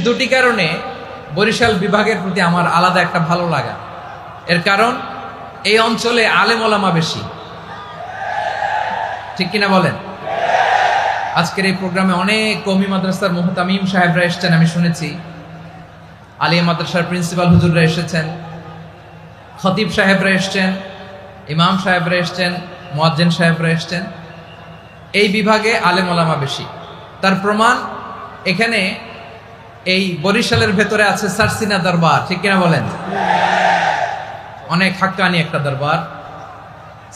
দুটি কারণে বরিশাল বিভাগের প্রতি আমার আলাদা একটা ভালো লাগা। এর কারণ এই অঞ্চলে আলেম ওলামা বেশি, ঠিক কিনা বলেন? আজকের এই প্রোগ্রামে অনেক কওমি মাদ্রাসার মুহতামিম সাহেবরা এসেছেন, আমি শুনেছি। আলিয়া মাদ্রাসার প্রিন্সিপাল হুজুররা এসেছেন, খতিব সাহেবরা এসেছেন, ইমাম সাহেবরা এসেছেন, মুয়াজ্জিন সাহেবরা এসেছেন। এই বিভাগে আলেম ওলামা বেশি। তার প্রমাণ এখানে এই বরিশালের ভেতরে আছে সারসিনা দরবার, ঠিক কিনা বলেন? অনেক হাক্কানি একটা দরবার।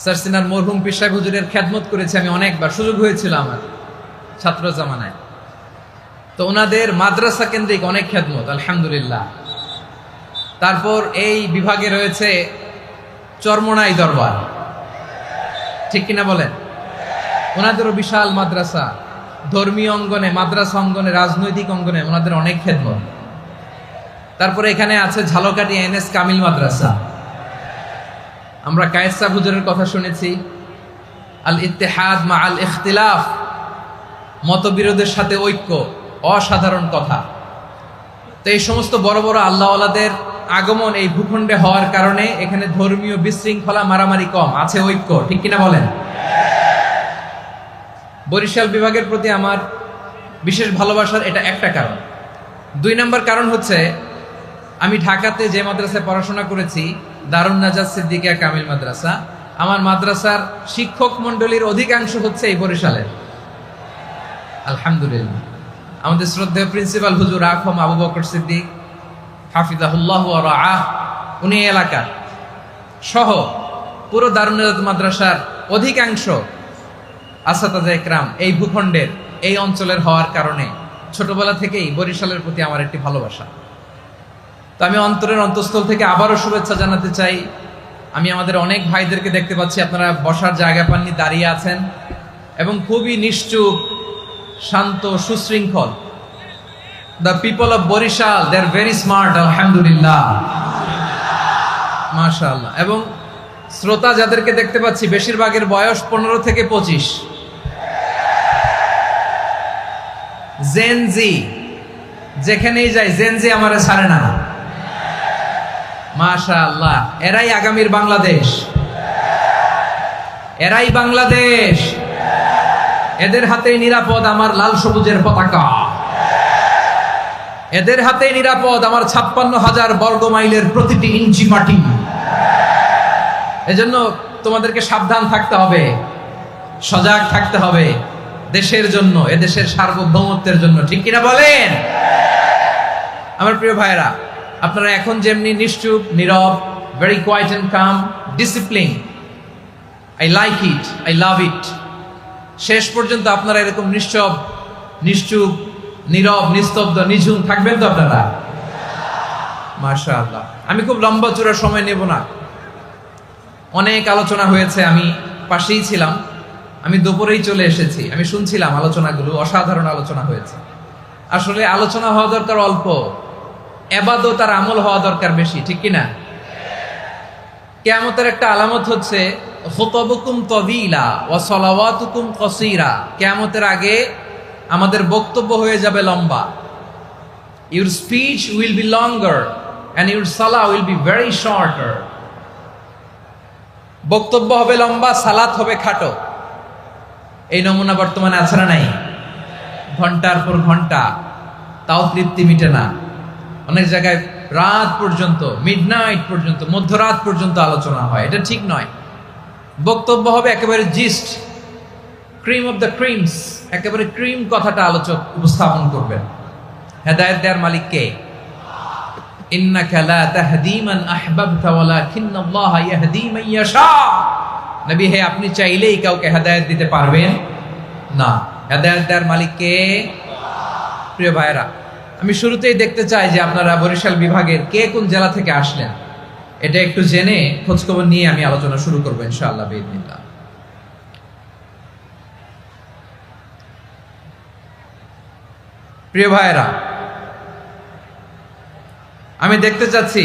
সারসিনার মরহুম পীর সাহেব হুজুরের খেদমত করেছি আমি অনেকবার, সুযোগ হয়েছিল আমার ছাত্র জামানায়। তো ওনাদের মাদ্রাসা কেন্দ্রিক অনেক খেদমত, আলহামদুলিল্লাহ। তারপর এই বিভাগে রয়েছে চরমোনাই দরবার, ঠিক কিনা বলেন? ওনাদেরও বিশাল মাদ্রাসা, ধর্মীয় অঙ্গনে, মাদ্রাসা অঙ্গনে, রাজনৈতিক অঙ্গনে ওনাদের অনেক খেদমত। তারপরে এখানে আছে ঝালকাঠি এনএস কামিল মাদ্রাসা। আমরা কায়েস সাহেব হুজুরের কথা শুনেছি, আল ইত্তেহাদ মা আল ইখতিলাফ, মতবিরোধের সাথে ঐক্য, অসাধারণ কথা। তো এই সমস্ত বড় বড় আল্লাহওয়ালাদের আগমন এই ভূখণ্ডে হওয়ার কারণে এখানে ধর্মীয় বিশৃঙ্খলা, মারামারি কম, আছে ঐক্য, ঠিক কিনা বলেন? বরিশাল বিভাগের প্রতি আমার বিশেষ ভালোবাসার এটা একটা কারণ। 2 নম্বর কারণ হচ্ছে, আমি ঢাকাতে যে মাদ্রাসায় পড়াশোনা করেছি, দারুন নাজাত সিদ্দিকিয়া কামিল মাদ্রাসা, আমার মাদ্রাসার শিক্ষক মন্ডলীর অধিকাংশ হচ্ছে এই বরিশালের, আলহামদুলিল্লাহ। আমাদের শ্রদ্ধেয় প্রিন্সিপাল হুজুর আখম আবু বকর সিদ্দিক হাফিজাহুল্লাহ ওয়া রাআহ, উনি এলাকার সহ পুরো দারুন নাজাত মাদ্রাসার অধিকাংশ আসাতাজা ইকরাম এই ভূখণ্ডের, এই অঞ্চলের হওয়ার কারণে ছোটবেলা থেকেই বরিশালের প্রতি আমার একটি ভালোবাসা। তো আমি অন্তরের অন্তঃস্থল থেকে আবারও শুভেচ্ছা জানাতে চাই। আমি আমাদের অনেক ভাইদেরকে দেখতে পাচ্ছি, আপনারা বসার জায়গা পাননি, দাঁড়িয়ে আছেন এবং খুবই নিশ্চুপ, শান্ত, সুশৃঙ্খল। The people of Barishal, they are very smart, আলহামদুলিল্লাহ, মাশাআল্লাহ। এবং শ্রোতা যাদেরকে দেখতে পাচ্ছি, বেশিরভাগের বয়স 15 থেকে 25। জেনজি, যেখানেই যাই জেনজি আমারে ছাড়ে না, মাশাআল্লাহ। এরাই আগামীর বাংলাদেশ, এরাই বাংলাদেশ। এদের হাতেই নিরাপদ আমার লাল সবুজের পতাকা, এদের হাতেই নিরাপদ আমার 56,000 বর্গ মাইলের প্রতিটি ইঞ্চি মাটি। এজন্য তোমাদেরকে সাবধান থাকতে হবে, সজাগ থাকতে হবে দেশের জন্য, এদেশের সার্বভৌমত্বের জন্য, ঠিক কিনা বলেন? আমার প্রিয় ভাইরা, আপনারা এখন যেমনি নিশ্চুপ, নীরব, very quiet and calm, discipline, I like it, I love it. শেষ পর্যন্ত আপনারা এরকম নিশ্চুপ, নীরব, নিস্তব্ধ, নিঝুম থাকবেন তো আপনারা? মাশাআল্লাহ। আমি খুব লম্বা চূড়া সময় নেব না, অনেক আলোচনা হয়েছে, আমি পাশেই ছিলাম, আমি দুপুরেই চলে এসেছি, আমি শুনছিলাম আলোচনাগুলো, অসাধারণ আলোচনা হয়েছে। আসলে আলোচনা হওয়া দরকার অল্প, ইবাদত আর আমল হওয়া দরকার বেশি, ঠিক কিনা? কিয়ামতের একটা আলামত হচ্ছে খুতবুকুম তাওয়িলা ওয়া সালাওয়াতুকুম কাসীরা। কিয়ামতের আগে আমাদের বক্তব্য হয়ে যাবে লম্বা। Your speech will be longer and your সালাহ উইল বি ভেরি শর্টার। বক্তব্য হবে লম্বা, সালাত হবে খাটো। এই নমুনা বর্তমানে আছে না নাই? ঘন্টার পর ঘন্টা, তাও তৃপ্তি মিটে না। অনেক জায়গায় রাত পর্যন্ত, মিডনাইট পর্যন্ত, মধ্যরাত পর্যন্ত আলোচনা হয়, এটা ঠিক নয়। বক্তব্য হবে একেবারে gist, cream of the creams, একেবারে ক্রিম কথাটা আলোচক উপস্থাপন করবেন। হেদায়েত দেওয়ার মালিক কে? ইন্নাকা লা তাহদি মান আহবাবতা ওয়ালাকিন্নাল্লাহা ইয়াহদি মান ইয়াশা। নবী হে, আপনি চাইলেই কাউকে হেদায়েত দিতে পারবেন না, হেদায়েত দেওয়ার মালিক কে? প্রিয় ভাইরা, আমি শুরুতেই দেখতে চাই যে আপনারা বরিশাল বিভাগের কে কোন জেলা থেকে আসলেন, এটা একটু জেনে খোঁজখবর নিয়ে আমি আলোচনা শুরু করবো ইনশাআল্লাহ বিইذنিল্লাহ। প্রিয় ভাইরা, আমি দেখতে চাচ্ছি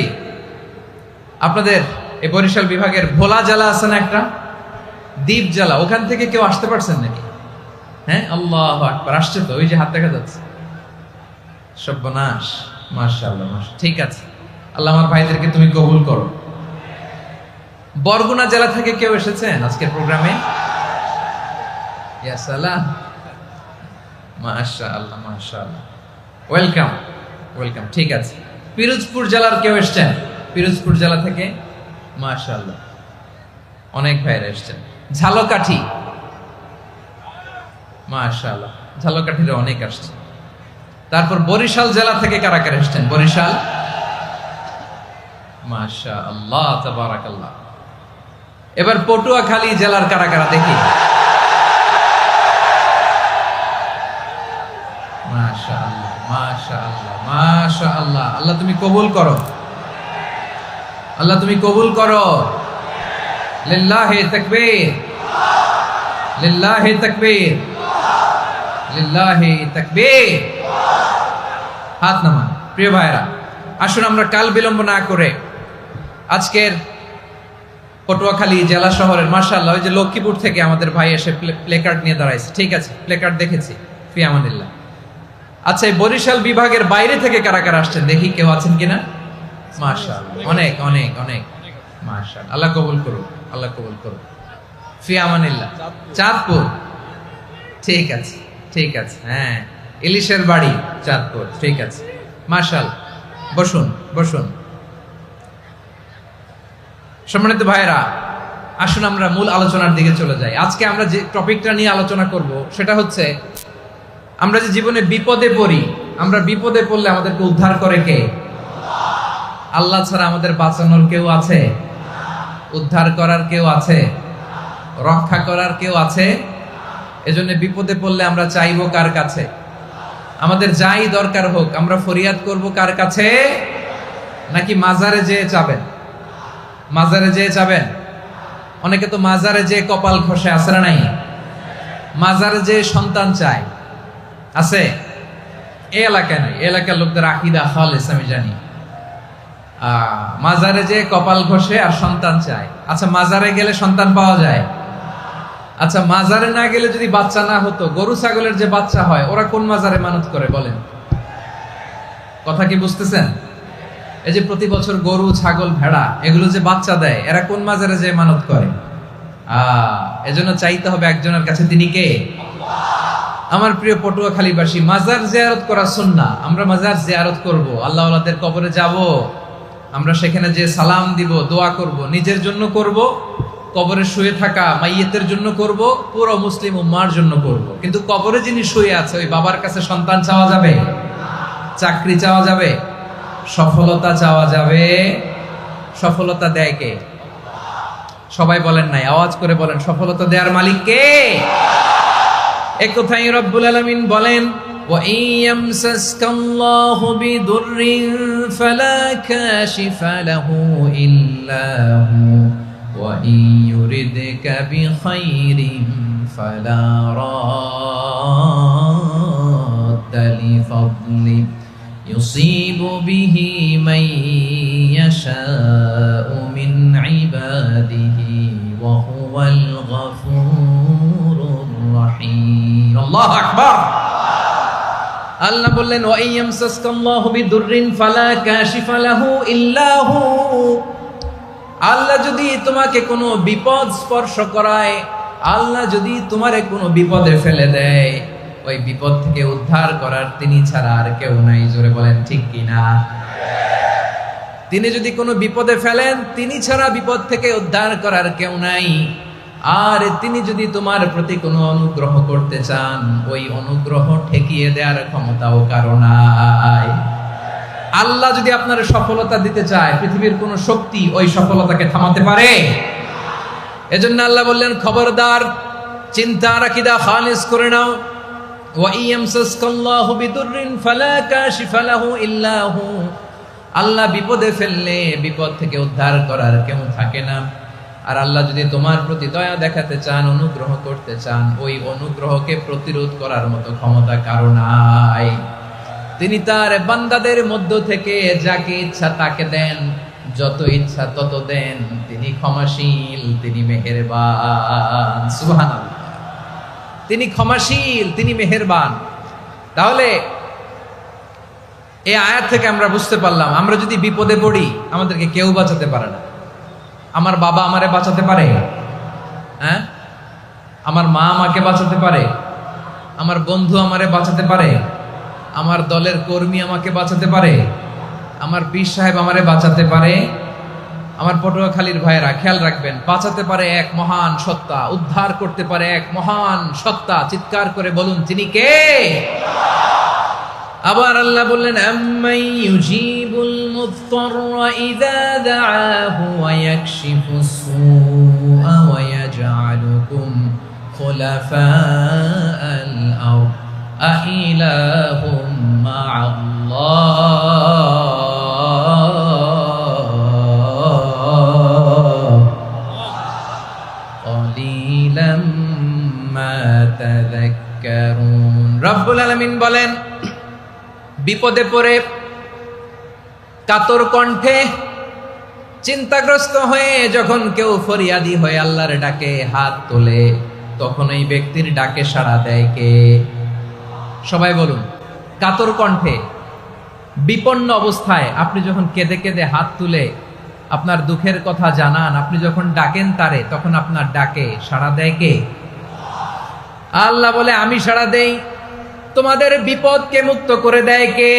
আপনাদের এই বরিশাল বিভাগের ভোলা জেলা আছে না একটা, দ্বীপ জেলা, ওখান থেকে কেউ আসতে পারছেন নাকি? হ্যাঁ, আল্লাহু আকবার, আসছে তো, ওই যে হাত দেখা যাচ্ছে। সর্বনাশ। মাশাআল্লাহ, ঠিক আছে, আল্লাহ আমার ভাইদেরকে তুমি কবুল করো। বরগুনা জেলা থেকে কেউ এসেছেন আজকের প্রোগ্রামে? ইয়া সালাম, মাশাআল্লাহ মাশাআল্লাহ, ওয়েলকাম ওয়েলকাম। ঠিক আছে, পিরোজপুর জেলার কেউ এসেছেন? পিরোজপুর জেলা থেকে মাশাআল্লাহ অনেক ভাইরা এসেছেন। ঝালকাঠি, মাশাআল্লাহ, ঝালকাঠির অনেক আসছে। তারপর বরিশাল জেলা থেকে কারা কারা এসেছেন? বরিশাল, মাশাআল্লাহ তাবারাকাল্লাহ। এবার পটুয়াখালী জেলার কারা কারা দেখি? মাশাআল্লাহ মাশাআল্লাহ মাশাআল্লাহ। আল্লাহ তুমি কবুল করো, আল্লাহ তুমি কবুল করো। লিল্লাহি তাকবীর, লিল্লাহি তাকবীর, লিল্লাহি তাকবীর। হাত নামান। প্রিয় ভাইরা, আসুন আমরা কাল বিলম্ব না করে আজকের পটুয়াখালী জেলা শহরের, মাশাআল্লাহ, ওই যে লক্ষ্মীপুর থেকে আমাদের ভাই এসে প্লেকার্ড নিয়ে দাঁড়াইছে। ঠিক আছে, প্লেকার্ড দেখেছি, ফি আমানিল্লাহ। আচ্ছা, এই বরিশাল বিভাগের বাইরে থেকে কারা কারা আসছেন দেখি, কেউ আছেন কিনা? মাশাআল্লাহ, অনেক অনেক অনেক, মাশাআল্লাহ। আল্লাহ কবুল করুন, আল্লাহ কবুল করুন, ফি আমানিল্লাহ। চাঁদপুর, ঠিক আছে ঠিক আছে, হ্যাঁ, ইলিশের বাড়ি চাঁদপুর, ঠিক আছে, মাশাআল্লাহ। বসুন বসুন। সম্মানিত ভাইরা, আসুন আমরা মূল আলোচনার দিকে চলে যাই। আজকে আমরা যে টপিকটা নিয়ে আলোচনা করব সেটা হচ্ছে, আমরা যে জীবনে বিপদে পড়ি, আমরা বিপদে পড়লে আমাদেরকে উদ্ধার করে কে? আল্লাহ ছাড়া আমাদের বাঁচানোর কেউ আছে? উদ্ধার করার কেউ আছে? রক্ষা করার কেউ আছে? এজন্য বিপদে পড়লে আমরা চাইবো কার কাছে? আমাদের যাই দরকার হোক আমরা ফরিয়াদ করব কার কাছে? নাকি মাজারে যেয়ে চাবেন? মাজারে যেয়ে চাবেন? অনেকে তো মাজারে যেয়ে কপাল খসে, আছে না নাই? মাজারে যেয়ে সন্তান চায়, আছে? এই এলাকায় নাই, এই এলাকার লোকদের আকীদা খালেস আমি জানি। মাজারে যেয়ে কপাল ঘষে আর সন্তান চায়। আচ্ছা, মাজারে গেলে সন্তান পাওয়া যায়? আচ্ছা, মাজারে না গেলে যদি বাচ্চা না হতো, গরু ছাগলের যে বাচ্চা হয় ওরা কোন মাজারে মানত করে বলেন? কথা কি বুঝতেছেন? এই যে প্রতি বছর গরু ছাগল ভেড়া এগুলো যে বাচ্চা দেয়, এরা কোন মাজারে যে মানত করে? এজন্য চাইতে হবে একজনের কাছে, তিনি কে? আমার প্রিয় পটুয়াখালীবাসী, মাজার জিয়ারত করা সুন্নাহ। আমরা মাজার জিয়ারত করব, আল্লাহ ওয়ালাদের কবরে যাব, আমরা সেখানে যে সালাম দিব, দোয়া করব, নিজের জন্য করব, কবরে শুয়ে থাকা মাইয়েতের জন্য করব, পুরো মুসলিম উম্মার জন্য করব। কিন্তু কবরে যিনি শুয়ে আছে ওই বাবার কাছে সন্তান চাওয়া যাবে? চাকরি চাওয়া যাবে? সফলতা চাওয়া যাবে? সফলতা দেয় কে? সবাই বলেন নাই, আওয়াজ করে বলেন, সফলতা দেওয়ার মালিক কে? এক কথাই রব্বুল আলামিন বলেন, ওয়া ইয়ামসাসকাল্লাহু বিদুররিন ফালা কাশিফা লাহু ইল্লা হু ওয়া ইয়ুরিদকা বিখাইরিন ফালা রাদ্দা লিফাদলি ইউসিবু বিহি মান ইয়াশাউ মিন ইবাদিহি ওয়া হুয়াল গফুরুর রহিম। আল্লাহু আকবার। আল্লাহ বললেন, ওয়া ইয়ামসাসকাল্লাহু বিদুররিন ফালা কাশিফা লাহু ইল্লা হু। আল্লাহ যদি তোমাকে কোনো বিপদ স্পর্শ করায়, আল্লাহ যদি তোমারে কোনো বিপদে ফেলে দেয়, ওই বিপদ থেকে উদ্ধার করার তিনি ছাড়া আর কেউ নাই। জোরে বলেন ঠিক কিনা? তিনি যদি কোনো বিপদে ফেলেন, তিনি ছাড়া বিপদ থেকে উদ্ধার করার কেউ নাই। আর তিনি যদি তোমার প্রতি কোনো অনুগ্রহ করতে চান, ওই অনুগ্রহ ঠেকিয়ে দেওয়ার ক্ষমতাও কারো নাই। আল্লাহ যদি আপনার সফলতা দিতে চায়, পৃথিবীর কোন শক্তি ওই সফলতাকে থামাতে পারে? এজন্য আল্লাহ বললেন, খবরদার, চিন্তার আকীদা খালিস করে নাও। ওয়া ইয়ামসাসকাল্লাহু বিদুররিন ফালা কাশিফা লাহু ইল্লা হু। আল্লাহ বিপদে ফেললে বিপদ থেকে উদ্ধার করার কেউ থাকে না। আর আল্লাহ যদি তোমার প্রতি দয়া দেখাতে চান, অনুগ্রহ করতে চান, ওই অনুগ্রহকে প্রতিরোধ করার মতো ক্ষমতা কারো নাই। তিনি তার বান্দাদের মধ্য থেকে যাকে ইচ্ছা তাকে দেন, যত ইচ্ছা তত দেন। তিনি ক্ষমাশীল, তিনি মেহেরবান। সুবহানাল্লাহ। তিনি ক্ষমাশীল, তিনি মেহেরবান। তাহলে এই আয়াত থেকে আমরা বুঝতে পারলাম, আমরা যদি বিপদে পড়ি আমাদেরকে কেউ বাঁচাতে পারে না। আমার বাবা আমারে বাঁচাতে পারে? হ্যাঁ, আমার মা আমাকে বাঁচাতে পারে? আমার বন্ধু আমারে বাঁচাতে পারে? আমার দলের কর্মী আমাকে বাঁচাতে পারে? আমার পীর সাহেব আমারে বাঁচাতে পারে? আমার পটুয়াখালীর ভাইয়েরা খেয়াল রাখবেন, বাঁচাতে পারে এক মহান সত্তা, উদ্ধার করতে পারে এক মহান সত্তা। চিৎকার করে বলুন, তিনি কে? আবার আল্লাহ বললেন, আম্মাই ইউজিবুল মুযতাররা ইযা দাআহু ওয়া ইয়াকশিফুস সুআ ওয়া ইয়াজআলুকুম খুলাফাআল আরদ আইলাহুম মা'আল্লাহ ক্বালিলাম মা তাযাক্কারুন। রব্বুল আলামিন বলেন, বিপদে পড়ে কাতর কণ্ঠে চিন্তাগ্রস্ত হয়ে যখন কেউ ফরিয়াদি হয়ে আল্লাহর ডাকে হাত তোলে, তখন এই ব্যক্তির ডাকে সাড়া দেয় কে? সবাই বলুন। কাতর কণ্ঠে বিপন্ন অবস্থায় আপনি যখন কেঁদে কেঁদে হাত তুলে আপনার দুঃখের কথা জানান, আপনি যখন ডাকেন তারে, তখন আপনার ডাকে সাড়া দেয় কে? আল্লাহ বলে, আমি সাড়া দেই। তোমাদের বিপদকে মুক্ত করে দেয় কে?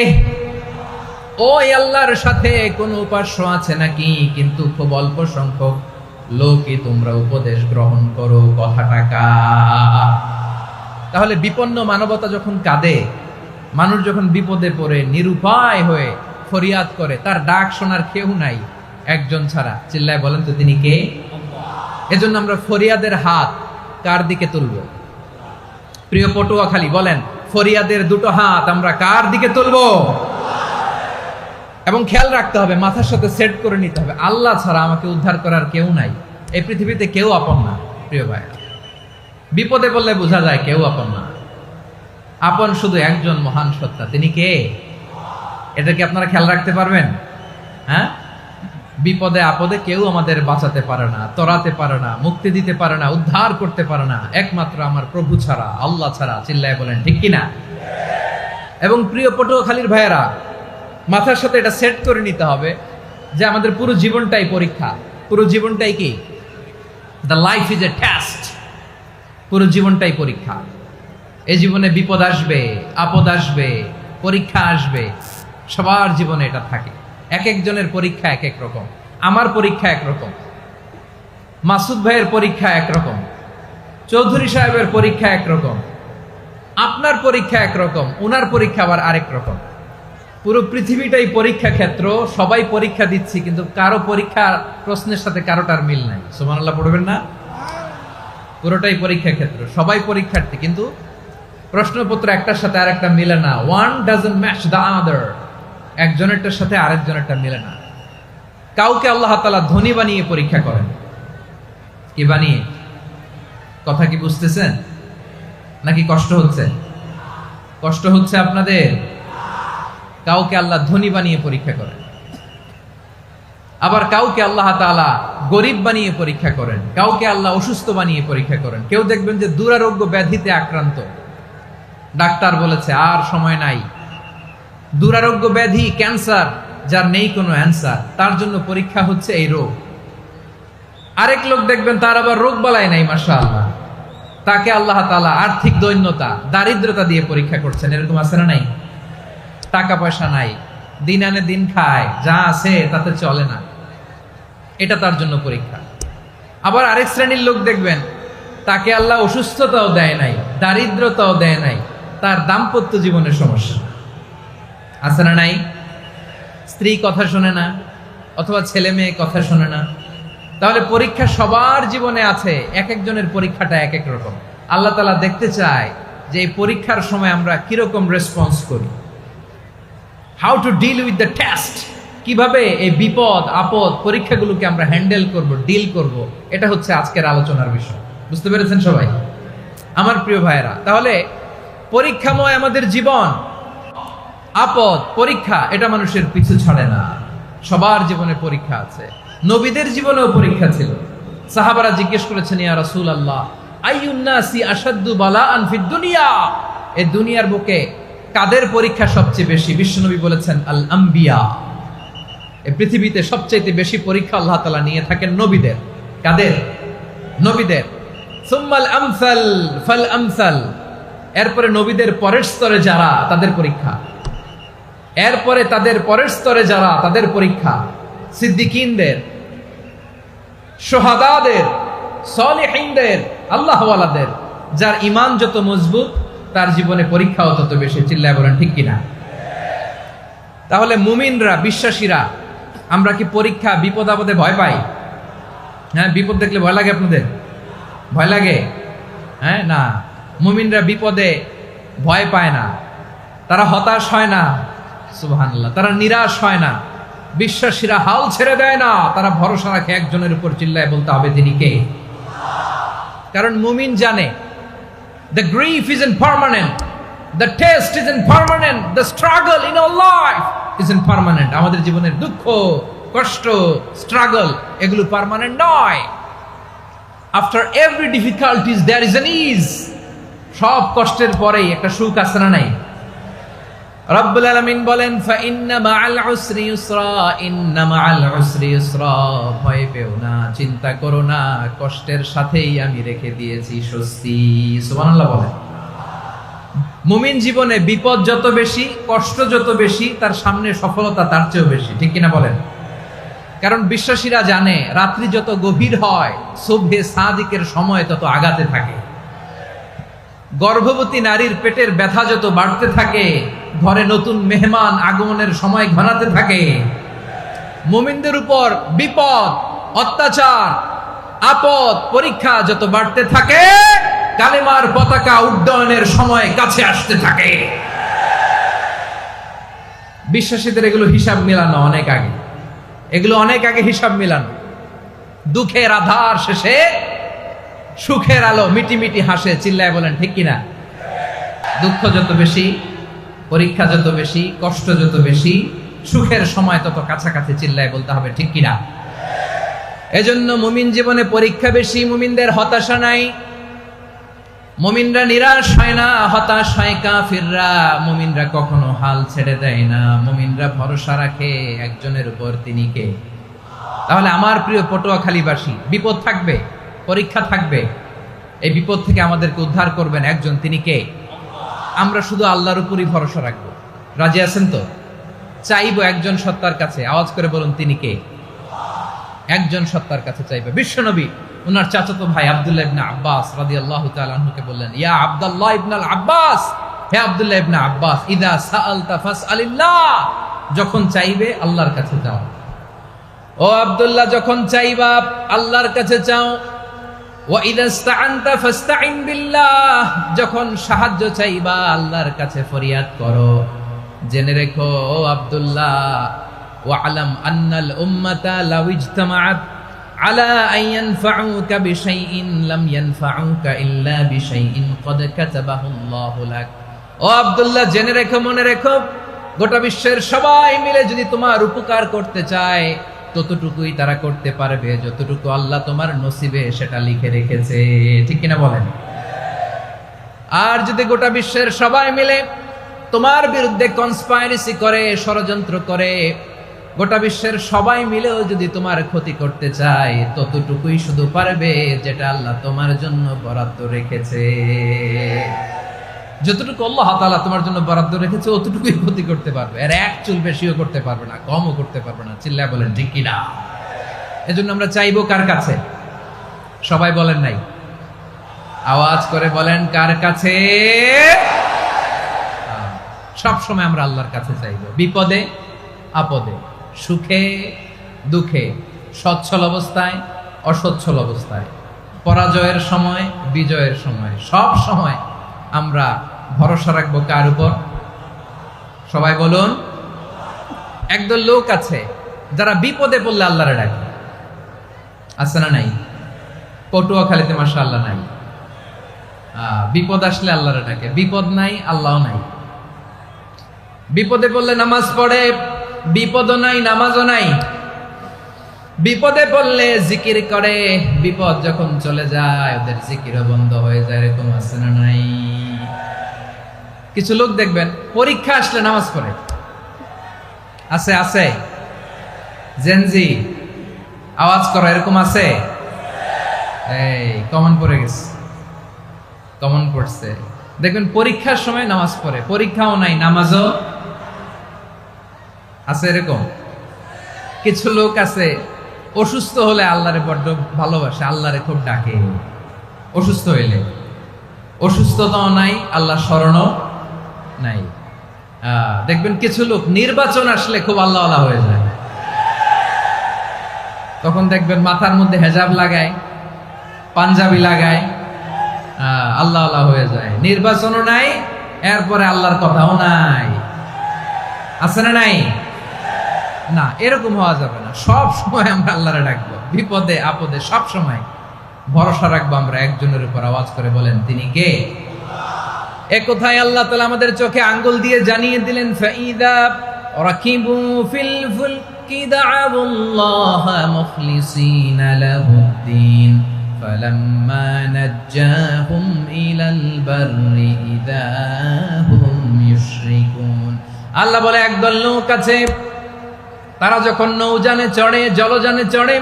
ওই আল্লাহর সাথে কোন উপাস্য আছে নাকি? কিন্তু খুব অল্প সংখ্যক লোকই তোমরা উপদেশ গ্রহণ করো। কথাটা কার? তাহলে বিপন্ন মানবতা যখন কাঁদে, মানুষ যখন বিপদে পড়ে নিরুপায় হয়ে ফরিয়াদ করে, তার ডাক শোনার কেউ নাই একজন ছাড়া। চিল্লায় বলেন তো, তিনি কে? এজন্য আমরা ফরিয়াদের হাত কার দিকে তুলব? প্রিয় পটুয়াখালী বলেন, ফরিয়াদের দুটো হাত আমরা কার দিকে তুলবো? এবং খেয়াল রাখতে হবে, মাথার সাথে সেট করে নিতে হবে, আল্লাহ ছাড়া আমাকে উদ্ধার করার কেউ নাই। এই পৃথিবীতে কেউ আপন না। প্রিয় ভাই, বিপদে পড়লে বোঝা যায় কেউ আপন না। আপন শুধু একজন মহান সত্তা, তিনি কে? এটা কি আপনারা খেয়াল রাখতে পারবেন? হ্যাঁ, বিপদে আপদে কেউ আমাদের বাঁচাতে পারে না, তরাতে পারে না, মুক্তি দিতে পারে না, উদ্ধার করতে পারে না, একমাত্র আমার প্রভু ছাড়া, আল্লাহ ছাড়া। চিল্লায় বলেন ঠিক কিনা? এবং প্রিয় পটুয়াখালীর ভাইয়েরা, মাথার সাথে এটা সেট করে নিতে হবে যে আমাদের পুরো জীবনটাই পরীক্ষা। পুরো জীবনটাই কি? The life is a test. পুরো জীবনটাই পরীক্ষা। এই জীবনে বিপদ আসবে, আপদ আসবে, পরীক্ষা আসবে, সবার জীবনে এটা থাকে। এক একজনের পরীক্ষা এক এক রকম। আমার পরীক্ষা একরকম, মাসুদ ভাইয়ের পরীক্ষা একরকম, চৌধুরী সাহেবের পরীক্ষা একরকম, আপনার পরীক্ষা একরকম, উনার পরীক্ষা আবার আরেক রকম। পুরো পৃথিবীটাই পরীক্ষা ক্ষেত্র, সবাই পরীক্ষা দিচ্ছি, কিন্তু কারো পরীক্ষা প্রশ্নের সাথে কারোটার মিল নাই। সুবহানাল্লাহ পড়বেন না? পুরোটাই পরীক্ষা ক্ষেত্র, সবাই পরীক্ষার্থী, কিন্তু প্রশ্নপত্র একটার সাথে আরেকটা মিলে না। One doesn't match the other. একজনেরটার সাথে আরেকজনেরটা মিলে না। কাউকে আল্লাহ তাআলা ধনী বানিয়ে পরীক্ষা করেন। কি বানিয়ে? কথা কি বুঝতেছেন নাকি কষ্ট হচ্ছে? কষ্ট হচ্ছে আপনাদের? কাউকে আল্লাহ ধনী বানিয়ে পরীক্ষা করেন, আবার কাউকে আল্লাহ তাআলা গরিব বানিয়ে পরীক্ষা করেন, কাউকে আল্লাহ অসুস্থ বানিয়ে পরীক্ষা করেন। কেউ দেখবেন যে দুরারোগ্য ব্যাধিতে আক্রান্ত, ডাক্তার বলেছে আর সময় নাই, দুরারোগ্য ব্যাধি, ক্যান্সার, যার নেই কোনো অ্যান্সার, তার জন্য পরীক্ষা হচ্ছে এই রোগ। আরেক লোক দেখবেন তার আবার রোগ বালাই নাই, মাশাআল্লাহ, তাকে আল্লাহ তাআলা আর্থিক দৈন্যতা, দারিদ্রতা দিয়ে পরীক্ষা করছেন। এরকম আছে না নাই? টাকা পয়সা নাই, দিন আনে দিন খায়, যা আছে তাতে চলে না, এটা তার জন্য পরীক্ষা। আবার আরেক শ্রেণীর লোক দেখবেন তাকে আল্লাহ অসুস্থতাও দেয় নাই, দারিদ্রতাও দেয় নাই, তার দাম্পত্য জীবনের সমস্যা আছে না নাই? স্ত্রী কথা শোনে না, অথবা ছেলে মেয়ে কথা শোনে না। তাহলে পরীক্ষা সবার জীবনে আছে, এক একজনের পরীক্ষাটা এক এক রকম। আল্লাহ তাআলা দেখতে চায় যে এই পরীক্ষার সময় আমরা কিরকম রেসপন্স করি। How to deal with the test, কিভাবে এই বিপদ আপদ পরীক্ষাগুলোকে আমরা হ্যান্ডেল করব, ডিল করব, এটা হচ্ছে আজকের আলোচনার বিষয়। বুঝতে পেরেছেন সবাই আমার প্রিয় ভাইয়েরা? তাহলে পরীক্ষাময় আমাদের জীবন, আপদ পরীক্ষা, এটা মানুষের পিছু ছাড়ে না। সবার জীবনে পরীক্ষা আছে। নবীদের জীবনেও পরীক্ষা ছিল। সাহাবারা জিজ্ঞেস করেছেন, ইয়া রাসূলুল্লাহ, আইয়ুন নাসি আশাদ্দু বালাআন ফিদ দুনিয়া, এই দুনিয়ার বুকে কাদের পরীক্ষা সবচেয়ে বেশি? বিশ্বনবী বলেছেন আল আম্বিয়া, এই পৃথিবীতে সবচেয়ে বেশি পরীক্ষা আল্লাহ তাআলা নিয়ে থাকেন নবীদের। কাদের? নবীদের। সুম্মাল আমসাল ফাল আমসাল, এরপরে নবীদের পরের স্তরে যারা তাদের পরীক্ষা, এরপরে তাদের পরের স্তরে যারা তাদের পরীক্ষা, সিদ্দিকিনদের, শুহাদাদের, সালিহিনদের, আল্লাহওয়ালাদের। যার ঈমান যত মজবুত তার জীবনে পরীক্ষাও তত বেশি। চিল্লায় বলেন ঠিক কিনা? তাহলে মুমিনরা, বিশ্বাসীরা, আমরা কি পরীক্ষা বিপদ আপদে ভয় পাই? হ্যাঁ, বিপদ দেখলে ভয় লাগে আপনাদের? ভয় লাগে? হ্যাঁ, না, মুমিনরা বিপদে ভয় পায় না, তারা হতাশ হয় না, সুবহানাল্লাহ, তারা নিরাশ হয় না। বিশ্বাসীরা হাল ছেড়ে দেয় না, তারা ভরসা রাখে একজনের উপর। চিল্লায় বলতে হবে তিনি কে? কারণ মুমিন জানে the grief isn't permanent, the test isn't permanent, the struggle in our life isn't permanent. আমাদের জীবনের দুঃখ, কষ্ট, স্ট্রাগল এগুলো পার্মানেন্ট নয়। after every difficulties there is an ease. সব কষ্টের পরেই একটা সুখ আছে না নাই? রব্বুল আলামিন বলেন ফাইন্না মাআল উসরি ইউসরা, ইন্না মাআল উসরি ইউসরা, ভয় পেও না, চিন্তা করো না, কষ্টের সাথেই আমি রেখে দিয়েছি স্বস্তি। সুবহানাল্লাহ বলেন। মুমিন জীবনে বিপদ যত বেশি, কষ্ট যত বেশি, তার সামনে সফলতা তার চেয়েও বেশি। ঠিক কিনা বলেন? কারণ বিশ্বাসীরা জানে রাত্রি যত গভীর হয় সুবহে সাদিকের সময় তত আগাতে থাকে। গর্ভবতী নারীর পেটের ব্যথা যত বাড়তে থাকে, ঘরে নতুন মেহমান আগমনের সময় ঘনাতে থাকে। মুমিনদের উপর বিপদ, অত্যাচার, আপদ, পরীক্ষা যত বাড়তে থাকে, কালেমার পতাকা উড্ডয়নের সময় কাছে আসতে থাকে। বিশ্বাসীদের এগুলো হিসাব মিলানো অনেক আগে, এগুলো অনেক আগে হিসাব মিলানো। দুঃখের আধার শেষে সুখের আলো মিটি মিটি হাসে। চিল্লায় বলেন ঠিক কিনা? দুঃখ যত বেশি, পরীক্ষা যত বেশি, কষ্ট যত বেশি, সুখের সময় তত কাছাকাছি। চিল্লায় বলতে হবে ঠিক কিনা? এজন্য মুমিন জীবনে পরীক্ষা বেশি, মুমিনদের হতাশা নাই, মুমিনরা নিরাশ হয় না, হতাশ হয় কাফিররা। মুমিনরা কখনো হাল ছেড়ে দেয় না, মুমিনরা ভরসা রাখে একজনের উপর, তিনি কে? তাহলে আমার প্রিয় পটুয়াখালীবাসী, বিপদ থাকবে, পরীক্ষা থাকবে, এই বিপদ থেকে আমাদেরকে উদ্ধার করবেন একজন, তিনি কে? আমরা শুধু আল্লাহর উপরই ভরসা রাখবো। রাজি আছেন তো? চাইবো একজন সত্তার কাছে। আওয়াজ করে বলুন তিনি কে? একজন সত্তার কাছে চাইবে। বিশ্বনবী ওনার চাচাতো ভাই আব্দুল্লাহ ইবনে আব্বাস রাদিয়াল্লাহু তাআলা আনহুকে বললেন, ইয়া আব্দুল্লাহ ইবনে আব্বাস, হে আব্দুল্লাহ ইবনে আব্বাস, ইদা সাআলতা ফাসআলিল্লাহ, যখন চাইবে আল্লাহর কাছে যাও। ও আব্দুল্লাহ, যখন চাইবা আল্লাহর কাছে চাও। ওয়া ইদা ইসতাআনতা ফাসতাইন বিল্লাহ, যখন সাহায্য চাইবা আল্লাহর কাছে ফরিয়াদ করো। জেনে রেখো ও আব্দুল্লাহ, ওয়া'লাম আন্নাল উম্মাতা লাউ ইজতামাআত আলা আন ইয়ানফাউকা বিশাইইন লাম ইয়ানফাউকা ইল্লা বিশাইইন ক্বাদ কাতাবাহু আল্লাহু লাক। ও আব্দুল্লাহ, জেনে রেখো, মনে রেখো, গোটা বিশ্বের সবাই মিলে যদি তোমার উপকার করতে চায় ততটুকুই তারা করতে পারবে যতটুকু আল্লাহ তোমার নসিবে সেটা লিখে রেখেছে। ঠিক কিনা বলেন? আর যদি গোটা বিশ্বের সবাই মিলে তোমার বিরুদ্ধে কনস্পাইরেসি করে, ষড়যন্ত্র করে, গোটা বিশ্বের সবাই মিলেও যদি তোমার ক্ষতি করতে চায় ততটুকুই শুধু পারবে যেটা আল্লাহ তোমার জন্য বরাদ্দ রেখেছে। যতটুকু আল্লাহ তাআলা তোমার জন্য বরাদ্দ রেখেছে অতটুকুই ক্ষতি করতে পারবে, আর এক চুল বেশিও করতে পারবে না, কমও করতে পারবে না। চিল্লায় বলেন ঠিক কিনা? এজন্য আমরা চাইবো কার কাছে? সবাই বলেন নাই, আওয়াজ করে বলেন কার কাছে? সব সময় আমরা আল্লাহর কাছে চাইবো, বিপদে আপদে, সুখে দুঃখে, সচ্ছল অবস্থায় অসচ্ছল অবস্থায়, পরাজয়ের সময় বিজয়ের সময়, সব সময় আমরা ভরসা রাখবো কার উপর? সবাই বলুন। একদল লোক আছে যারা বিপদে পড়লে আল্লাহরে ডাকে, আছে না নাই? পটুয়াখালীতে মাশাআল্লাহ নাই। বিপদ আসলে আল্লাহরে ডাকে, বিপদ নাই আল্লাহও নাই। বিপদে পড়লে নামাজ পড়ে, বিপদও নাই নামাজও নাই। বিপদে পড়লে জিকির করে, বিপদ যখন চলে যায় ওদের জিকিরও বন্ধ হয়ে যায়। এরকম আছে না নাই? কিছু লোক দেখবেন পরীক্ষা আসলে নামাজ পড়ে। আছে আছে জেনজি আওয়াজ করো, এরকম আছে? এই কমন পড়ে গেছে, কমন পড়ছে। দেখবেন পরীক্ষার সময় নামাজ পড়ে, পরীক্ষাও নাই নামাজও আছে। এরকম কিছু লোক আছে অসুস্থ হলে আল্লাহরে বড্ড ভালোবাসে, আল্লাহরে খুব ডাকে। অসুস্থ হইলে অসুস্থতাও নাই, আল্লাহ স্মরণও নাই। দেখবেন কিছু লোক নির্বাচন আসলে খুব আল্লাহওয়ালা হয়ে যায়। তখন দেখবেন মাথার মধ্যে হেজাব লাগায়, পাঞ্জাবি লাগায়, আল্লাহওয়ালা হয়ে যায়। নির্বাচনও নাই, এরপরে আল্লাহর কথাও নাই। আছে না নাই? না, এরকম হওয়া যাবে না। সব সময় আমরা আল্লাহরে ডাকবো, বিপদে আপদে সব সময় ভরসা রাখবো আমরা একজনের উপর। আওয়াজ করে বলেন, তিনি কে? এ কথায় আল্লাহ তাআলা আমাদের চোখে আঙ্গুল দিয়ে জানিয়ে দিলেন, ফাইদা রাকিবু ফিল ফুলকি দা'আবুল্লাহা মুখলিসিনা লাহুদ্দিন ফালাম্মা নাজ্জাহুম ইলাল বাররি ইযা হুম ইউশরিকুন। আল্লাহ বলে, একদল লোক আছে, তারা যখন নৌযানে চড়ে, জলযানে চড়ে,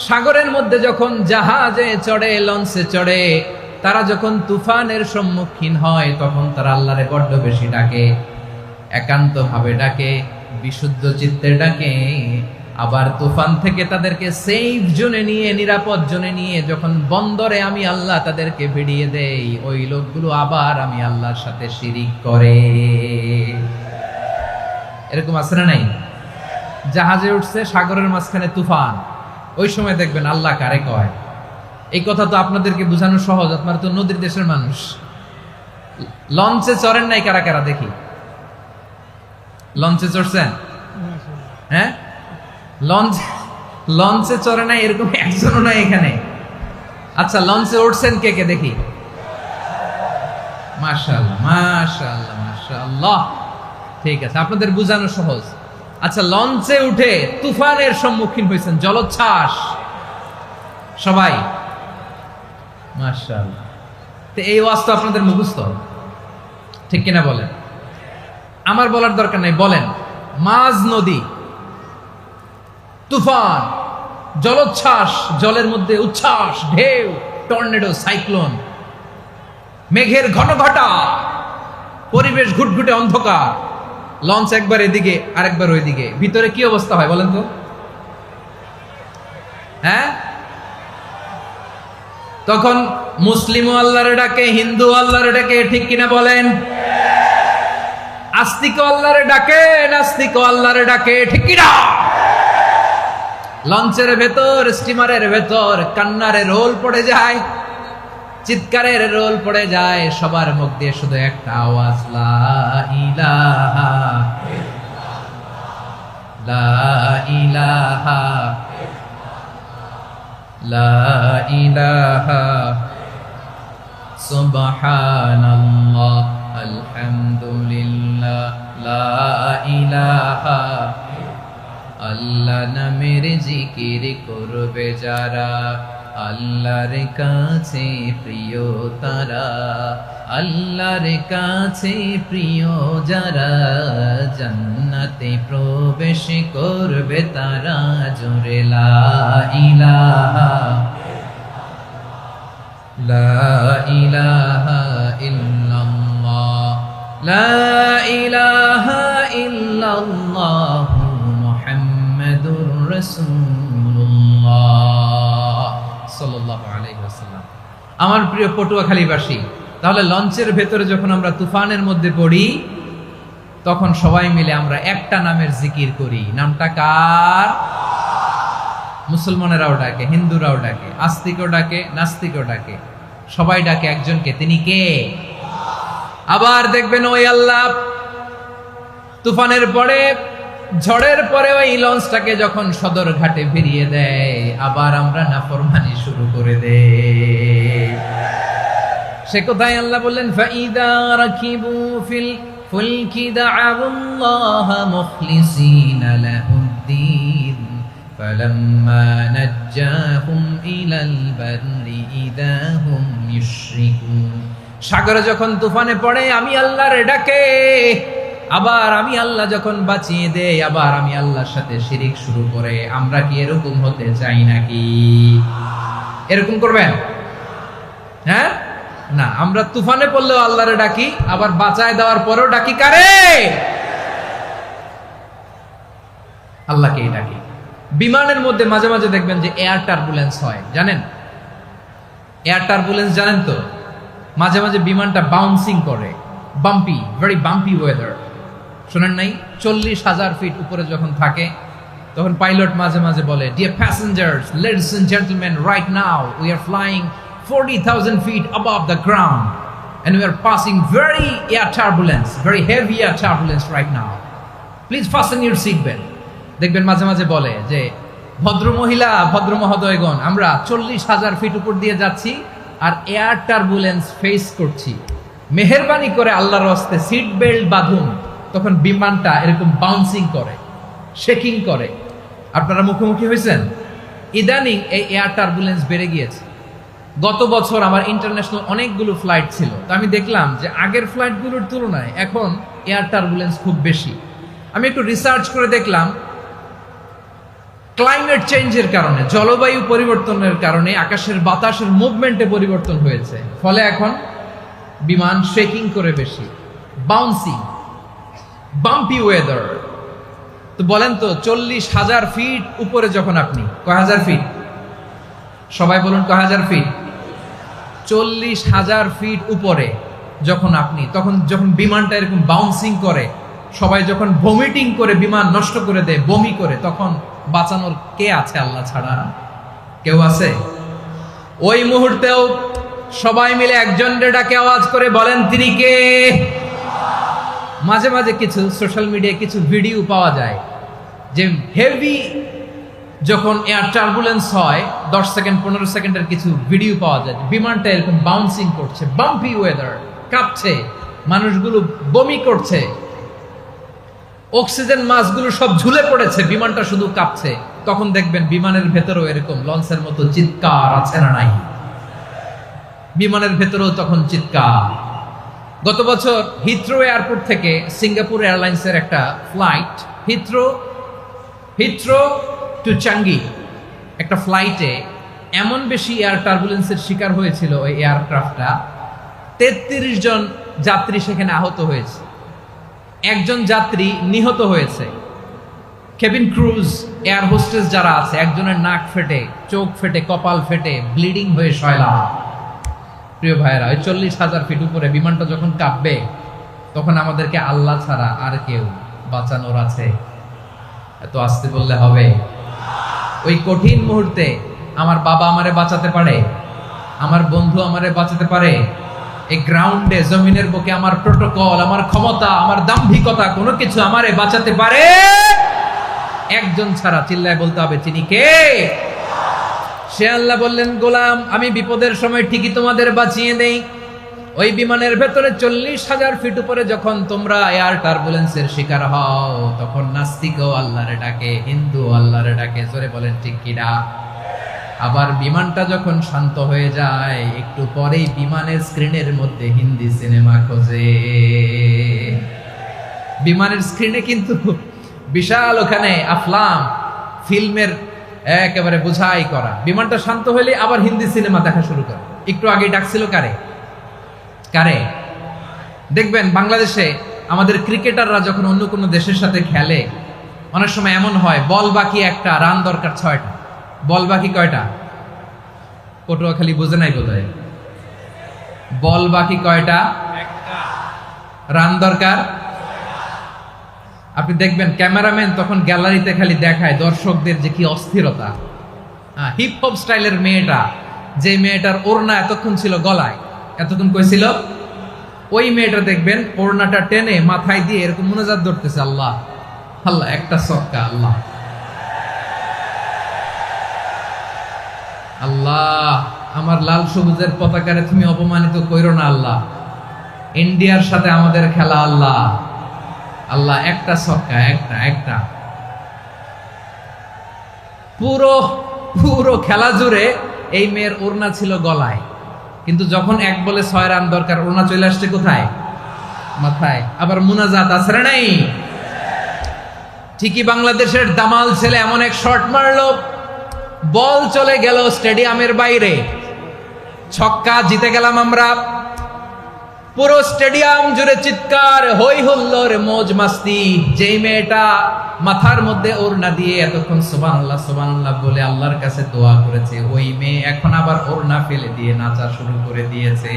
সাগরের মধ্যে যখন জাহাজে চড়ে, লঞ্চে চড়ে, তারা যখন তুফানের সম্মুখীন হয়, তখন তারা আল্লাহরে বড্ড বেশি ডাকে, একান্ত ভাবে ডাকে, বিশুদ্ধ চিত্তে ডাকে। আবার তুফান থেকে তাদেরকে সেফ জোনে নিয়ে, নিরাপদ জোনে নিয়ে যখন বন্দরে আমি আল্লাহ তাদেরকে ভিড়িয়ে দেই, ওই লোকগুলো আবার আমি আল্লাহর সাথে শিরিক করে। এরকম আছে না নাই? জাহাজে উঠছে, সাগরের মাঝখানে তুফান, ওই সময় দেখবেন আল্লাহ কারে কয়। এই কথা তো আপনাদেরকে বোঝানো সহজ, আপনারা তো নদীর দেশের মানুষ। লঞ্চে চড়েন নাই কারা কারা? দেখি, লঞ্চে চড়ছেন? হ্যাঁ, লঞ্চে চড়ে নাই এরকম একজনও নাই এখানে। আচ্ছা, লঞ্চে উঠছেন কে কে? দেখি। মাশাআল্লাহ মাশাআল্লাহ মাশাআল্লাহ, ঠিক আছে, আপনাদের বোঝানো সহজ। আচ্ছা, লঞ্চে উঠে তুফানের সম্মুখীন হয়েছেন, জলোচ্ছ্বাস সবাই? মাশাআল্লাহ। তো এই ওয়াজ তো আপনাদের মুখস্থ, ঠিক কিনা বলেন? আমার বলার দরকার নাই, বলেন। মাঝ নদী, তুফান, জলোচ্ছ্বাস, জলের মধ্যে উচ্ছ্বাস, ঢেউ, টর্নেডো, সাইক্লোন, মেঘের ঘনঘটা, পরিবেশ ঘুটঘুটে অন্ধকার, লঞ্চ একবার এদিকে আরেকবার ওইদিকে, ভিতরে কি অবস্থা হয় বলেন তো? হ্যাঁ, তখন মুসলিমও আল্লাহরে ডাকে, হিন্দু আল্লাহরে ডাকে, ঠিক কিনা বলেন? আস্তিক আল্লাহরে ডাকে, নাস্তিক আল্লাহরে ডাকে, ঠিক কিনা? লঞ্চের ভেতর, স্টিমারের ভেতর কান্নারে রোল পড়ে যায়, চিৎকারের রোল পড়ে যায়, সবার মুখ দিয়ে শুধু একটা আওয়াজ, লা ইলাহা লা ইলাহা লা ইলাহা সুবহানাল্লাহ আলহামদুলিল্লাহ লা ইলাহা। আল্লাহ নামের জিকির করবে যারা, আল্লাহর কাছে প্রিয় তারা, আল্লাহর কাছে প্রিয় যারা, জান্নাতে প্রবেশ করবে তারা। জোরে লা ইলাহা লা ইলাহা ইল্লাল্লাহ লা ইলাহা ইল্লাল্লাহ মুহাম্মাদুর রাসূলুল্লাহ সাল্লাল্লাহু আলাইহি ওয়াসাল্লাম। আমার প্রিয় পটুয়াখালীবাসী, তাহলে লঞ্চের ভেতরে যখন আমরা তুফানের মধ্যে পড়ি, তখন সবাই মিলে আমরা একটা নামের জিকির করি। নামটা কার? মুসলমানেরাও ডাকে, হিন্দুরাও ডাকে, আস্তিকও ডাকে, নাস্তিকও ডাকে, সবাই ডাকে একজনকে, তিনি কে? আবার দেখবেন ওই আল্লাহ তুফানের পরে, ঝড়ের পরে ওই লঞ্চটাকে যখন সদর ঘাটে ফিরিয়ে দেয়, আবার আমরা নাফরমানি শুরু করে দেই। সে কোথায় আল্লাহ বললেন, ফাইদা রাকিবু ফিল ফুলকি দা'আবুল্লাহা মুখলিসিনা লাহুদ্দিন ফালাম্মা নাজ্জাহুম ইলাল বাররি ইযা হুম ইউশরিকুন। সাগরে যখন তুফানে পড়ে আমি আল্লাহর ডাকে, আবার আমি আল্লাহ যখন বাঁচিয়ে দেই, আবার আমি আল্লাহর সাথে শিরিক শুরু করে। আমরা কি এরকম হতে চাই নাকি? এরকম করবেন? হ্যাঁ না, আমরা তুফানে পড়লেও আল্লাহরে ডাকি, আবার বাঁচায় দেওয়ার পরেও ডাকি কারে? আল্লাহকেই ডাকি। বিমানের মধ্যে মাঝে মাঝে দেখবেন যে এয়ার টার্বুলেন্স হয়, জানেন? এয়ার টার্বুলেন্স জানেন তো? মাঝে মাঝে বিমানটা বাউন্সিং করে, বাম্পি, ভেরি বাম্পি ওয়েদার। শোনেন নাই? 40,000 ফিট উপরে যখন থাকে তখন পাইলট মাঝে মাঝে বলে, dear passengers, ladies and gentleman, right now we are flying 40,000 feet above the ground and we are passing very air turbulence, very heavy air turbulence right now. Please fasten your seat belt. দেখবেন মাঝে মাঝে বলে যে, ভদ্র মহিলা, ভদ্র মহোদয়গণ, আমরা 40,000 ফিট উপর দিয়ে যাচ্ছি আর এয়ার টার্বুলেন্স ফেস করছি, মেহেরবানি করে আল্লাহর রাস্তে সিট বেল্ট বাঁধুন। তখন বিমানটা এরকম বাউন্সিং করে, শেকিং করে। আপনারা মুখোমুখি হয়েছেন? ইদানিং এই এয়ার টার্বুলেন্স বেড়ে গিয়েছে। গত বছর আমার ইন্টারন্যাশনাল অনেকগুলো ফ্লাইট ছিল, তো আমি দেখলাম যে আগের ফ্লাইটগুলোর তুলনায় এখন এয়ার টার্বুলেন্স খুব বেশি। আমি একটু রিসার্চ করে দেখলাম, ক্লাইমেট চেঞ্জের কারণে, জলবায়ু পরিবর্তনের কারণে আকাশের বাতাসের মুভমেন্টে পরিবর্তন হয়েছে, ফলে এখন বিমান শেকিং করে বেশি, বাউন্সিং, বাম্পি ওয়েদার। তো বলেন তো, 40,000 ফিট উপরে যখন আপনি, কয় হাজার ফিট? সবাই বলুন কয় হাজার ফিট? 40,000 ফিট উপরে যখন আপনি, তখন যখন বিমানটা এরকম বাউন্সিং করে, সবাই যখন ভমিটিং করে বিমান নষ্ট করে দেয়, বমি করে, তখন বাঁচানোর কে আছে আল্লাহ ছাড়া? কেউ আছে? ওই মুহূর্তেও সবাই মিলে একজনের ডাকে আওয়াজ করে বলেন, তিনি কে? মাঝে মাঝে কিছু সোশ্যাল মিডিয়ায় কিছু ভিডিও পাওয়া যায় যে হেভি যখন এয়ার টার্বুলেন্স হয়, 10 সেকেন্ড 15 সেকেন্ডের কিছু ভিডিও পাওয়া যায়, বিমানটা এরকম বাউন্সিং করছে, বাম্পি ওয়েদার, কাঁপছে, মানুষগুলো বমি করছে, অক্সিজেন মাসগুলো সব ঝুলে পড়েছে, বিমানটা শুধু কাঁপছে। তখন দেখবেন বিমানের ভেতরেও এরকম লঞ্চের মতো চিৎকার আছে না নাই? বিমানের ভেতরেও তখন চিৎকার। গত বছর হিথ্রো এয়ারপোর্ট থেকে সিঙ্গাপুর এয়ারলাইন্সের একটা ফ্লাইট, হিথ্রো টু চাঙ্গি, একটা ফ্লাইটে এমন বেশি এয়ার টার্বুলেন্সের শিকার হয়েছিল ওই এয়ারক্রাফটটা, 33 জন যাত্রী সেখানে আহত হয়েছে, একজন যাত্রী নিহত হয়েছে। কেবিন ক্রুজ, এয়ার হোস্টেস যারা আছে, একজনের নাক ফেটে, চোখ ফেটে, কপাল ফেটে, ব্লিডিং হয়ে শয়লা। প্রিয় ভাইয়েরা, ওই 40,000 ফিট উপরে বিমানটা যখন কাঁপবে, তখন আমাদেরকে আল্লাহ ছাড়া আর কেউ বাঁচানোর আছে? এত আসতে বললে হবে? ওই কঠিন মুহূর্তে আমার বাবা আমারে বাঁচাতে পারে, আমার বন্ধু আমারে বাঁচাতে পারে। এই গ্রাউন্ডে, জমিনের বুকে আমার প্রোটোকল, আমার ক্ষমতা, আমার দাম্ভিকতা, কোনো কিছু আমারে বাঁচাতে পারে একজন ছাড়া। চিল্লায় বলতে হবে, তিনি কে? সে আল্লাহ বললেন, গোলাম, আমি বিপদের সময় ঠিকই তোমাদের বাঁচিয়ে দেই। ওই বিমানের ভেতরে 40,000 ফিট উপরে যখন তোমরা এয়ার টার্বুলেন্সের শিকার হও, তখন নাস্তিকও আল্লাহরে ডাকে, হিন্দু আল্লাহরে ডাকে। জোরে বলেন ঠিক কিনা? আবার বিমানটা যখন শান্ত হয়ে যায়, একটু পরেই বিমানের স্ক্রিনের মধ্যে হিন্দি সিনেমা খোঁজে। বিমানের স্ক্রিনে কিন্তু বিশাল ওখানে আফলাম, ফিল্মের একেবারে বোঝাই করা। বিমানটা শান্ত হলে আবার হিন্দি সিনেমা দেখা শুরু করে। একটু আগে ডাকছিল কারে? কারে? দেখবেন বাংলাদেশে আমাদের ক্রিকেটাররা যখন অন্য কোনো দেশের সাথে খেলে, অনেক সময় এমন হয়, বল বাকি একটা, রান দরকার 6টা। বল বাকি কয়টা? পটুয়াখালী বুঝে নাই বোধহয়। বল বাকি কয়টা? রান দরকার। আপনি দেখবেন ক্যামেরাম্যান তখন গ্যালারিতে খালি দেখায় দর্শকদের যে কি অস্থিরতা। হিপ হপ স্টাইলের মেয়েটা, যে মেয়েটার ওড়না এতক্ষণ ছিল গলায়, এতক্ষণ কইছিল, ওই মেয়েটা দেখবেন ওড়নাটা টেনে মাথায় দিয়ে এরকম মুনাজাত ধরতেছে, আল্লাহ আল্লাহ, একটা সক্কা, আল্লাহ আল্লাহ, আমার লাল সবুজের পতাকারে তুমি অপমানিত কইরো না আল্লাহ, ইন্ডিয়ার সাথে আমাদের খেলা আল্লাহ আল্লাহ, একটা সক্কা, একটা। পুরো খেলা জুড়ে এই মেয়ের ওড়না ছিল গলায়, কিন্তু যখন 1 বলে 6 রান দরকার, ওড়না চলে আসছে কোথায়? মাথায়। আবার মুনাজাত আছে না নাই? ঠিকই বাংলাদেশের দামাল ছেলে এমন এক শট মারলো, বল চলে গেল স্টেডিয়ামের বাইরে, ছক্কা, জিতে গেলাম আমরা। পুরো স্টেডিয়াম জুড়ে চিৎকার, হই হুল্লোড়, মौज মাস্তি। যেই মেয়েটা মাথার মধ্যে ওড়না দিয়ে এতক্ষণ সুবহানাল্লাহ সুবহানাল্লাহ বলে আল্লাহর কাছে দোয়া করেছে, ওই মেয়ে এখন আবার ওড়না ফেলে দিয়ে নাচা শুরু করে দিয়েছে।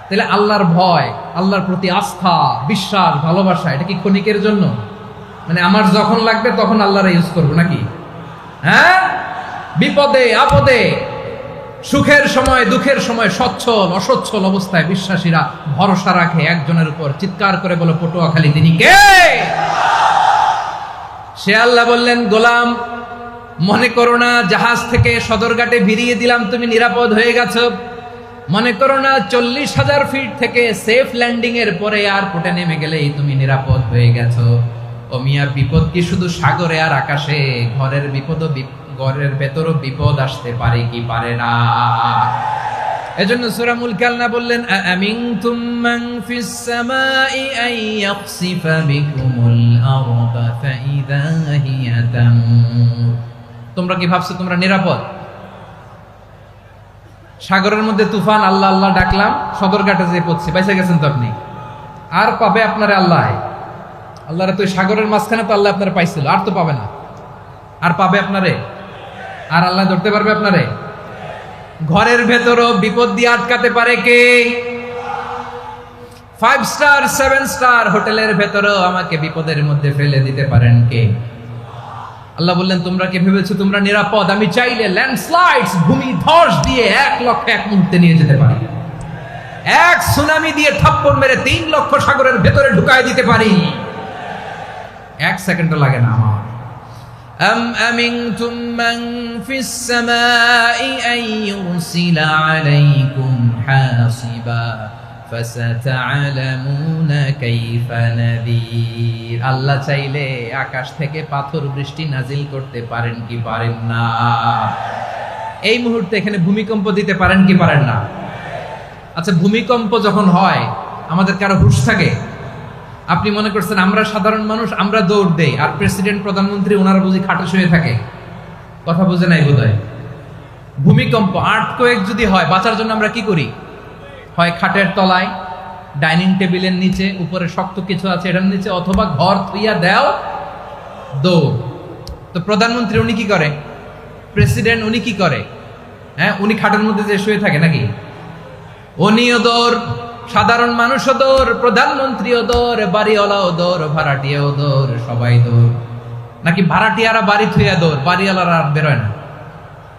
তাহলে আল্লাহর ভয়, আল্লাহর প্রতি আস্থা, বিশ্বাস, ভালোবাসা, এটা কি ক্ষণিকের জন্য? মানে আমার যখন লাগবে তখন আল্লাহর ইউজ করবো নাকি? হ্যাঁ, বিপদে আপদে, সুখের সময় দুঃখের সময়, সচ্ছল অসচ্ছল অবস্থায় বিশ্বাসীরা ভরসা রাখে একজনের উপর। চিৎকার করে বলো, পটুয়াখালী তিনি কে? সে আল্লাহ বললেন, গোলাম মনে করো না জাহাজ থেকে সদরঘাটে ভিড়িয়ে দিলাম তুমি নিরাপদ হয়ে গেছো। মনে করো না 40,000 ফিট থেকে সেফ ল্যান্ডিং এর পরে এয়ারপোর্টে নেমে গেলেই তুমি নিরাপদ হয়ে গেছো। ও মিয়া, বিপদ কি শুধু সাগরে আর আকাশে? ঘরের বিপদও, ঘরের ভেতরও বিপদ আসতে পারে কি পারে না? এজন্য সূরা মুলক আল্লাহ বললেন, আমিনতুম মান ফিস সামাই আন ইয়াখসিফা বিকুমুল আরদা ফাইদা হিয়া তামুর। তোমরা কি ভাবছো তোমরা নিরাপদ? সাগরের মধ্যে তুফান, আল্লাহ আল্লাহ ডাকলাম, সদরঘাটে যেয়ে পড়ছি, পয়সা গেছেন তো আপনি। আর পাবে আপনারে আল্লাহ? আল্লাহরে তো সাগরের মাঝখানে তো আল্লাহ আপনারা পাইছিল, আর তো পাবে না। আর পাবে আপনারে? আর আল্লাহ ধরতে পারবে আপনারে? ঘরের ভেতরও বিপদ দিয়ে আটকাতে পারে কে? 5 স্টার 7 স্টার হোটেলের ভেতরও আমাকে বিপদের মধ্যে ফেলে দিতে পারেন কে? আল্লাহ বললেন, তোমরা কি ভেবেছো তোমরা নিরাপদ? আমি চাইলে ল্যান্ডস্লাইডস, ভূমি ধস দিয়ে 1 লক্ষ 1 মুহূর্তে নিয়ে যেতে পারি। এক সুনামি দিয়ে থাপ্পড় মেরে 3 লক্ষ সাগরের ভেতরে ঢুকায় দিতে পারি। 1 সেকেন্ডও লাগে না আমার। أم أمنتم من في السماء أن يرسل عليكم حاصبا فستعلمون كيف نذير। আল্লাহ চাইলে আকাশ থেকে পাথর বৃষ্টি নাজিল করতে পারেন কি পারেন না? এই মুহূর্তে এখানে ভূমিকম্প দিতে পারেন কি পারেন না? আচ্ছা, ভূমিকম্প যখন হয় আমাদের কারো হুঁশ থাকে? আপনি মনে করছেন আমরা সাধারণ মানুষ, আমরা দৌড় দেই, আর প্রেসিডেন্ট প্রধানমন্ত্রী ওনারা বুঝি খাটে শুয়ে থাকে? কথা বুঝে নাই বোধহয়। ভূমিকম্প, আর্থকোয়েক যদি হয়, বাঁচার জন্য আমরা কি করি? হয় খাটের তলায়, ডাইনিং টেবিলের নিচে, উপরে শক্ত কিছু আছে এটার নিচে, অথবা ঘর থুইয়া দেও দৌড়। তো প্রধানমন্ত্রী উনি কি করে? প্রেসিডেন্ট উনি কি করে? হ্যাঁ, উনি খাটের মধ্যে যে শুয়ে থাকে নাকি? উনিও দৌড়, সাধারণ মানুষও দৌড়, প্রধানমন্ত্রীও দৌড়, বাড়িওয়ালাও দৌড়, ভাড়াটিয়াও দৌড়, সবাই দৌড়। নাকি ভাড়াটিয়ারা বাড়ি থুইয়া দৌড়, বাড়িওয়ালারা আর বেরোয় না?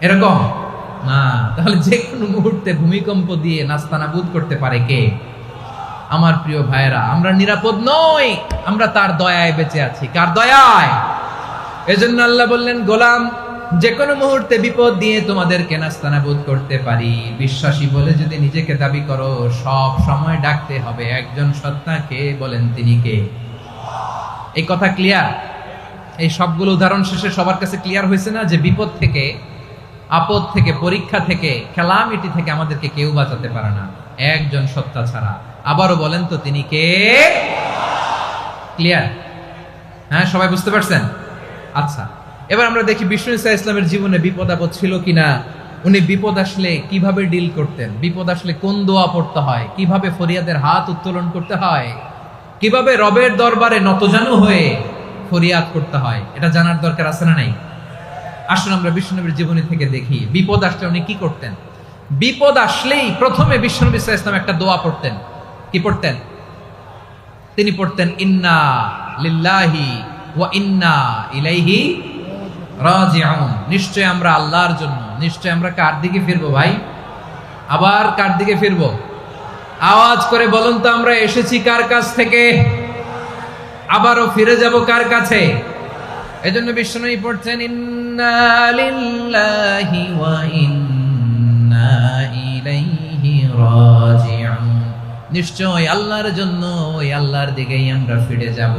এরকম না। তাহলে যে কোনো মুহূর্তে ভূমিকম্প দিয়ে নাস্তানাবুদ করতে পারে কে? আমার প্রিয় ভাইয়েরা, আমরা নিরাপদ নই, আমরা তার দয়ায় বেঁচে আছি। কার দয়ায়? এজন্য আল্লাহ বললেন, গোলাম যে কোনো মুহূর্তে বিপদ দিয়ে তোমাদেরকে নাস্তানাবুদ করতে পারি। বিশ্বাসী বলে যদি নিজেকে দাবি করো, সব সময় ডাকতে হবে একজন সত্তাকে। বলেন তিনি কে? এই কথা ক্লিয়ার? এই সবগুলো উদাহরণ শেষে সবার কাছে ক্লিয়ার হয়েছে না যে বিপদ থেকে, আপদ থেকে, পরীক্ষা থেকে, ক্যালামিটি থেকে আমাদেরকে কেউ বাঁচাতে পারে না একজন সত্তা ছাড়া। আবারও বলেন তো তিনি কে? ক্লিয়ার? হ্যাঁ, সবাই বুঝতে পারছেন? আচ্ছা, এবার আমরা দেখি বিষ্ণু ঈসা ইসলামের জীবনে বিপদ আপদ ছিল কিনা। উনি বিপদ আসলে কিভাবে ডিল করতেন, বিপদ আসলে কোন দোয়া পড়তে হয়, কিভাবে ফরিয়াদের হাত উত্তোলন করতে হয়, কিভাবে রবের দরবারে নতজানু হয়ে ফরিয়াদ করতে হয়, এটা জানার দরকার আছে না নাই? আসুন আমরা বিষ্ণুনবীর জীবনী থেকে দেখি বিপদ আসলে উনি কি করতেন। বিপদ আসলেই প্রথমে বিষ্ণু ঈসা ইসলাম একটা দোয়া পড়তেন। কি পড়তেন? তিনি পড়তেন, ইন্না লিল্লাহি ওয়া ইন্না ইলাইহি রাজিউন। নিশ্চয় আমরা আল্লাহর জন্য, নিশ্চয় আমরা কার দিকে ফিরবো ভাই? আবার কার দিকে ফিরবো? আওয়াজ করে বলুন তো, আমরা এসেছি কার কাছ থেকে, আবারও ফিরে যাব কার কাছে? এজন্য বিষ্ণুই পড়ছেন, ইন্না লিল্লাহি ওয়া ইন্না ইলাইহি রাজিউন। নিশ্চয় আল্লাহর জন্য, ওই আল্লাহর দিকেই আমরা ফিরে যাব।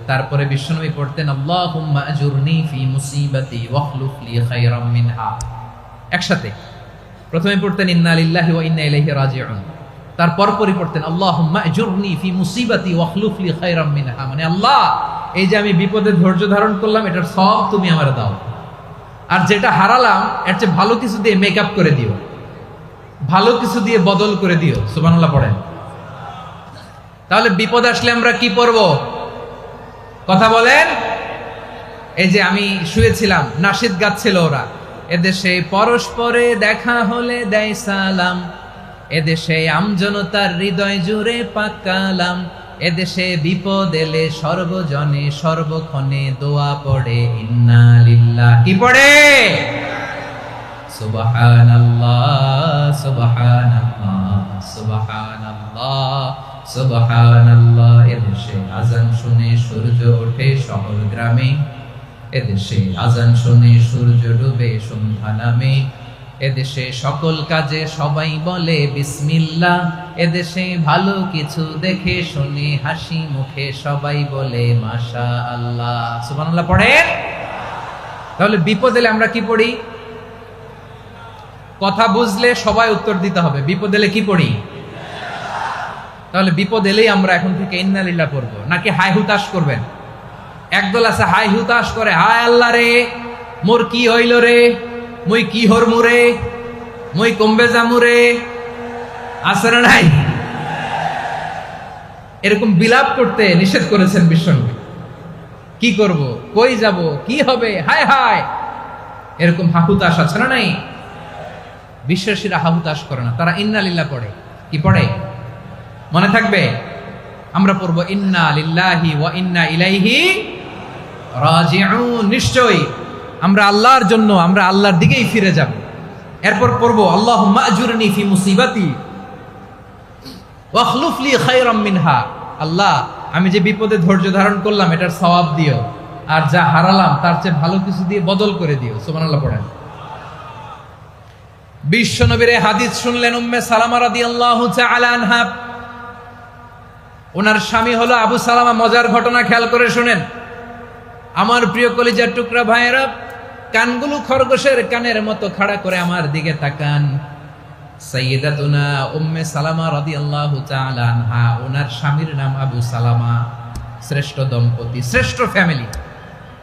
তারপরে বিষ্ণুই পড়তেন, আল্লাহুম্মা আজুরনি ফি মুসিবাতি ওয়াখলুফ লি খায়রাম মিনহা। একসাথে, প্রথমে পড়তেন ইন্না লিল্লাহি ওয়া ইন্না ইলাইহি রাজিউন, তারপর পড়তেন আল্লাহুম্মা আজুরনি ফি মুসিবাতি ওয়াখলুফ লি খায়রাম মিনহা, মানে আল্লাহ এই যে আমি বিপদে ধৈর্য ধারণ করলাম এটার সব তুমি আমারে দাও, আর যেটা হারালাম এর চেয়ে ভালো কিছু দিয়ে মেকআপ করে দিও, ভালো কিছু দিয়ে বদল করে দিও। সুবহানাল্লাহ পড়েন। তাহলে বিপদ আসলে আমরা কি পড়ব? কথা বলেন। এই যে আমি শুয়েছিলাম, নাশিদ গাচ্ছিল ওরা, এদেশে পরস্পরে দেখা হলে দেয় সালাম, এদেশে আমজনতার হৃদয় জুড়ে পাক কালাম, এদেশে বিপদ এলে সর্বজনে সর্বক্ষণে দোয়া পড়ে ইন্না লিল্লাহ, কি পড়ে? সুবহানাল্লাহ সুবহানাল্লাহ সুবহানাল্লাহ সুবহানাল্লাহ। এদেশে আজান শুনে সূর্য ওঠে শহর গ্রামে, এদেশে আজান শুনে সূর্য ডুবে সন্ধ্যা নামে, এদেশে সকল কাজে সবাই বলে বিসমিল্লাহ, এদেশে ভালো কিছু দেখে শুনে হাসি মুখে সবাই বলে মাশাআল্লাহ। সুবহানাল্লাহ পড়েন। তাহলে বিপদ এলে আমরা কি পড়ি? কথা বুঝলে সবাই উত্তর দিতে হবে, বিপদ এলে কি পড়ি? তাহলে বিপদ এলেই আমরা এখন থেকে ইন্না লিল্লাহ পড়বো, নাকি হাই হুতাশ করবেন? একদল আছে হাই হুতাশ করে, হায় আল্লাহ রে মোর কি হইল রে, মুই কি হরমু রে, মুই কমবে জামু রে, আছে না নাই? এরকম বিলাপ করতে নিষেধ করেছেন বিশ্বনবী। কি করব, কই যাব, কি হবে, হায় হায়, এরকম হাহুতাশ আছে না নাই? বিশ্বাসীরা হাহুতাশ করে না, তারা ইন্না লিল্লাহ পড়ে। কি পড়ে মনে থাকবে? আমরা পড়ব ইন্না লিল্লাহি ওয়া ইন্না ইলাইহি রাজিউন। নিশ্চয়ই আমরা আল্লাহর জন্য, আমরা আল্লাহর দিকেই ফিরে যাব। এরপর পড়ব আল্লাহুম্মা আজুরনি ফি মুসিবাতি ওয়াখলুফ লি খায়রাম মিনহা, আল্লাহ আমি যে বিপদে ধৈর্য ধারণ করলাম এটার সওয়াব দিও, আর যা হারালাম তার চেয়ে ভালো কিছু দিয়ে বদল করে দিও। সুবহানাল্লাহ পড়েন। বিশ্বনবীর হাদিস শুনলেন উম্মে সালামা রাদিয়াল্লাহু তাআলা আনহা, ওনার স্বামী হলো আবু সালামা। মজার ঘটনা খেয়াল করে শুনেন আমার প্রিয় কলিজার টুকরা ভাইয়েরা, কানগুলো খরগোশের কানের মতো খাড়া করে আমার দিকে তাকান। সাইয়্যিদাতুনা উম্মে সালামা রাদিয়াল্লাহু তাআলা আনহা, ওনার স্বামীর নাম আবু সালামা। শ্রেষ্ঠ দম্পতি, শ্রেষ্ঠ ফ্যামিলি।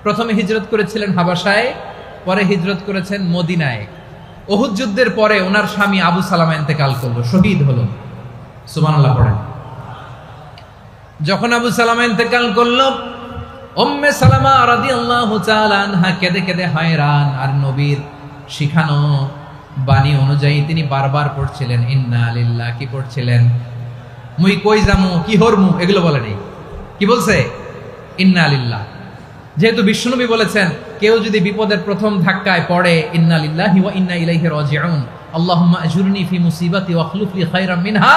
প্রথমে হিজরত করেছিলেন হাবাসায়, পরে হিজরত করেছেন মদিনায়। উহুদ যুদ্ধের পরে ওনার স্বামী আবু সালামা ইন্তেকাল করলো, শহীদ হলো। সুবহানাল্লাহ পড়েন। যখন আবু সালামা ইন্তেকাল করলো, উম্মে সালামা রাদিয়াল্লাহু তাআলা আনহা কেঁদে কেঁদে হয়রান। আর নবীর শিখানো বাণী অনুযায়ী তিনি বারবার পড়ছিলেন ইন্না লিল্লাহ। কি পড়ছিলেন? মুই কই যামু, কি হরমু, এগুলো বলে নেই। কি বলছে? ইন্না লিল্লাহ। যেহেতু বিশ্বনবী বলেছেন কেউ যদি বিপদের প্রথম ধাক্কায় পড়ে ইন্না লিল্লাহি ওয়া ইন্না ইলাইহি রাজিউন, আল্লাহুম্মা আজুরনি ফি মুসিবাতি ওয়াখলুফ লি খায়রাম মিনহা,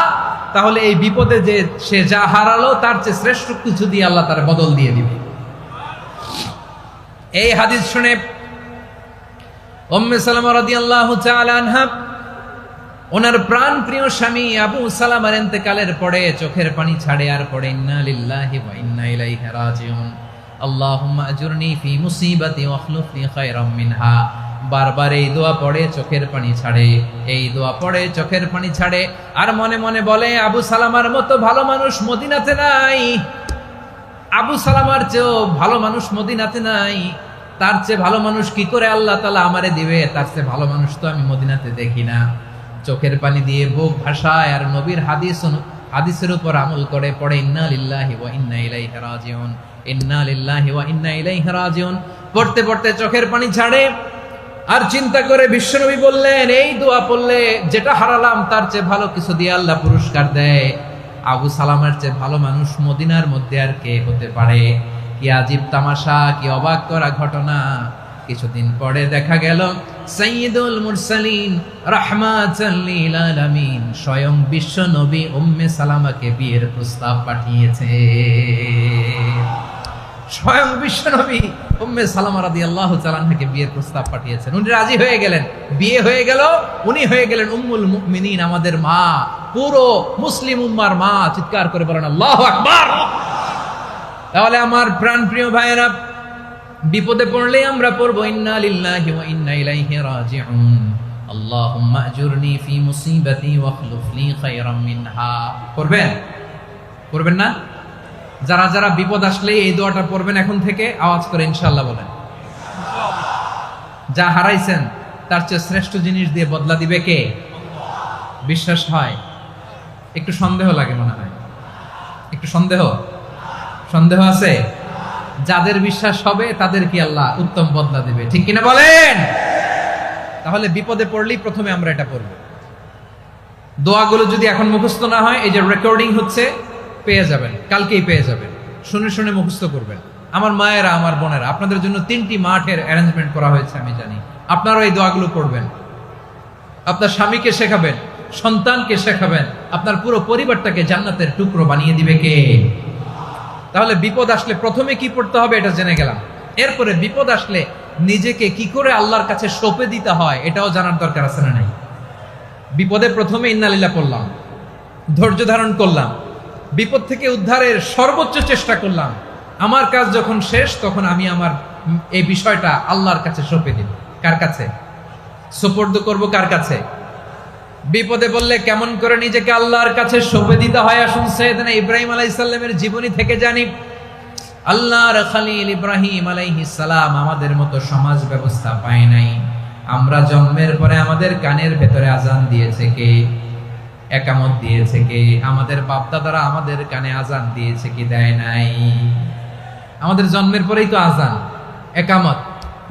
তাহলে এই বিপদে যে সে যা হারালো তার চেয়ে শ্রেষ্ঠ কিছু দিয়ে আল্লাহ তার বদল দিয়ে দিবে। এই হাদিস শুনে উম্মে সালামা রাদিয়াল্লাহু তাআলা আনহা, ওনার প্রাণ প্রিয় স্বামী আবু সালামার ইন্তেকালের পরে চোখের পানি ছাড়ে আর পড়ে ইন্না লিল্লাহি ওয়া ইন্না ইলাইহি রাজিউন, আল্লাহুম্মা আজুরনি ফি মুসিবাতি ওয়াখলুফ লি খায়রাম মিনহা। বারবার এই দোয়া পড়ে চোখের পানি ছাড়ে, এই দোয়া পড়ে চোখের পানি ছাড়ে, আর মনে মনে বলে আবু সালামার মতো ভালো মানুষ মদিনাতে নাই, আবু সালামার চেয়েও ভালো মানুষ মদিনাতে নাই, তার চেয়ে ভালো মানুষ কি করে আল্লাহ তাআলা আমারে দিবে, তার চেয়ে ভালো মানুষ তো আমি মদিনাতে দেখি না। চোখের পানি দিয়ে বুক ভাসায় আর নবীর হাদিসের উপর আমল করে পড়ে ইন্না লিল্লাহি ওয়া ইন্না ইলাইহি রাজিউন, ইন্না লিল্লাহি ওয়া ইন্না ইলাইহি রাজিউন। পড়তে পড়তে চোখের পানি ছাড়ে আর চিন্তা করে বিশ্বনবী বললেন এই দোয়া পড়লে যেটা হারালাম তার চেয়ে ভালো কিছু দিয়ে আল্লাহ পুরস্কার দেয়। আবু সালামার চেয়ে ভালো মানুষ মদিনার মধ্যে আর কে হতে পারে? কি আজীব তামাশা, কি অবাক করা ঘটনা। কিছুদিন পরে দেখা গেল সাইয়্যিদুল মুরসালিন রাহমাতাল লিল আলামিন স্বয়ং বিশ্ব নবী উম্মে সালামাকে বিয়ের প্রস্তাব পাঠিয়েছে। স্বয়ং বিশ্ব নবী উম্মে সালামা রাদিয়াল্লাহু তাআলা আনহাকে বিয়ের প্রস্তাব পাঠিয়েছেন। উনি রাজি হয়ে গেলেন, বিয়ে হয়ে গেল, উনি হয়ে গেলেন উম্মুল মুমিনিন, আমাদের মা, পুরো মুসলিম উম্মার মা। চিৎকার করে বলেন আল্লাহু আকবার। তাহলে আমার প্রাণপ্রিয় ভাইয়েরা, বিপদে পড়লে আমরা পড়বো ইন্না লিল্লাহি ওয়া ইন্না ইলাইহি রাজিউন, আল্লাহুম্মা আজুরনি ফি মুসিবাতি ওয়াখলুফ লি খায়রাম মিনহা। করবেন? করবেন না? যারা যারা বিপদ আসলে এই দোয়াটা পড়বেন এখন থেকে আওয়াজ করে ইনশাআল্লাহ বলেন। যা হারাইছেন তার চেয়ে শ্রেষ্ঠ জিনিস দিয়ে বদলা দিবে কে? বিশ্বাস হয়? একটু সন্দেহ লাগে মনে হয়, একটু সন্দেহ সন্দেহ আছে? যাদের বিশ্বাস হবে তাদের কি আল্লাহ উত্তম বদলা দিবে, ঠিক কিনা বলেন? তাহলে বিপদে পড়লেই প্রথমে আমরা এটা পড়ব। দোয়াগুলো যদি এখন মুখস্থ না হয়, এই যে রেকর্ডিং হচ্ছে, পেয়ে যাবেন, কালকেই পেয়ে যাবেন। শুনে শুনে মুখস্থ করবেন। আমার মায়েরা, আমার বোনেরা, আপনাদের জন্য 3টি মাঠের অ্যারেঞ্জমেন্ট করা হয়েছে, আমি জানি। আপনারাও এই দোয়াগুলো পড়বেন, আপনার স্বামীকে শেখাবেন, সন্তানকে শেখাবেন, আপনার পুরো পরিবারটাকে জান্নাতের টুকরো বানিয়ে দিবে কে? তাহলে বিপদ আসলে প্রথমে কি পড়তে হবে এটা জেনে গেলাম। এরপরে বিপদ আসলে নিজেকে কি করে আল্লাহর কাছে সঁপে দিতে হয় এটাও জানার দরকার আছে না নাই? বিপদে প্রথমে ইন্নালিল্লাহ পড়লাম, ধৈর্য ধারণ করলাম, বিপদ থেকে উদ্ধারের সর্বোচ্চ চেষ্টা করলাম। আমার কাজ যখন শেষ তখন আমি আমার এই বিষয়টা আল্লাহর কাছে সঁপে দিব। কার কাছে সুপর্দ করব? কার কাছে? বিপদে বললে কেমন করে নিজেকে আল্লাহর কাছে সঁপে দিতে হয় আসুন সাইয়েদনা ইব্রাহিম আলাইহিস সালামের জীবনী থেকে জানি। আল্লাহর খলিল ইব্রাহিম আলাইহিস সালাম আমাদের মতো সমাজ ব্যবস্থা পায় নাই। আমরা জন্মের পরে আমাদের কানের ভেতরে আজান দিয়েছে কে? একামত দিয়েছে কে? আমাদের বাপ দাদারা আমাদের কানে আজান দিয়েছে কি? দেয় নাই। আমাদের জন্মের পরেই তো আজান, একামত,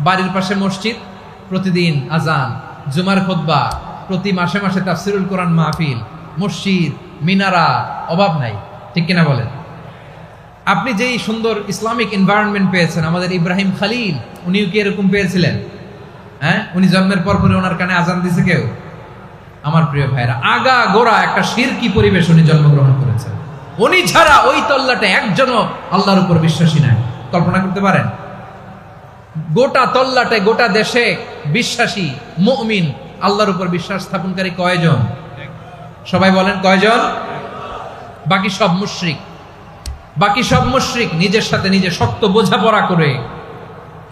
বাড়ির পাশে মসজিদ, প্রতিদিন আজান, জুমার খুতবা, প্রতি মাসে মাসে তাফসিরুল কোরআন মাহফিল, মসজিদ, মিনারা, অভাব নাই, ঠিক কিনা বলেন? আপনি যেই সুন্দর ইসলামিক এনভায়রনমেন্ট পেয়েছেন, আমাদের ইব্রাহিম খলিল উনিও কি এরকম পেয়েছিলেন? হ্যাঁ, উনি জন্মের পর পরে ওনার কানে আজান দিয়েছে কেউ? আমার প্রিয় ভাইরা, আগা গোড়া একটা শিরকি পরিবেশ উনি জন্মগ্রহণ করেছেন। উনি ছাড়া ওই তল্লাটে একজনও আল্লাহর উপর বিশ্বাসী নাই। কল্পনা করতে পারেন? গোটা তল্লাটে, গোটা দেশে বিশ্বাসী মুমিন, আল্লাহর উপর বিশ্বাস স্থাপনকারী কয়জন? সবাই বলেন কয়জন? বাকি সব মুশরিক। বাকি সব মুশরিক নিজের সাথে নিজে শক্ত বোঝাপড়া করে,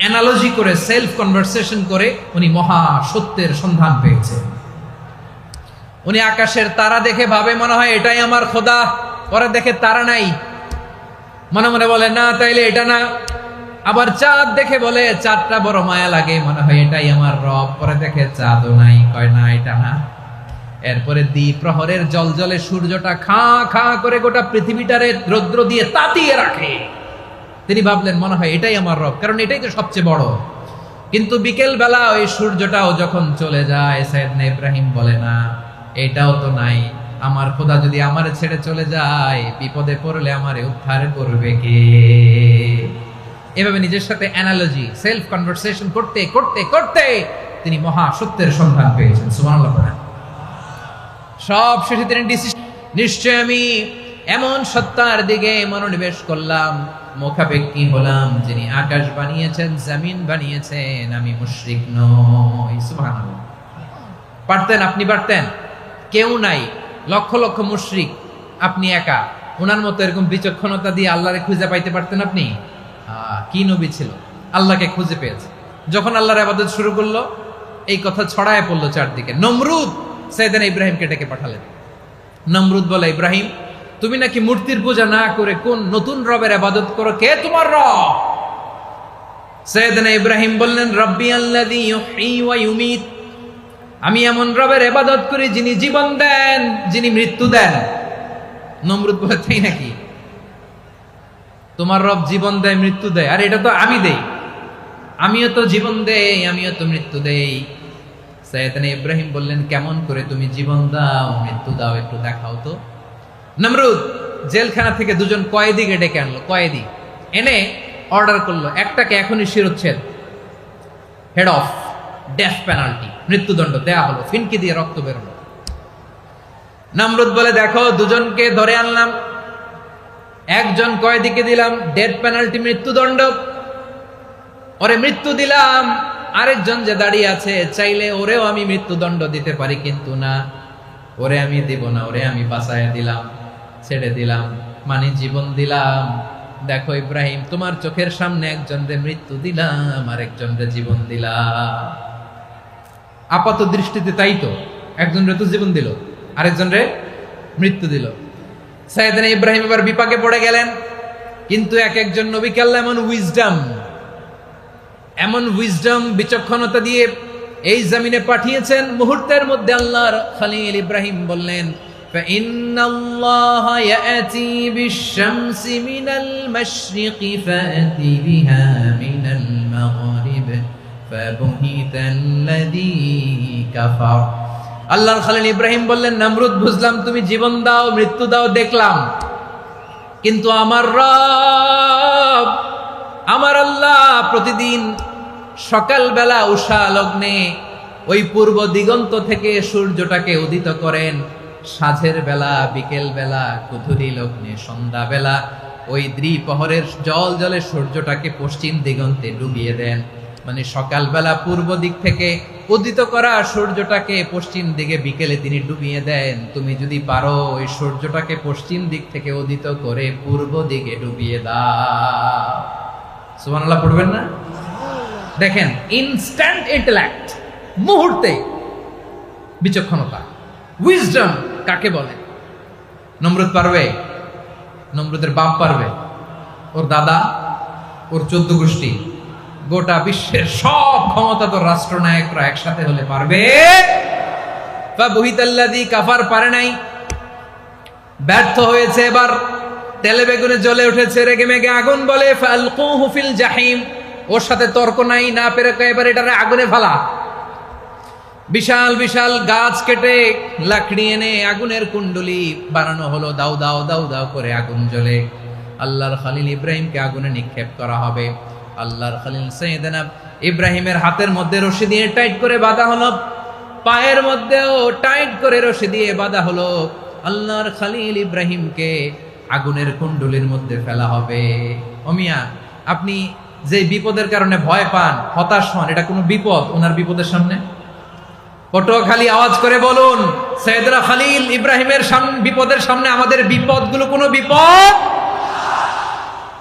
অ্যানালজি করে, সেলফ কনভারসেশন করে উনি মহা সত্যের সন্ধান পেয়েছেন। উনি আকাশের তারা দেখে ভাবে মনে হয় এটাই আমার খোদা, পরে দেখে তারা নাই, মনে মনে বলে না তাইলে এটা না। আবার চাঁদ দেখে বলে চাঁদটা বড় মায়া লাগে, মনে হয় এটাই আমার রব, পরে দেখে চাঁদও নাই, কয় না এটা না। এরপরে দ্বিপ্রহরের জলজলে সূর্যটা খা খা করে গোটা পৃথিবীটারে রৌদ্র দিয়ে তাতিয়ে রাখে। তিনি ভাবলেন মনে হয় এটাই আমার রব, কারণ এটাই তো সবচেয়ে বড়। কিন্তু বিকেল বেলা ওই সূর্যটাও যখন চলে যায়, সাইয়েদনা ইব্রাহিম বলে না এটাও তো নাই, আমার খোদা যদি আমারে ছেড়ে চলে যায়, বিপদে পড়লে আমারে উদ্ধার করবে কে? এভাবে নিজের সাথে অ্যানালজি, সেলফ কনভারসেশন করতে করতে করতে তিনি মহা সত্যের সন্ধান পেয়েছেন। সুবহানাল্লাহ পড়েন। সব শেষে তিনি ডিসিশন, নিশ্চয় আমি এমন সত্তার দিকে মনোনিবেশ করলাম, মুখাপেক্ষী হলাম, যিনি আকাশ বানিয়েছেন, জমিন বানিয়েছেন, আমি মুশরিক নই। সুবহানাল্লাহ। পারতেন? আপনি পারতেন? কেউ নাই, লক্ষ লক্ষ মুশরিক, আপনি একা। ওনার মতো এরকম বিচক্ষণতা দিয়ে আল্লাহরে খুঁজে পাইতে পারতেন আপনি? কি নবী ছিল, আল্লাহকে খুঁজে পেয়েছে। যখন আল্লাহর ইবাদত শুরু করলো, এই কথা ছড়ায় পড়লো চারদিকে। নমরুদ সাইয়েদনা ইব্রাহিমকে ডেকে পাঠালেন। নমরুদ বলে, ইব্রাহিম তুমি নাকি মূর্তির পূজা না করে কোন নতুন রবের ইবাদত করো, কে তোমার রব? সাইয়েদনা ইব্রাহিম বললেন, রব্বি আল্লাযী ইউহয়ী ওয়া ইউমীত, আমি এমন রবের ইবাদত করি যিনি জীবন দেন, যিনি মৃত্যু দেন। নমরুদ বলে, তাই নাকি? তোমার রব জীবন দেয়, মৃত্যু দেয়, আর এটা তো আমি দেই, আমিও তো জীবন দেই, আমিও তো মৃত্যু দেই। সাইয়েদনা ইব্রাহিম বললেন, কেমন করে তুমি জীবন দাও, মৃত্যু দাও, একটু দেখাও তো। নমরুদ জেলখানা থেকে দুজন কয়েদিকে ডেকে আনলো, কয়েদি এনে অর্ডার করলো, একটাকে এখনই শিরোচ্ছেদ, হেড অফ, ডেথ পেনাল্টি, মৃত্যুদণ্ড দেয়া হলো, ফিনকি দিয়ে রক্ত বেরোলো। নমরুদ বলে, দেখো দুজনকে ধরে আনলাম, একজন কয়েদিকে দিলাম ডেথ পেনাল্টি, মৃত্যুদণ্ড, ওরে মৃত্যু দিলাম। আরেকজন যে দাঁড়িয়ে আছে, চাইলে ওরেও আমি মৃত্যুদণ্ড দিতে পারি, কিন্তু না, ওরে আমি দিব না, ওরে আমি বাঁচাইয়া দিলাম, ছেড়ে দিলাম, মানে জীবন দিলাম। দেখো ইব্রাহিম, তোমার চোখের সামনে একজনরে মৃত্যু দিলাম, আর একজনরে জীবন দিলাম। আপাত দৃষ্টিতে তাই তো, একজনের তো জীবন দিল, আরেকজনের মৃত্যু দিল। সাইয়েদনা ইব্রাহিম এবার বিপাকে পড়ে গেলেন। কিন্তু এক একজন নবীকে আল্লাহ এমন উইজডম বিচক্ষণতা দিয়ে এই জমিনে পাঠিয়েছেন, মুহূর্তের মধ্যে আল্লাহর খলিল ইব্রাহিম বললেন, فإن الله يأتي بالشمس من المشرق فأت بها من المغرب فبهت الذي كفر। আল্লাহর খলিল ইব্রাহিম বললেন, নমরুদ বুঝলাম তুমি জীবন দাও মৃত্যু দাও দেখলাম, কিন্তু আমার রব আমার আল্লাহ প্রতিদিন সকালবেলা উষা লগ্নে ওই পূর্ব দিগন্ত থেকে সূর্যটাকে উদিত করেন, সাঁঝের বেলা বিকেল বেলা কুধুরি লগ্নে সন্ধ্যা বেলা ওই দ্বিপ্রহরের জল জলে সূর্যটাকে পশ্চিম দিগন্তে ডুবিয়ে দেন। মানে সকালবেলা পূর্ব দিক থেকে উদিত করা সূর্যটাকে পশ্চিম দিকে বিকেলে তিনি ডুবিয়ে দেন। তুমি যদি পারো ওই সূর্যটাকে পশ্চিম দিক থেকে উদিত করে পূর্ব দিকে ডুবিয়ে দাও। সুবহানাল্লাহ পড়বেন না? দেখেন, ইনস্ট্যান্ট ইন্টেলেক্ট, মুহূর্তে বিচক্ষণতা, উইজডম কাকে বলে? নমরুদ পারবে? নমরুদের বাপ পারবে? ওর দাদা, ওর 14 গোষ্ঠী, গোটা বিশ্বের সব ক্ষমতাধর রাষ্ট্রনায়করা একসাথে হলে পারবে? ফাবুহিতাল্লাযী কাফার পারে নাই, ব্যর্থ হয়েছে। এবার তেলে বেগুনে জ্বলে উঠেছে, রেগে মেগে আগুন বলে ফালকুহু ফিল জাহিম। ওর সাথে তর্ক নাই, না পেরে এবার এটারে আগুনে ফেলা। বিশাল বিশাল গাছ কেটে লাকড়ি এনে আগুনের কুণ্ডলি বানানো হলো, দাও দাও দাও দাও করে আগুন জ্বলে। আল্লাহর খলিল ইব্রাহিমকে আগুনে নিক্ষেপ করা হবে। আল্লাহর খলিল সাইয়েদনা ইব্রাহিমের হাতের মধ্যে রশি দিয়ে টাইট করে বাঁধা হলো, পায়ের মধ্যেও টাইট করে রশি দিয়ে বাঁধা হলো। আল্লাহর খলিল ইব্রাহিমকে আগুনের কুণ্ডলির মধ্যে ফেলা হবে। ও মিয়া, আপনি যে বিপদের কারণে ভয় পান, হতাশ হন, এটা কোনো বিপদ ওনার বিপদের সামনে? পটুয়াখালী আওয়াজ করে বলুন, সাইয়েদনা খলিল ইব্রাহিমের বিপদের সামনে আমাদের বিপদগুলো কোনো বিপদ?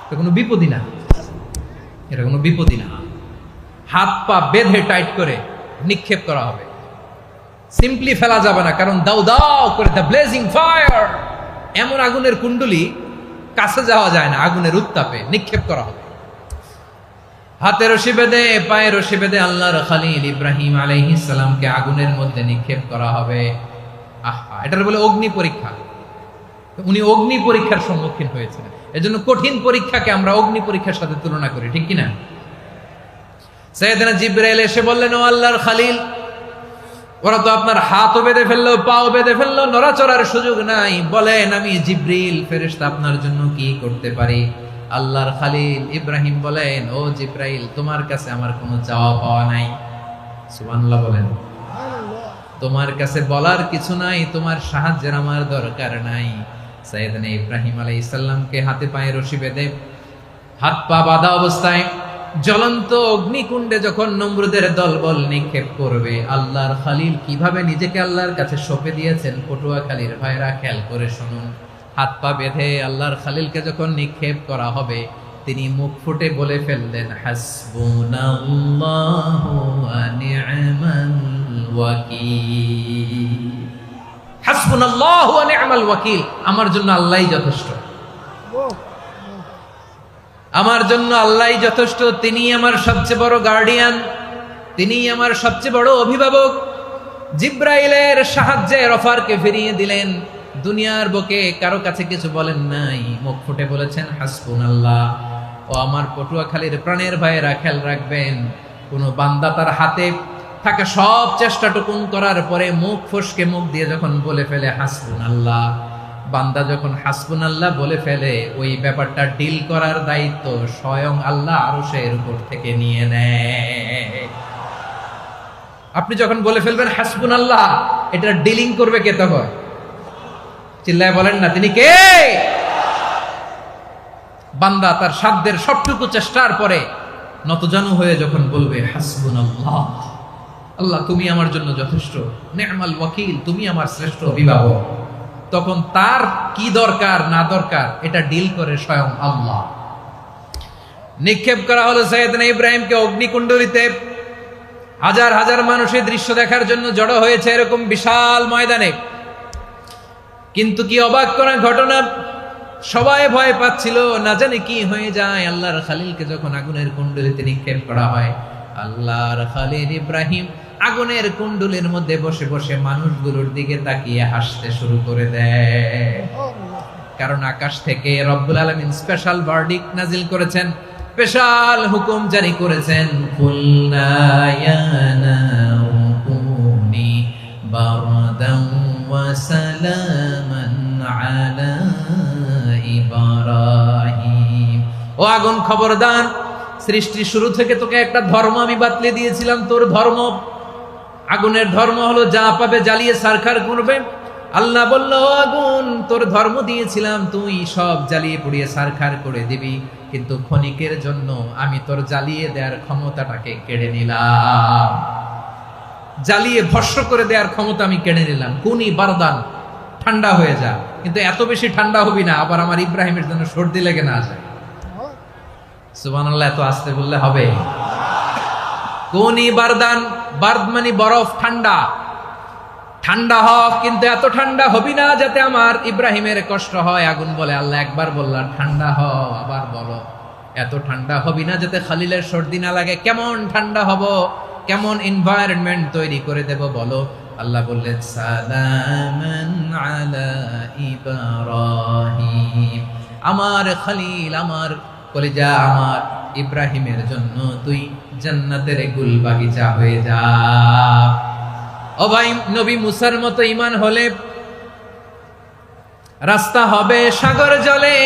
এটা কোনো বিপদই না, এটা কোনো বিপদই না। হাত পা বেঁধে টাইট করে নিক্ষেপ করা হবে, সিম্পলি ফেলা যাবে না, কারণ দাও দাও করে দ্য ব্লেজিং ফায়ার, এমন আগুনের কুণ্ডলি কাছে যাওয়া যায় না, আগুনের উত্তাপে নিক্ষেপ করা হবে। হাতে রশি বেঁধে পায়ে রশি বেঁধে আল্লাহর খলিল ইব্রাহিম আলাইহিস সালামকে আগুনের মধ্যে নিক্ষেপ করা হবে। আহা, এটার বলে অগ্নি পরীক্ষা। উনি অগ্নি পরীক্ষার সম্মুখীন হয়েছিলেন, এজন্য কঠিন পরীক্ষাকে আমরা অগ্নি পরীক্ষার সাথে তুলনা করি, ঠিক কিনা? সাইয়েদনা জিবরাইল এসে বললেন, ও আল্লাহর খলিল, ওরা তো আপনার হাতও বেঁধে ফেললো, পাও বেঁধে ফেললো, নড়াচড়ার সুযোগ নাই, বলেন আমি জিবরিল ফেরেশতা আপনার জন্য কি করতে পারি? আল্লাহর খলিল ইব্রাহিম বলেন, ও জিবরাইল, তোমার কাছে আমার কোনো চাওয়া পাওয়া নাই। সুবহানাল্লাহ বলেন। তোমার কাছে বলার কিছু নাই, তোমার সাহায্যের আমার দরকার নাই। সাইয়েদনা ইব্রাহিম আলাইহিস সালামকে হাতে পায়ে রশি বেঁধে হাত পা বাঁধা অবস্থায় জ্বলন্ত অগ্নিকুণ্ডে যখন নমরুদের দলবল নিক্ষেপ করবে, আল্লাহর খলিল কিভাবে নিজেকে আল্লাহর কাছে সঁপে দিয়েছেন, পটুয়াখালীর ভাইরা খেয়াল করে শুনুন। হাত পা বেঁধে আল্লাহর খলিলকে যখন নিক্ষেপ করা হবে, তিনি মুখ ফুটে বলে ফেললেন, হাসবুনাল্লাহু ওয়া নি'মাল ওয়াকিল। হাসবুনাল্লাহু ওয়া নি'মাল ওয়াকিল, আমার জন্য আল্লাহই যথেষ্ট, আমার জন্য আল্লাহই যথেষ্ট। তিনি আমার সবচেয়ে বড় গার্ডিয়ান, তিনি আমার সবচেয়ে বড় অভিভাবক। জিব্রাইলের সাহায্যে অফারকে ফিরিয়ে দিলেন, দুনিয়ার বুকে কারো কাছে কিছু বলেন নাই, মুখ ফুটে বলেছেন হাসবুনাল্লাহ। ও আমার পটুয়াখালীর প্রাণের ভাইয়েরা, খেয়াল রাখবেন, কোন বান্দা তার হাতে থাকা সব চেষ্টাটুকুন করার পরে মুখ ফসকে মুখ দিয়ে যখন বলে ফেলে হাসবুনাল্লাহ, বান্দা যখন হাসবুনাল্লাহ বলে ফেলে, ওই ব্যাপারটা ডিল করার দায়িত্ব স্বয়ং আল্লাহ আরশের উপর থেকে নিয়ে নেয়। আপনি যখন বলে ফেলবেন হাসবুনাল্লাহ, এটা ডিলিং করবে কে তখন? চিল্লায় বলেন না, তিনি কে? বান্দা তার সাধ্যের সবটুকু চেষ্টার পরে নতজানু হয়ে যখন বলবে হাসবুনাল্লাহ, আল্লাহ তুমি আমার জন্য যথেষ্ট, নি'মাল ওয়াকিল, তুমি আমার শ্রেষ্ঠ অভিভাবক, তখন তার কি দরকার না দরকার এটা ডিল করে স্বয়ং আল্লাহ। নিক্ষেপ করা হলো সাইয়েদনা ইব্রাহিমকে অগ্নিকুণ্ডলিতে। হাজার হাজার মানুষের দৃশ্য দেখার জন্য জড়ো হয়েছে এরকম বিশাল ময়দানে। কিন্তু কি অবাক করা ঘটনা, সবাই ভয় পাচ্ছিল না জানে কি হয়ে যায়। আল্লাহর খালিলকে যখন আগুনের কুণ্ডলিতে নিক্ষেপ করা হয়, আল্লাহর খালিল ইব্রাহিম আগুনের কুণ্ডলের মধ্যে বসে বসে মানুষগুলোর দিকে তাকিয়ে হাসতে শুরু করে দেয়। কারণ আকাশ থেকে রব্বুল আলামিন স্পেশাল ভার্ডিক্ট নাজিল করেছেন, স্পেশাল হুকুম জারি করেছেন, কুলনা ইয়া নারু কুনি বারদান ওয়া সালামান আলা ইব্রাহিম। ও আগুন, খবরদার, সৃষ্টির শুরু থেকে তোকে একটা ধর্ম আমি বাতলে দিয়েছিলাম। তোর ধর্ম, আগুনের ধর্ম হলো যা পাবে জ্বালিয়ে ছারখার করবে। আল্লাহ বলল, আগুন, তোর ধর্ম দিয়েছিলাম, তুই সব জ্বালিয়ে পুড়িয়ে ছারখার করে দিবি, কিন্তু ক্ষণিকের জন্য আমি তোর জ্বালিয়ে দেওয়ার ক্ষমতাটাকে কেড়ে নিলাম। জ্বালিয়ে ভস্ম করে দেওয়ার ক্ষমতা আমি কেড়ে নিলাম। কুনি বারদান, ঠান্ডা হয়ে যা। কিন্তু এত বেশি ঠান্ডা হবি না আবার আমার ইব্রাহিমের জন্য সর্দি লেগে না যায়। সুবহানাল্লাহ, এত আস্তে বললে হবে? কুনি বারদান, বারদ মানে বরফ, ঠান্ডা। ঠান্ডা হ, কিন্তু এত ঠান্ডা হবি না যাতে আমার ইব্রাহিমের কষ্ট হয়। আগুন বলে, আল্লাহ একবার বললাম ঠান্ডা হ, আবার বলো এত ঠান্ডা হবি না যাতে খালিলের সর্দি না লাগে। কেমন ঠান্ডা হব, কেমন এনভায়রনমেন্ট তৈরি করে দেব বলো। আল্লাহ বললেন, সালামান আলা ইব্রাহিম, আমার খালিল, আমার কলিজা, আমার ইব্রাহিমের জন্য তুই জান্নাতের গুল বাগিচা হয়ে যা। ও ভাই, নবী মুসার মতো ঈমান হলে রাস্তা হবে সাগর জলে,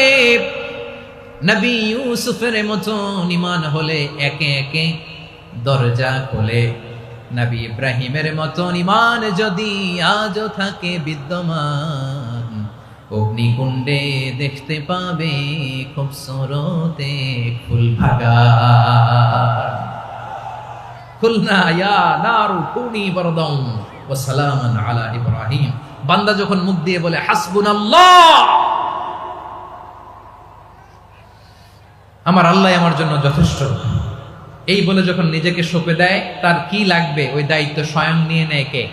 নবী ইউসুফের মতো ঈমান হলে একে একে দরজা খোলে। নবী ইব্রাহিমের মতো ঈমান যদি আজও থাকে বিদ্যমান, অগ্নিকুণ্ডে দেখতে পাবে খুবসুরতে ফুল বাগান। কুলনা ইয়া নারু কুনি বারদান ওয়া সালামান আলা ইব্রাহিম। বান্দা যখন মুখ দিয়ে বলে হাসবুনাল্লাহ, আমার আল্লাহ আমার জন্য যথেষ্ট, এই বলে যখন নিজেকে সঁপে দেয়, তার কি লাগবে ওই দায়িত্ব স্বয়ং নিয়ে নেয় কে?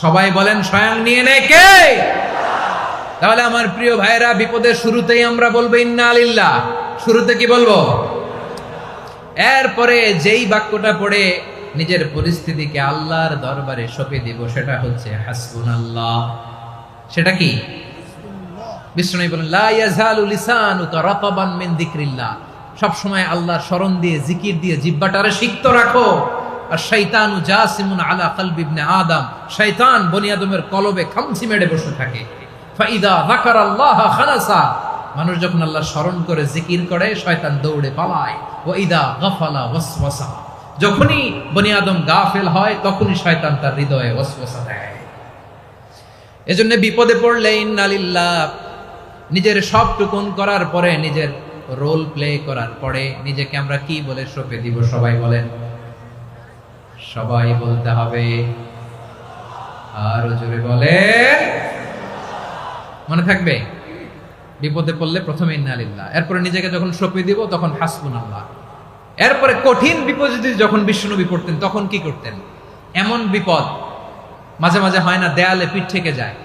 সবাই বলেন, স্বয়ং নিয়ে নেয় কে? তাহলে আমার প্রিয় ভাইরা, বিপদের শুরুতেই আমরা বলবো ইন্না লিল্লাহ। শুরুতে কি বলবো? এরপরে যেই বাক্যটা পড়ে নিজের পরিস্থিতিকে আল্লাহর দরবারে সঁপে দিব, সেটা হচ্ছে হাসবুনাল্লাহ। সেটা কি? বিষ্ণু বলেন, লা ইয়াজালু লিসানুকা রাতাবান মিন যিকরিল্লাহ। সব সময় আল্লাহর স্মরণ দিয়ে, জিকির দিয়ে জিহ্বাটারে সিক্ত রাখো। আর শয়তানু জাসিমুন আলা কলবি ইবনে আদম, শয়তান বনি আদমের কলবে খামচি মেরে বসে থাকে। ফাইদা যাকারাল্লাহ খানাসা, মানুষ যখন আল্লাহর স্মরণ করে জিকির করে, শয়তান দৌড়ে পালায়। ওয়া ইদা গাফালা ওয়াসওয়াসা, যখনই বনি আদম গাফেল হয় তখনই শয়তান তার হৃদয়ে ওয়াসওয়াসা দেয়। এজন্য বিপদে পড়লে ইন্না লিল্লাহ, নিজের সব টুকুন করার পরে, নিজের রোল প্লে করার পরে নিজেকে আমরা কি বলে সঁপে দিব? সবাই বলেন, সবাই বলতে হবে। আরো জোরে বলে, মনে থাকবে? বিপদে পড়লে প্রথমে ইন্না লিল্লাহ, এরপরে নিজেকে যখন সঁপে দিব তখন হাসবুনাল্লাহ। এরপরে কঠিন বিপদে যখন বিশ্বনবী পড়তেন তখন কি করতেন? এমন বিপদ মাঝে মাঝে হয় না, দেয়ালে পিঠ থেকে যায়,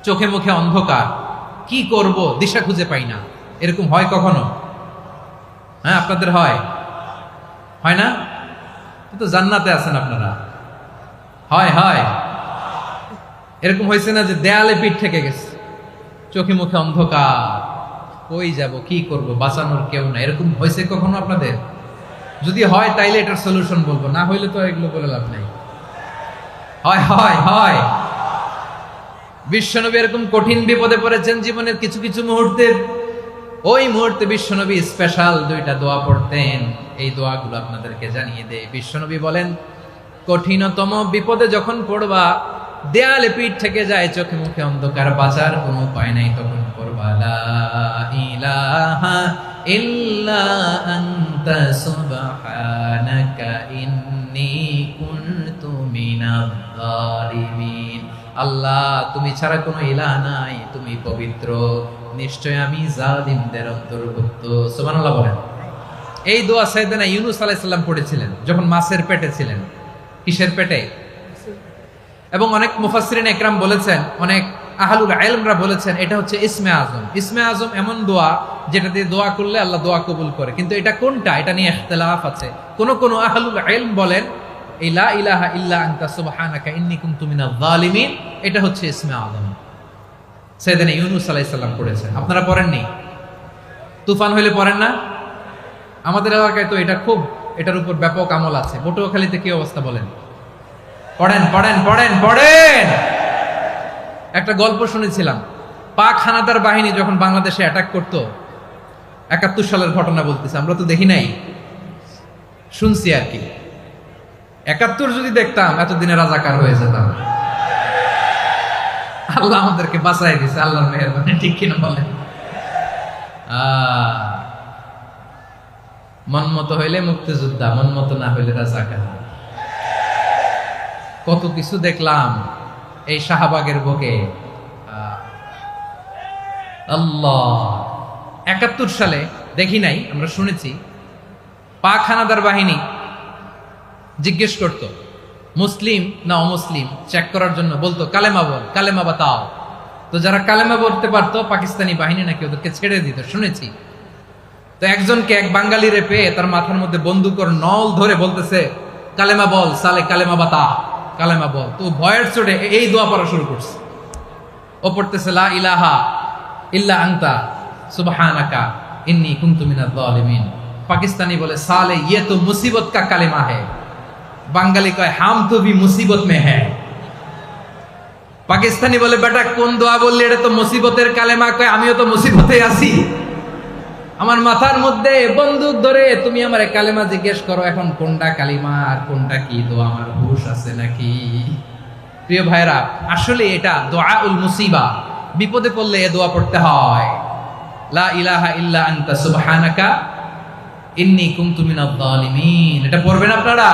চোখে মুখে অন্ধকার, কি করব দিশা খুঁজে পাই না, এরকম হয় কখনো? হ্যাঁ, আপনাদের হয়? হয় না? তো জান্নাতে আছেন আপনারা। হয় হয়, এরকম হয়েছে না যে দেয়ালে পিঠ থেকে গেছে, চোখে মুখে অন্ধকার, কই যাব, কি করব, বাঁচানোর কেউ না, এরকম হয়েছে কখনো আপনাদের? যদি হয় তাইলে এটার সলিউশন বলবো, না হইলে তো এগুলো বলে লাভ নাই। হয় হয় হয়। বিশ্বনবী এরকম কঠিন বিপদে পড়েছেন জীবনের কিছু কিছু মুহূর্তে। ওই মুহূর্তে বিশ্বনবী স্পেশাল দুইটা দোয়া পড়তেন। এই দোয়াগুলো আপনাদেরকে জানিয়ে দেয়। বিশ্বনবী বলেন, কঠিনতম বিপদে যখন পড়বা, দেয়ালে পিঠ থেকে যায়, চোখে মুখে অন্ধকার, বাঁচার কোনো উপায় নাই, তখন পড়বা লা ইলাহা ইল্লা আনতা সুবহানাকা ইন্নী কুনতু মিনাজ জালিমিন। আল্লাহ, তুমি ছাড়া কোনো ইলাহ নাই, তুমি পবিত্র, নিশ্চয় আমি জালিমদের অন্তর্ভুক্ত। সুবহানাল্লাহ বলেন। এই দোয়া সাইয়েদনা ইউনূস আলাইহিস সালাম পড়েছিলেন যখন মাছের পেটে ছিলেন। কিসের পেটে? এবং অনেক মুফাসসিরিন একরাম বলেছেন, অনেক আহলুল ইলমরা বলেছেন এটা হচ্ছে ইসমে আজম। ইসমে আজম এমন দোয়া যেটা দিয়ে দোয়া করলে আল্লাহ দোয়া কবুল করে, কিন্তু এটা কোনটা এটা নিয়ে ইখতিলাফ আছে। কোন কোন আহলুল ইলম বলেন এই লা ইলাহা ইল্লা আনতা সুবহানাকা ইন্নী কুনতু মিনাজ জালিমিন এটা হচ্ছে ইসমে আজম। সাইয়েদনা ইউনূস আলাইহিস সালাম পড়েছেন, আপনারা পড়েননি? তুফান হইলে পড়েন না? আমাদের এলাকায় তো এটা খুব, এটার উপর ব্যাপক আমল আছে। পটুয়াখালীতে কি অবস্থা বলেন? পড়েন পড়েন পড়েন পড়েন। একটা গল্প শুনেছিলাম, পাক হানাদার বাহিনী যখন বাংলাদেশে অ্যাটাক করত, ৭১ সালের ঘটনা বলতেছে, আমরা তো দেখি নাই, শুনছি আর কি। ৭১ যদি দেখতাম এতদিনে রাজাকার হয়ে যেতাম। আল্লাহ আমাদেরকে বাঁচাই দিছে, আল্লাহর মেহেরবানি, ঠিক কিনা বলেন? মন মতো হইলে মুক্তিযোদ্ধা, মন মতো না হইলে রাজাকার। কত কিছু দেখলাম এই শাহবাগের বুকে। আল্লাহ, ৭১ সালে দেখি নাই, আমরা শুনেছি পাক হানাদার বাহিনী জিজ্ঞেস করত মুসলিম না অমুসলিম চেক করার জন্য, বলতো কালেমা বল, কালেমা বাতাও। তো যারা কালেমা বলতে পারতো পাকিস্তানি বাহিনী নাকি ওদেরকে ছেড়ে দিত, শুনেছি। তো একজনকে, এক বাঙালিরে পেয়ে তার মাথার মধ্যে বন্দুকের নল ধরে বলতেছে কালেমা বল সালে, কালেমা বাতা, কালেমা বল। তো ভয়ের চোটে এই দোয়া পড়া শুরু করছে। ও পড়তেছে লা ইলাহা ইল্লা আনতা সুবহানাকা ইন্নী কুনতু মিনাজ জালিমিন। পাকিস্তানি বলে সালে ইয়ে তো মুসিবত কা কালেমা है। বাঙালি কয় হাম তো ভি মুসিবত মে है। পাকিস্তানি বলে বেটা কোন দোয়া বললি, এটা তো মুসিবতের কালেমা। কয় আমিও তো মুসিবতে আছি, আমার মাথার মধ্যে বন্দুক ধরে তুমি আমার কালেমা জিজ্ঞেস করো, এখন কোনটা কালিমা আর কোনটা কি দোয়া, আমার হুশ আছে নাকি? প্রিয় ভাইরা, আসলে এটা দুআউল মুসিবা, বিপদে পড়লে এ দোয়া পড়তে হয়। লা ইলাহা ইল্লা আনতা সুবহানাকা ইন্নী কুনতু মিনাজ জালিমিন, এটা পড়বেন আপনারা।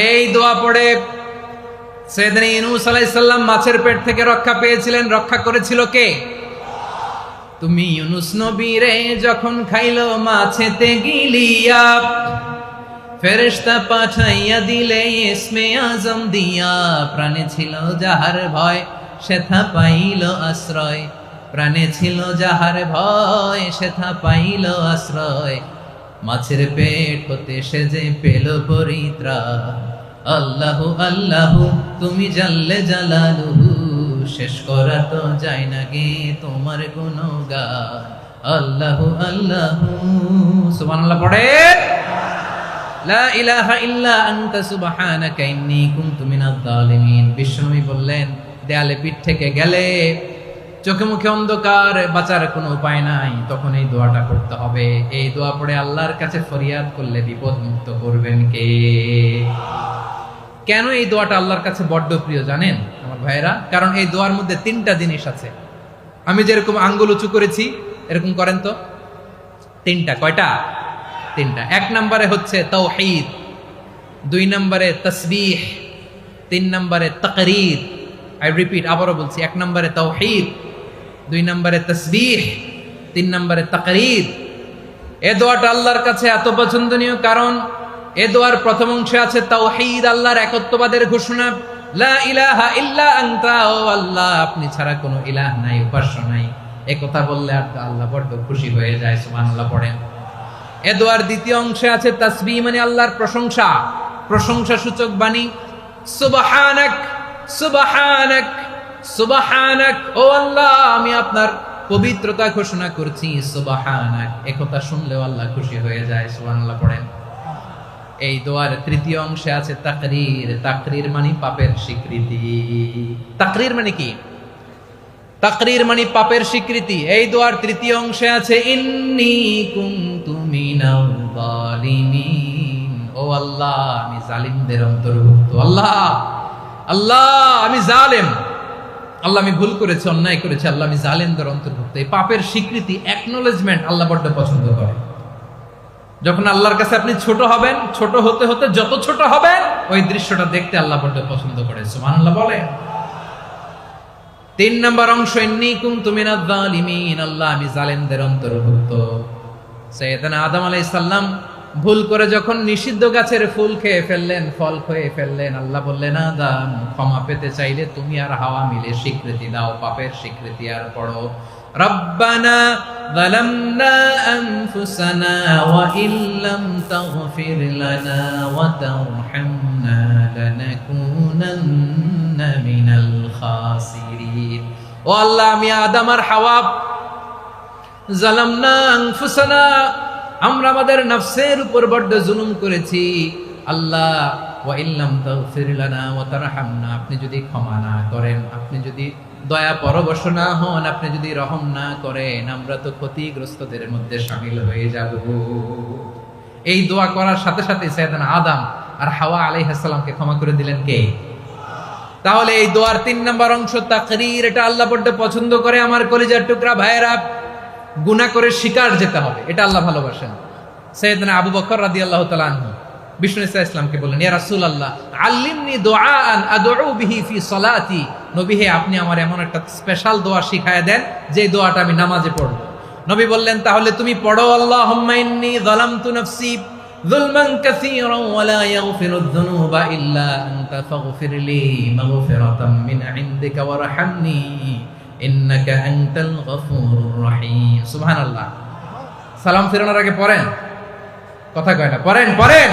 এই দোয়া পড়ে সাইয়েদনা ইউনূস আলাইহিস সালাম মাছের পেট থেকে রক্ষা পেয়েছিলেন। রক্ষা করেছিল কে? তুমি ইউনূস নবীরে যখন খাইলো মাছেতে গিলিয়া, ফেরেশতা পাঠাইয়া দিলে ইসমে আজম দিয়া। প্রাণে ছিল যাহার ভয় সেথা পাইল আশ্রয়, প্রাণে ছিল যাহার ভয় সেথা পাইল আশ্রয়। মাছের পেট হতে সে যে পেল পরিত্রাণ। আল্লাহু আল্লাহু তুমি জাল্লে জালালুহু, শেষ করা তো যায় না গে তোমার গুণগান। আল্লাহু আল্লাহু সুবহানাল্লাহ পড়ে। লা ইলাহা ইল্লা আনতা সুবহানাকা ইন্নী কুনতু মিনাজ জালিমিন। বিশ্বনবী বললেন দেয়ালে পিঠ থেকে গেলে, চোখে মুখে অন্ধকার, বাঁচার কোনো উপায় নাই, তখন এই দোয়াটা করতে হবে। এই দোয়া পড়ে আল্লাহর কাছে ফরিয়াদ করলে বিপদ মুক্ত করবেন কে? কেন এই দোয়াটা আল্লাহর কাছে বড্ড প্রিয় জানেন আমার ভাইয়েরা? কারণ এই দোয়ার মধ্যে 3টা জিনিস আছে। আমি যেরকম আঙ্গুল উঁচু করেছি এরকম করেন তো। 3টা। কয়টা? 3টা। 1 নম্বরে হচ্ছে তাওহীদ, 2 নম্বরে তাসবিহ, 3 নম্বরে তাকরীর। আই রিপিট, আবারও বলছি, 1 নম্বরে তাওহীদ, 2 নম্বরে তাসবিহ, 3 নম্বরে তাকরীর। এই দোয়াটা আল্লাহর কাছে এত পছন্দনীয় কারণ এই দোয়ার প্রথম অংশে আছে তাওহীদ, আল্লাহর একত্ববাদের ঘোষণা। লা ইলাহা ইল্লা আনতা, ও আল্লাহ আপনি ছাড়া কোনো ইলাহ নাই, উপাস্য নাই। এই কথা বললে আল্লাহ বড় খুশি হয়ে যায়, সুবহানাল্লাহ পড়েন। এই দোয়ার দ্বিতীয় অংশে আছে তাসবিহ, মানে আল্লাহর প্রশংসা, প্রশংসা সূচক বাণী। সুবহানাক সুবহানাক সুবহানাক, ও আল্লাহ আমি আপনার পবিত্রতা ঘোষণা করছি, সুবহানাক। এই কথা শুনলেও আল্লাহ খুশি হয়ে যায়, সুবহানাল্লাহ পড়েন। এই দোয়ার তৃতীয় অংশে আছে তাকরীর, তাকরীর মানে পাপের স্বীকৃতি। তাকরীর মানে কি? তাকরীর মানে পাপের স্বীকৃতি। এই দোয়ার তৃতীয় অংশে আছে ইন্নী কুনতু মিনাল জালিমিন, ও আল্লাহ আমি জালিমদের অন্তর্ভুক্ত। আল্লাহ আল্লাহ আমি জালেম, আল্লাহ আমি ভুল করেছি, অন্যায় করেছি, আল্লাহ আমি জালেমদের অন্তর্ভুক্ত। এই পাপের স্বীকৃতি, অ্যাকনোলেজমেন্ট আল্লাহ বড্ড পছন্দ করে। যখন আল্লাহর কাছে আপনি ছোট হবেন, ছোট হতে হতে যত ছোট হবেন ওই দৃশ্যটা দেখতে আল্লাহ বড্ড পছন্দ করে, সুবহানাল্লাহ বলে। 3 নম্বর অংশ ইন্নী কুনতু মিনাজ জালিমিন, আল্লাহ আমি জালেমদের অন্তর্ভুক্ত। সাইয়েদনা আদম আলাইহিস সালাম ভুল করে যখন নিষিদ্ধ গাছের ফুল খেয়ে ফেললেন, ফল খেয়ে ফেললেন, আল্লাহ বললেন আদম ক্ষমা পেতে চাইলে তুমি আর হাওয়া মিলে স্বীকৃতি দাও, পাপের স্বীকৃতি আর পড়ো, রব্বানা যালামনা আনফুসানা ওয়া ইল্লাম তাগফির লানা ওয়া তারহামনা লানাকুনান্না মিনাল খাসিরিন। ও আল্লাহ, আমি আদম আর হাওয়া যালামনা আনফুসানা, আমরা আমাদের নফসের উপর বড্ড জুলুম করেছি। আল্লাহ, ওয়া ইল্লাম তাগফির লানা ওয়া তারহামনা, আপনি যদি ক্ষমা না করেন, আপনি যদি দয়া পরবশ না হন, আপনি যদি রহম না করেন, আমরা তো ক্ষতিগ্রস্তদের মধ্যে শামিল হয়ে যাব। এই দোয়া করার সাথে সাথে সাইয়েদনা আদম আর হাওয়া আলাইহিস সালামকে ক্ষমা করে দিলেন কে? তাহলে এই দোয়ার 3 নম্বর অংশ তাকরীর, এটা আল্লাহ বড্ড পছন্দ করে। আমার কলিজার টুকরা ভাইয়েরা, গুনাহ করে শিকার যেতে হবে, এটা আল্লাহ ভালোবাসেন। সাইয়েদনা আবু বকর রাদিয়াল্লাহু তাআলা আনহু বিষ্ণু ইসলামকে বললেন, ইয়া রাসূলুল্লাহ আল্লিমনি দুআআন আদউ বিহি ফি সালাতি, নবী হে আপনি আমার এমন একটা স্পেশাল দোয়া শিখায়া দেন যে দোয়াটা আমি নামাজে পড়ব। নবী বললেন, তাহলে তুমি পড়ো, আল্লাহুম্মা ইন্নী যালামতু নাফসি যুলমান কাসীরান ওয়া লা ইয়াগফিরুয যুনুবা ইল্লা আনতা ফাগফিরলি মাগফিরাতাম মিন ইনদিকা ওয়ারহামনি ইন্নাকা আনতাল গফুরুর রহিম। সুবহানাল্লাহ। সালাম ফিরানোর আগে পড়েন, কথা কয় না, পড়েন পড়েন।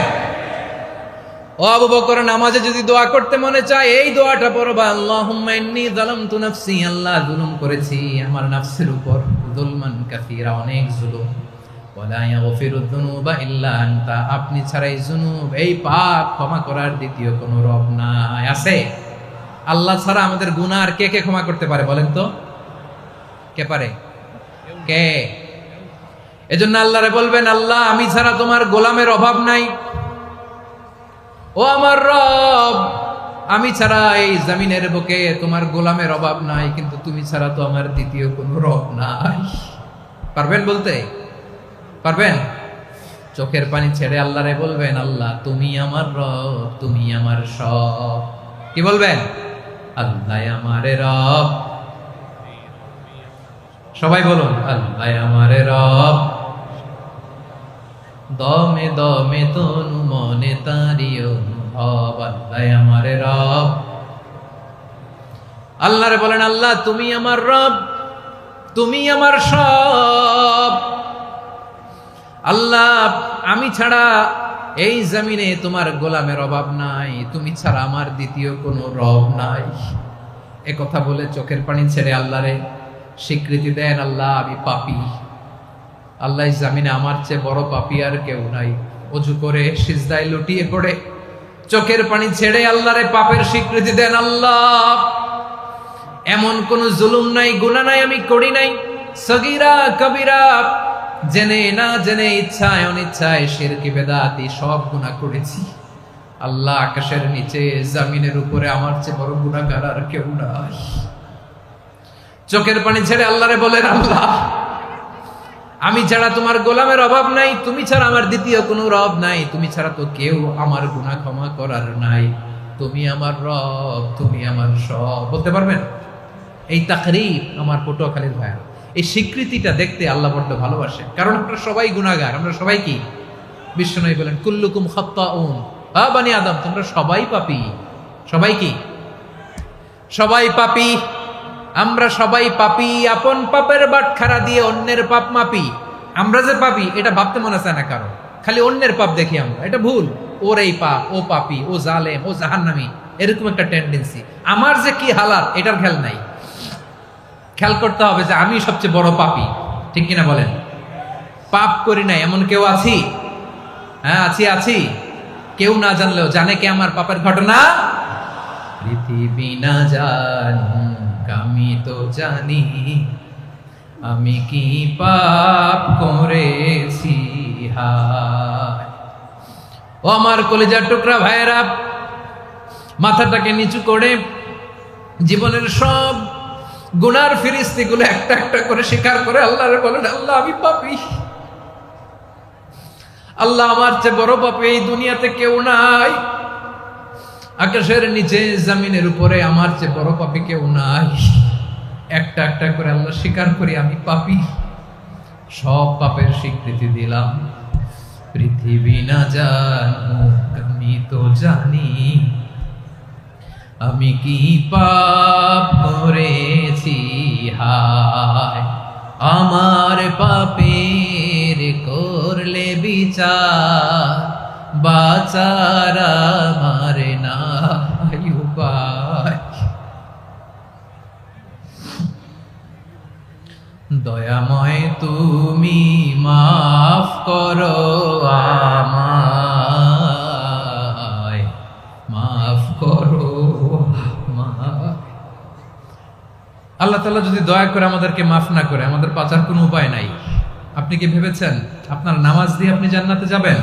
ও আবু বকর, নামাজে যদি দোয়া করতে মনে চায় এই দোয়াটা পড়বা, আল্লাহুম্মা ইন্নী যালামতু নাফসি, আল্লাহ জুলুম করেছি আমার নফসের উপর, যুলমান কাসীরা, অনেক জুলুম, ওয়া লা ইয়াগফিরুয যুনুবা ইল্লা আনতা, আপনি ছাড়া এই জুনুব, এই পাপ ক্ষমা করার দ্বিতীয় কোনো রব নাই। আছে? আল্লাহ ছাড়া আমাদের গুনাহ আর কে কে ক্ষমা করতে পারে বলেন তো? কে পারে? কে? এজন্য আল্লাহরে বলবেন, আল্লাহ আমি ছাড়া তোমার গোলামের অভাব নাই, ও আমার রব আমি ছাড়া এই জমিনের বুকে তোমার গোলামের অভাব নাই, কিন্তু তুমি ছাড়া তো আমার দ্বিতীয় কোনো রব নাই। পারবেন বলতে? পারবেন? চোখের পানি ছেড়ে আল্লাহরে বলবেন, আল্লাহ তুমি আমার রব, তুমি আমার সব। কি বলবেন? আল্লাহ আমারে রব, সবাই বলুন, আল্লাহ আমারে রব, দমে দমে তনু মনে তারি অনুভব, আল্লাহ আমারে রব। আল্লাহরে বলেন, আল্লাহ তুমি আমার রব, তুমি আমার সব। আল্লাহ আমি ছাড়া এই জমিনে তোমার গোলামের অভাব নাই, তুমি ছাড়া আমার দ্বিতীয় কোনো রব নাই। এ কথা বলে চোখের পানি ছেড়ে আল্লাহরে স্বীকৃতি দেন, আল্লাহ আমি পাপী, আল্লাহ জামিনে আমার চেয়ে বড় পাপী আর কেউ নাই। ওযু করে সিজদায় লুটিয়ে পড়ে চোখের পানি ছেড়ে আল্লাহরে পাপের স্বীকৃতি দেন, আল্লাহ এমন কোন জুলুম নাই, গুনাহ নাই আমি করি নাই, সগীরা কবিরা, জেনে না জেনে, ইচ্ছায় অনিচ্ছায়, শিরকি বেদাতি সব গুনাহ করেছি। আল্লাহ আকাশের নিচে জমিনের উপরে আমার চেয়ে বড় গুনাহগার আর কেউ নাই। চোখের পানি ছেড়ে আল্লাহরে বলেন, আল্লাহ আমি ছাড়া তোমার গোলামের অভাব নাই, তুমি ছাড়া আমার দ্বিতীয় কোনো রব নাই, তুমি ছাড়া তো কেউ আমার গুনাহ ক্ষমা করার নাই, তুমি আমার রব, তুমি আমার সব। বলতে পারবেন? এই তাকরীর আমার পটুয়াখালীর ভাইয়া, এই স্বীকৃতিটা দেখতে আল্লাহ বড্ড ভালোবাসে, কারণ আমরা সবাই গুনাহগার, আমরা সবাই কি? বিশ্বনবী বলেন, কুল্লুকুম খাত্তাউন, হা বানি আদম তোমরা সবাই পাপী। সবাই কি? সবাই পাপী। আমরা সবাই পাপী, আপন পাপের বাটখারা দিয়ে অন্যের পাপ মাপি। আমরা যে পাপী এটা ভাবতে মনে চায় না কারণ, খালি অন্যের পাপ দেখি আমরা, এটা ভুল। ওর এই পাপ, ও পাপী, ও জালেম, ও জাহান্নামী, এরকম একটা টেন্ডেন্সি। আমার যে কি হালাত এটার খেয়াল নাই। খেয়াল করতে হবে যে আমি সবচেয়ে বড় পাপী, ঠিক কিনা বলেন? পাপ করি নাই এমন কেউ আছি? হ্যাঁ আছি, আছি। কেউ না জানলেও জানে কে আমার পাপের ঘটনা? পৃথিবী না জানুক আমি তো জানি আমি কি পাপ করেছি। হায় ও আমার কলিজার টুকরা ভাইয়েরা, মাথাটাকে নিচু করে জীবনের সব গুনার ফিরিস্তিগুলো একটা একটা করে স্বীকার করে আল্লাহরে বলেন, আল্লাহ আমি পাপী, আল্লাহ আমার চেয়ে বড় পাপী এই দুনিয়াতে কেউ নাই, আকাশের নিচে জমিনের উপরে আমার চেয়ে বড় পাপী কেউ নাই। একটা একটা করে আল্লাহ স্বীকার করি আমি পাপী। সব পাপের স্বীকৃতি দিলাম। পৃথিবী না জানুক আমি তো জানি, আমি কি পাপ করেছি হায়। আমার পাপের করলে বিচার, বাঁচার আমার নাই উপায়। দয়াময় তুমি মাফ করো আমায়, মাফ করো আমায়। আল্লাহ তাআলা যদি দয়া করে আমাদেরকে মাফ না করে, আমাদের বাঁচার কোনো উপায় নাই। আপনি কি ভেবেছেন আপনার নামাজ দিয়ে আপনি জান্নাতে যাবেন?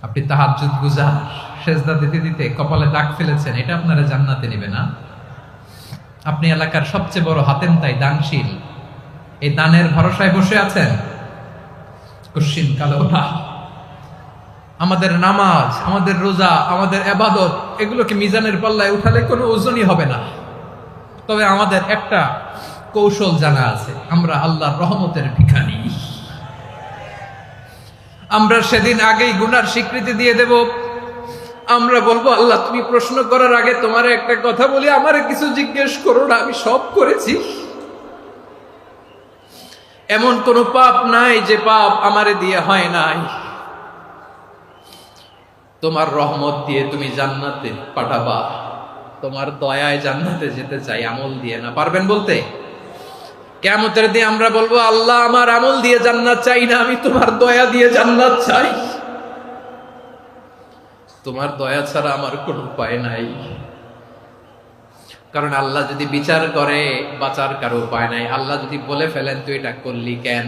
আপনি তাহাজ্জুদ গুজার, সেজদা দিতে দিতে কপালে দাগ ফেলেছেন, এটা আপনারা জান্নাতে নেবে না। আপনি এলাকার সবচেয়ে বড় হাতেম তাই দানশীল, এই দানের ভরসায় বসে আছেন, কুশ্চিন কালো না। আমাদের নামাজ, আমাদের রোজা, আমাদের ইবাদত, এগুলোকে মিজানের পাল্লায় উঠালে কোনো ওজনই হবে না। তবে আমাদের একটা কৌশল জানা আছে, আমরা আল্লাহর রহমতের ভিখারি। আমরা সেদিন আগেই গুনার স্বীকৃতি দিয়ে দেব। আমরা বলবো, আল্লাহ তুমি প্রশ্ন করার আগে তোমার একটা কথা বলি, আমারে কিছু জিজ্ঞেস করো না, আমি সব করেছি। এমন কোন পাপ নাই যে পাপ আমারে দিয়ে হয় নাই। তোমার রহমত দিয়ে তুমি জান্নাতে পাঠাবা, তোমার দয়ায় জান্নাতে যেতে চাই, আমল দিয়ে না। পারবেন বলতে? কিয়ামতের দিন আমরা বলবো, আল্লাহ আমার আমল দিয়ে জান্নাত চাই না, আমি তোমার দয়া দিয়ে জান্নাত চাই। তোমার দয়া ছাড়া আমার কোনো উপায় নাই। কারণ আল্লাহ যদি বিচার করে, বাঁচার কারো উপায় নাই। আল্লাহ যদি বলে ফেলেন তুই এটা করলি কেন,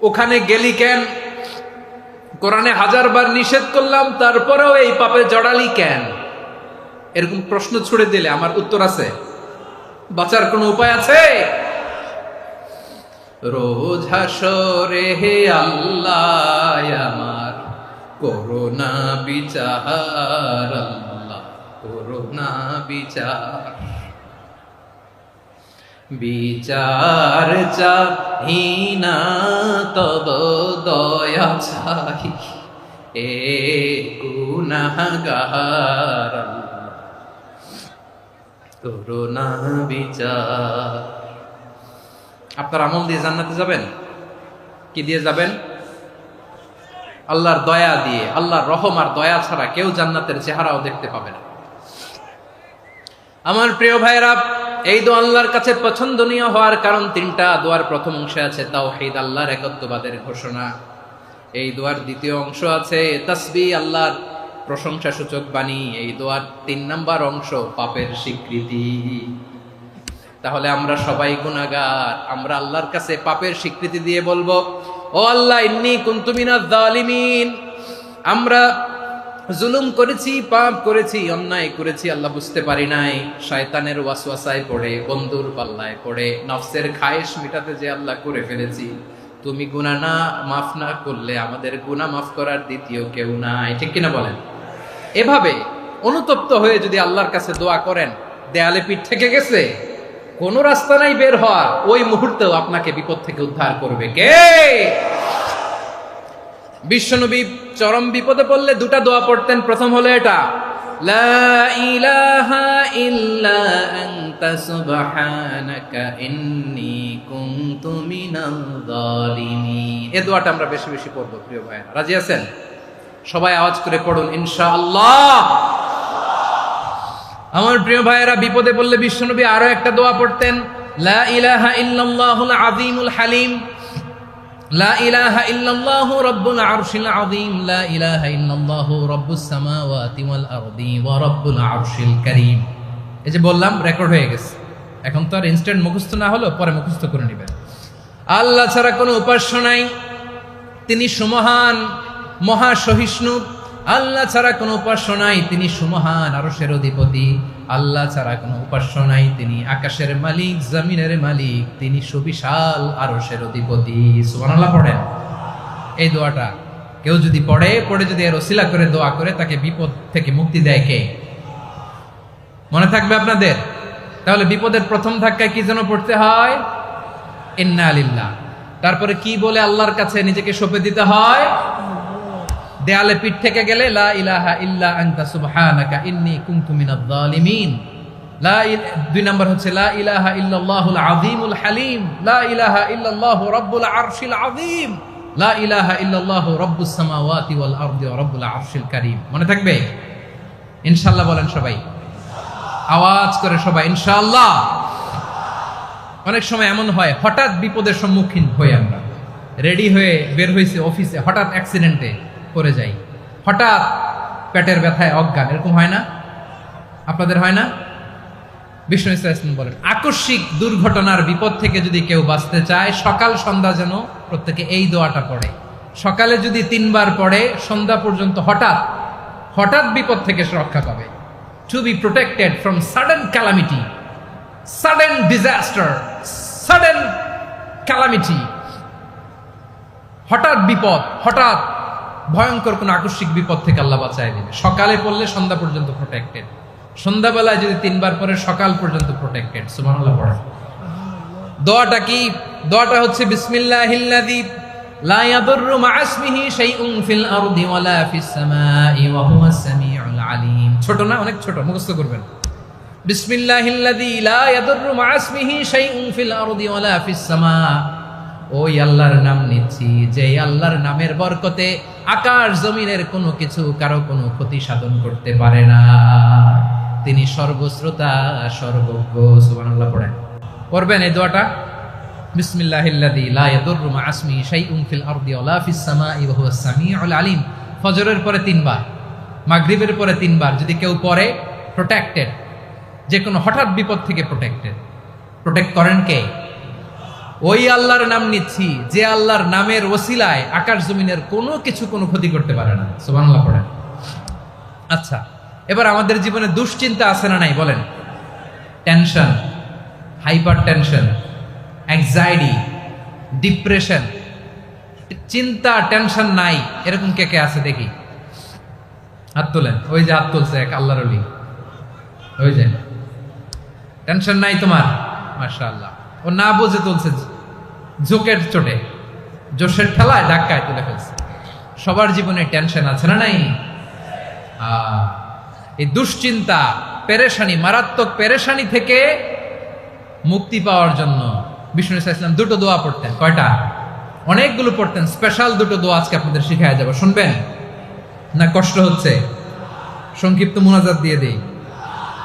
ওখানে গেলি কেন, কোরআনে 1000 বার নিষেধ করলাম তারপরেও এই পাপে জড়ালি কেন, এরকম প্রশ্ন ছুড়ে দিলে আমার উত্তর আছে? বাঁচার কোনো উপায় আছে? রোজ হাসরে হে আল্লাহ আমার করোনা বিচার, আল্লাহ করোনা বিচার। বিচার চাহি না তব দয়া চাই, এ গুনাহগার, আল্লাহ করোনা বিচার। আপনার আমল দিয়ে জান্নাতে যাবেন? কি দিয়ে যাবেন? আল্লাহর দয়া দিয়ে। আল্লাহর রহম আর দয়া ছাড়া কেউ জান্নাতের চেহারাও দেখতে পাবে না। আমার প্রিয় ভাইরা, এই দোয়া আল্লাহর কাছে পছন্দনীয় হওয়ার কারণ 3টা। দোয়ার প্রথম অংশে আছে তাওহীদ, আল্লাহর একত্ববাদের ঘোষণা। এই দোয়ার দ্বিতীয় অংশ আছে তাসবিহ, আল্লাহর প্রশংসা সূচক বাণী। এই দোয়ার 3 নাম্বার অংশ পাপের স্বীকৃতি। তাহলে আমরা সবাই গুনাহগার। আমরা আল্লাহর কাছে পাপের স্বীকৃতি দিয়ে বলবো, ও আল্লাহ ইন্নী কুনতু মিনাজ জালিমিন, আমরা জুলুম করেছি, পাপ করেছি, অন্যায় করেছি, আল্লাহ বুঝতে পারি নাই। শয়তানের ওয়াসওয়াসায় পড়ে, বন্ধুর পাল্লায় পড়ে, নফসের খায়েশ মিটাতে যে আল্লাহ করে ফেলেছি। তুমি গুনাহ না মাফ না করলে আমাদের গুনাহ মাফ করার দ্বিতীয় কেউ নাই। ঠিক কিনা বলেন? এভাবে অনুতপ্ত হয়ে যদি আল্লাহর কাছে দোয়া করেন, দেয়ালে পিঠ থেকে গেছে, কোনো রাস্তা নাই বের হওয়ার, ওই মুহূর্তেও আপনাকে বিপদ থেকে উদ্ধার করবে কে? বিশ্বনবী চরম বিপদে পড়লে 2টা দোয়া পড়তেন। প্রথম হলো এটা, লা ইলাহা ইল্লা আনতা সুবহানাকা ইন্নী কুনতু মিনাল জালিমিন। এই দোয়াটা আমরা বেশি বেশি পড়ব প্রিয় ভাইরা। রাজি আছেন? সবাই আওয়াজ করে পড়ুন ইনশাআল্লাহ। আমার প্রিয় ভাইয়েরা, বিপদে পড়লে বিশ্বনবী আরো একটা দোয়া পড়তেন, লা ইলাহা ইল্লাল্লাহুল আযীমুল হালিম, লা ইলাহা ইল্লাল্লাহু রাব্বুল আরশিল আযীম, লা ইলাহা ইল্লাল্লাহু রাব্বুস সামাওয়াতি ওয়াল আরদি ওয়া রাব্বুল আরশিল কারীম। এই যে বললাম, রেকর্ড হয়ে গেছে। এখন তো আর ইনস্ট্যান্ট মুখস্থ না হলো, পরে মুখস্থ করে নেবেন। আল্লাহ ছাড়া কোনো উপাস্য নাই, তিনি সুমহান, মহা সহিষ্ণু। আল্লাহ ছাড়া কোনো উপাস্য নাই, তিনি সুমহান, আরশের অধিপতি। আল্লাহ ছাড়া কোনো উপাস্য নাই, তিনি আকাশের মালিক, জমিনের মালিক, তিনি সুবিশাল আরশের অধিপতি। সুবহানাল্লাহ পড়েন। এই দোয়াটা কেউ যদি পড়ে যদি এর ওসিলা করে দোয়া করে, তাকে বিপদ থেকে মুক্তি দেয় কে? মনে থাকবে আপনাদের? তাহলে বিপদের প্রথম ধাক্কায় কি যেন পড়তে হয়? ইন্না লিল্লাহ। তারপরে কি বলে আল্লাহর কাছে নিজেকে সঁপে দিতে হয়? দেয়ালে পিঠ থেকে গেলে লা ইলাহা ইল্লা আনতা সুবহানাকা ইন্নী কুনতু মিনাজ জালিমিন। দুই নম্বর হচ্ছে লা ইলাহা ইল্লাল্লাহুল আযীমুল হালিম, লা ইলাহা ইল্লাল্লাহু রাব্বুল আরশিল আযীম, লা ইলাহা ইল্লাল্লাহু রাব্বুস সামাওয়াতি ওয়াল আরদি ওয়া রাব্বুল আরশিল কারীম। মনে থাকবে? ইনশাআল্লাহ বলেন সবাই, আওয়াজ করে সবাই ইনশাআল্লাহ। অনেক সময় এমন হয়, হঠাৎ বিপদের সম্মুখীন হই আমরা, রেডি হয়ে বের হয়েছে অফিসে, হঠাৎ অ্যাক্সিডেন্টে পড়ে যাই, হঠাৎ পেটের ব্যথায় অজ্ঞান, এরকম হয় না? আপনাদের হয় না? বিষ্ণু ইসলাম বলেন, আকস্মিক দুর্ঘটনার বিপদ থেকে যদি কেউ বাঁচতে চায়, সকাল সন্ধ্যা যেন প্রত্যেকে এই দোয়াটা পড়ে। সকালে যদি 3 বার পড়ে, সন্ধ্যা পর্যন্ত হঠাৎ হঠাৎ বিপদ থেকে সে রক্ষা পাবে। To be protected from sudden calamity, sudden disaster, sudden calamity, হঠাৎ বিপদ, হঠাৎ ভয়ঙ্কর কোন আকস্মিক বিপদ থেকে আল্লাহ বাঁচায় দিবে। সকালে পড়লে সন্ধ্যা পর্যন্ত প্রোটেক্টেড, সন্ধ্যাবেলায় যদি 3 বার পরে সকাল পর্যন্ত প্রোটেক্টেড। সুবহানাল্লাহ পড়ে। দোয়াটা কি? দোয়াটা হচ্ছে বিসমিল্লাহিল্লাযী লা ইয়াদুররু মা'a ইসমিহি শাইউন ফিল আরদি ওয়ালা ফিস সামাই ওয়া হুয়াস সামিউল আলিম। ছোট না? অনেক ছোট, মুখস্থ করবেন। বিসমিল্লাহিল্লাযী লা ইয়াদুররু মা'a ইসমিহি শাইউন ফিল আরদি ওয়ালা ফিস সামা। ওই আল্লাহর নাম নিচ্ছি, যে আল্লাহর নামের বরকতে আকাশ জমিনের কোনো কিছু কারো কোনো ক্ষতি সাধন করতে পারে না। তিনি সর্বশ্রোতা, সর্বজ্ঞ। সুবহানাল্লাহ পড়েন। পড়বেন এই দোয়াটা, বিসমিল্লাহিল্লাযী লা ইয়াদুররু মা'a ইসমিহি শাইউন ফিল আরদি ওয়ালা ফিস সামাই ওয়া হুয়াস সামিউল আলিম। ফজরের পরে 3 বার, মাগরিবের পরে 3 বার যদি কেউ পড়ে, প্রোটেক্টেড, যে কোনো হঠাৎ বিপদ থেকে প্রোটেক্টেড। প্রোটেক্ট করেন কে? ওই আল্লাহর নাম নিচ্ছি, যে আল্লাহর নামের ওসিলায় আকাশ জমিনের কোনো কিছু কোনো ক্ষতি করতে পারে না। সুবহানাল্লাহ পড়েন। আচ্ছা, এবার আমাদের জীবনে দুশ্চিন্তা আছে না নাই বলেন? Tension, hyper tension, anxiety, depression, চিন্তা, টেনশন নাই, এরকম কে কে আছে দেখি? হাত তোলেন। ওই যে হাত তুলছে এক আল্লাহর ওলি, ওই যে। টেনশন নাই তোমার? মাশাআল্লাহ। ও না বুঝে তুলছে, ঝোঁকের চোটে, জোশের ঠেলায় ধাক্কায় তুলে ফেলছে। সবার জীবনে টেনশন আছে না নাই? এই দুশ্চিন্তা, পেরেশানি, মারাত্মক পেরেশানি থেকে মুক্তি পাওয়ার জন্য বিষ্ণু ইসলাম 2টো দোয়া পড়তেন। কয়টা? অনেকগুলো পড়তেন। স্পেশাল 2টো দোয়া আজকে আপনাদের শিখায়া যাব, শুনবেন না? কষ্ট হচ্ছে? সংক্ষিপ্ত মুনাজাত দিয়ে দেই।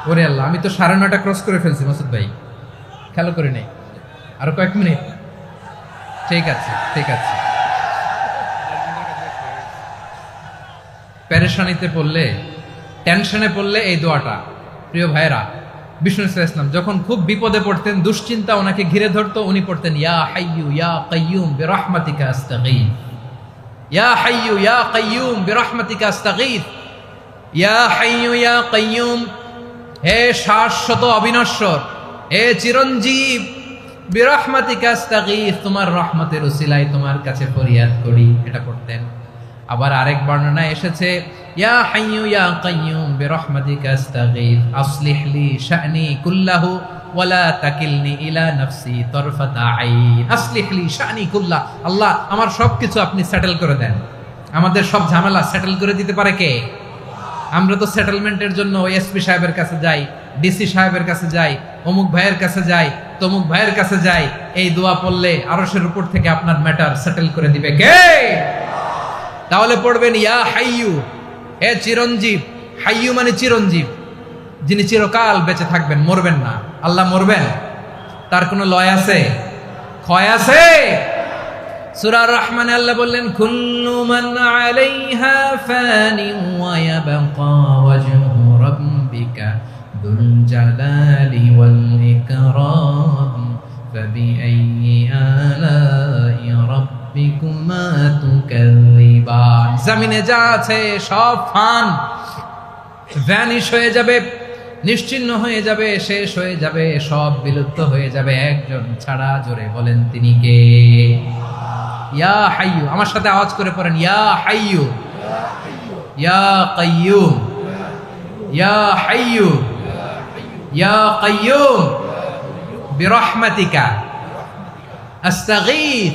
ওরে আল্লাহ, আমি তো 9:30 ক্রস করে ফেলছি মাসুদ ভাই, খেয়াল করে নেই। আরো কয়েক মিনিট? ঠিক আছে, ঠিক আছে। পেরেশানিতে পড়লে, টেনশনে পড়লে এই দোয়াটা, প্রিয় ভাইরা, বিষ্ণু ইসলাম যখন খুব বিপদে পড়তেন, দুশ্চিন্তা ওনাকে ঘিরে ধরতো, উনি পড়তেন ইয়া হাইয়ু ইয়া কাইয়ুম বিরহমাতিকা আস্তাগীথ, ইয়া হাইয়ু ইয়া কাইয়ুম বিরহমাতিকা আস্তাগীথ, ইয়া হাইয়ু ইয়া কাইয়ুম, হে শাশ্বত অবিনশ্বর, হে চিরঞ্জীব, বিরহমাতিকা আস্তাগীথ, তোমার রহমতের উসিলায় তোমার কাছে ফরিয়াদ করি। এটা করতেন। আবার আরেক বর্ণনায় এসেছে ইয়া হাইয়ু ইয়া কাইয়ুম বিরহমাতিকা আস্তাগীথ আসলিহ লি শা'নি কুল্লাহু ওয়ালা তাকিলনি ইলা নাফসি তারফাতা আইন। আসলিহ লি শা'নি কুল্লাহ, আল্লাহ আমার সবকিছু আপনি সেটেল করে দেন। আমাদের সব ঝামেলা সেটেল করে দিতে পারে কে? আমরা তো সেটেলমেন্টের জন্য ওই এসপি সাহেবের কাছে যাই, ডিসি সাহেবের কাছে যাই, অমুক ভাইয়ের কাছে যাই, তমুক ভাইয়ের কাছে যাই। এই দোয়া পড়লে আরশের উপর থেকে আপনার ম্যাটার সেটেল করে দিবে কে? তাহলে পড়বেন ইয়া হাইয়ু, হে চিরঞ্জীব। হাইয়ু মানে চিরঞ্জীব, যিনি চিরকাল বেঁচে থাকবেন, মরবেন না। আল্লাহ মরবেন? তার কোনো লয় আছে? ক্ষয় আছে? সূরা রহমানে আল্লাহ বললেন কুল্লু মান আলাইহা ফানি ওয়া ইয়াবকা ওয়াজহু রাব্বিকা যুল জালালি ওয়াল ইকরাম ফাবিআইয়ি আলাই রাব্বিকুমা তুকাযযিবান। জমিনে যা আছে সব ফান, ভ্যানিশ হয়ে যাবে, নিশ্চিহ্ন হয়ে যাবে, শেষ হয়ে যাবে, সব বিলুপ্ত হয়ে যাবে, একজন ছাড়া। জোরে বলেন তিনি কে? ইয়া হাইয়ু। আমার সাথে আওয়াজ করে পড়েন ইয়া হাইয়ু ইয়া কাইয়ুম ইয়া হাইয়ু ইয়া কাইয়ুম বিরহমাতিকা আস্তাগীথ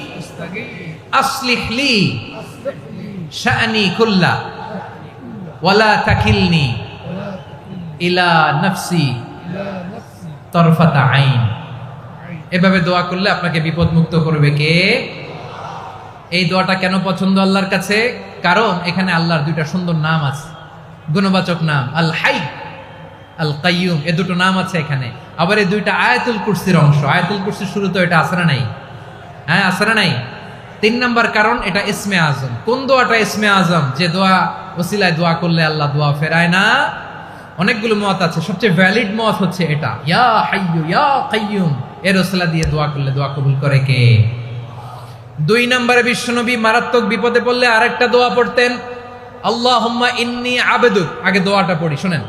আসলিহ লি শা'নি কুল্লা ওয়ালা তাকিলনি ইলা নাফসি তরফাতা আইন। এভাবে দোয়া করলে আপনাকে বিপদ মুক্ত করবে কে? এই দোয়াটা কেন পছন্দ আল্লাহর কাছে? কারণ এখানে আল্লাহর দুইটা সুন্দর নাম আছে, গুণবাচক নাম, আল হাই, আল কাইয়ুম, এ দুটো নাম আছে এখানে। আবার এই দুইটা আয়াতুল কুরসির অংশ। আয়াতুল কুরসির শুরুতে এটা আছে না নাই? হ্যাঁ, আছে না নাই? 3 নাম্বার কারণ এটা ইসমে আজম। কোন দোয়াটা ইসমে আজম? যে দোয়া ওসিলায় দোয়া করলে আল্লাহ দোয়া ফেরায় না। অনেকগুলো মত আছে, সবচেয়ে ভ্যালিড মত হচ্ছে এটা, ইয়া হাইয়ু ইয়া কাইয়ুম, এর ওসিলা দিয়ে দোয়া করলে দোয়া কবুল করে কে? 2 নম্বরে বিশ্বনবী মারাত্মক বিপদে পড়লে আরেকটা দোয়া পড়তেন, আল্লাহুম্মা ইন্নী আবদুক। আগে দোয়াটা পড়ি, শুনেন।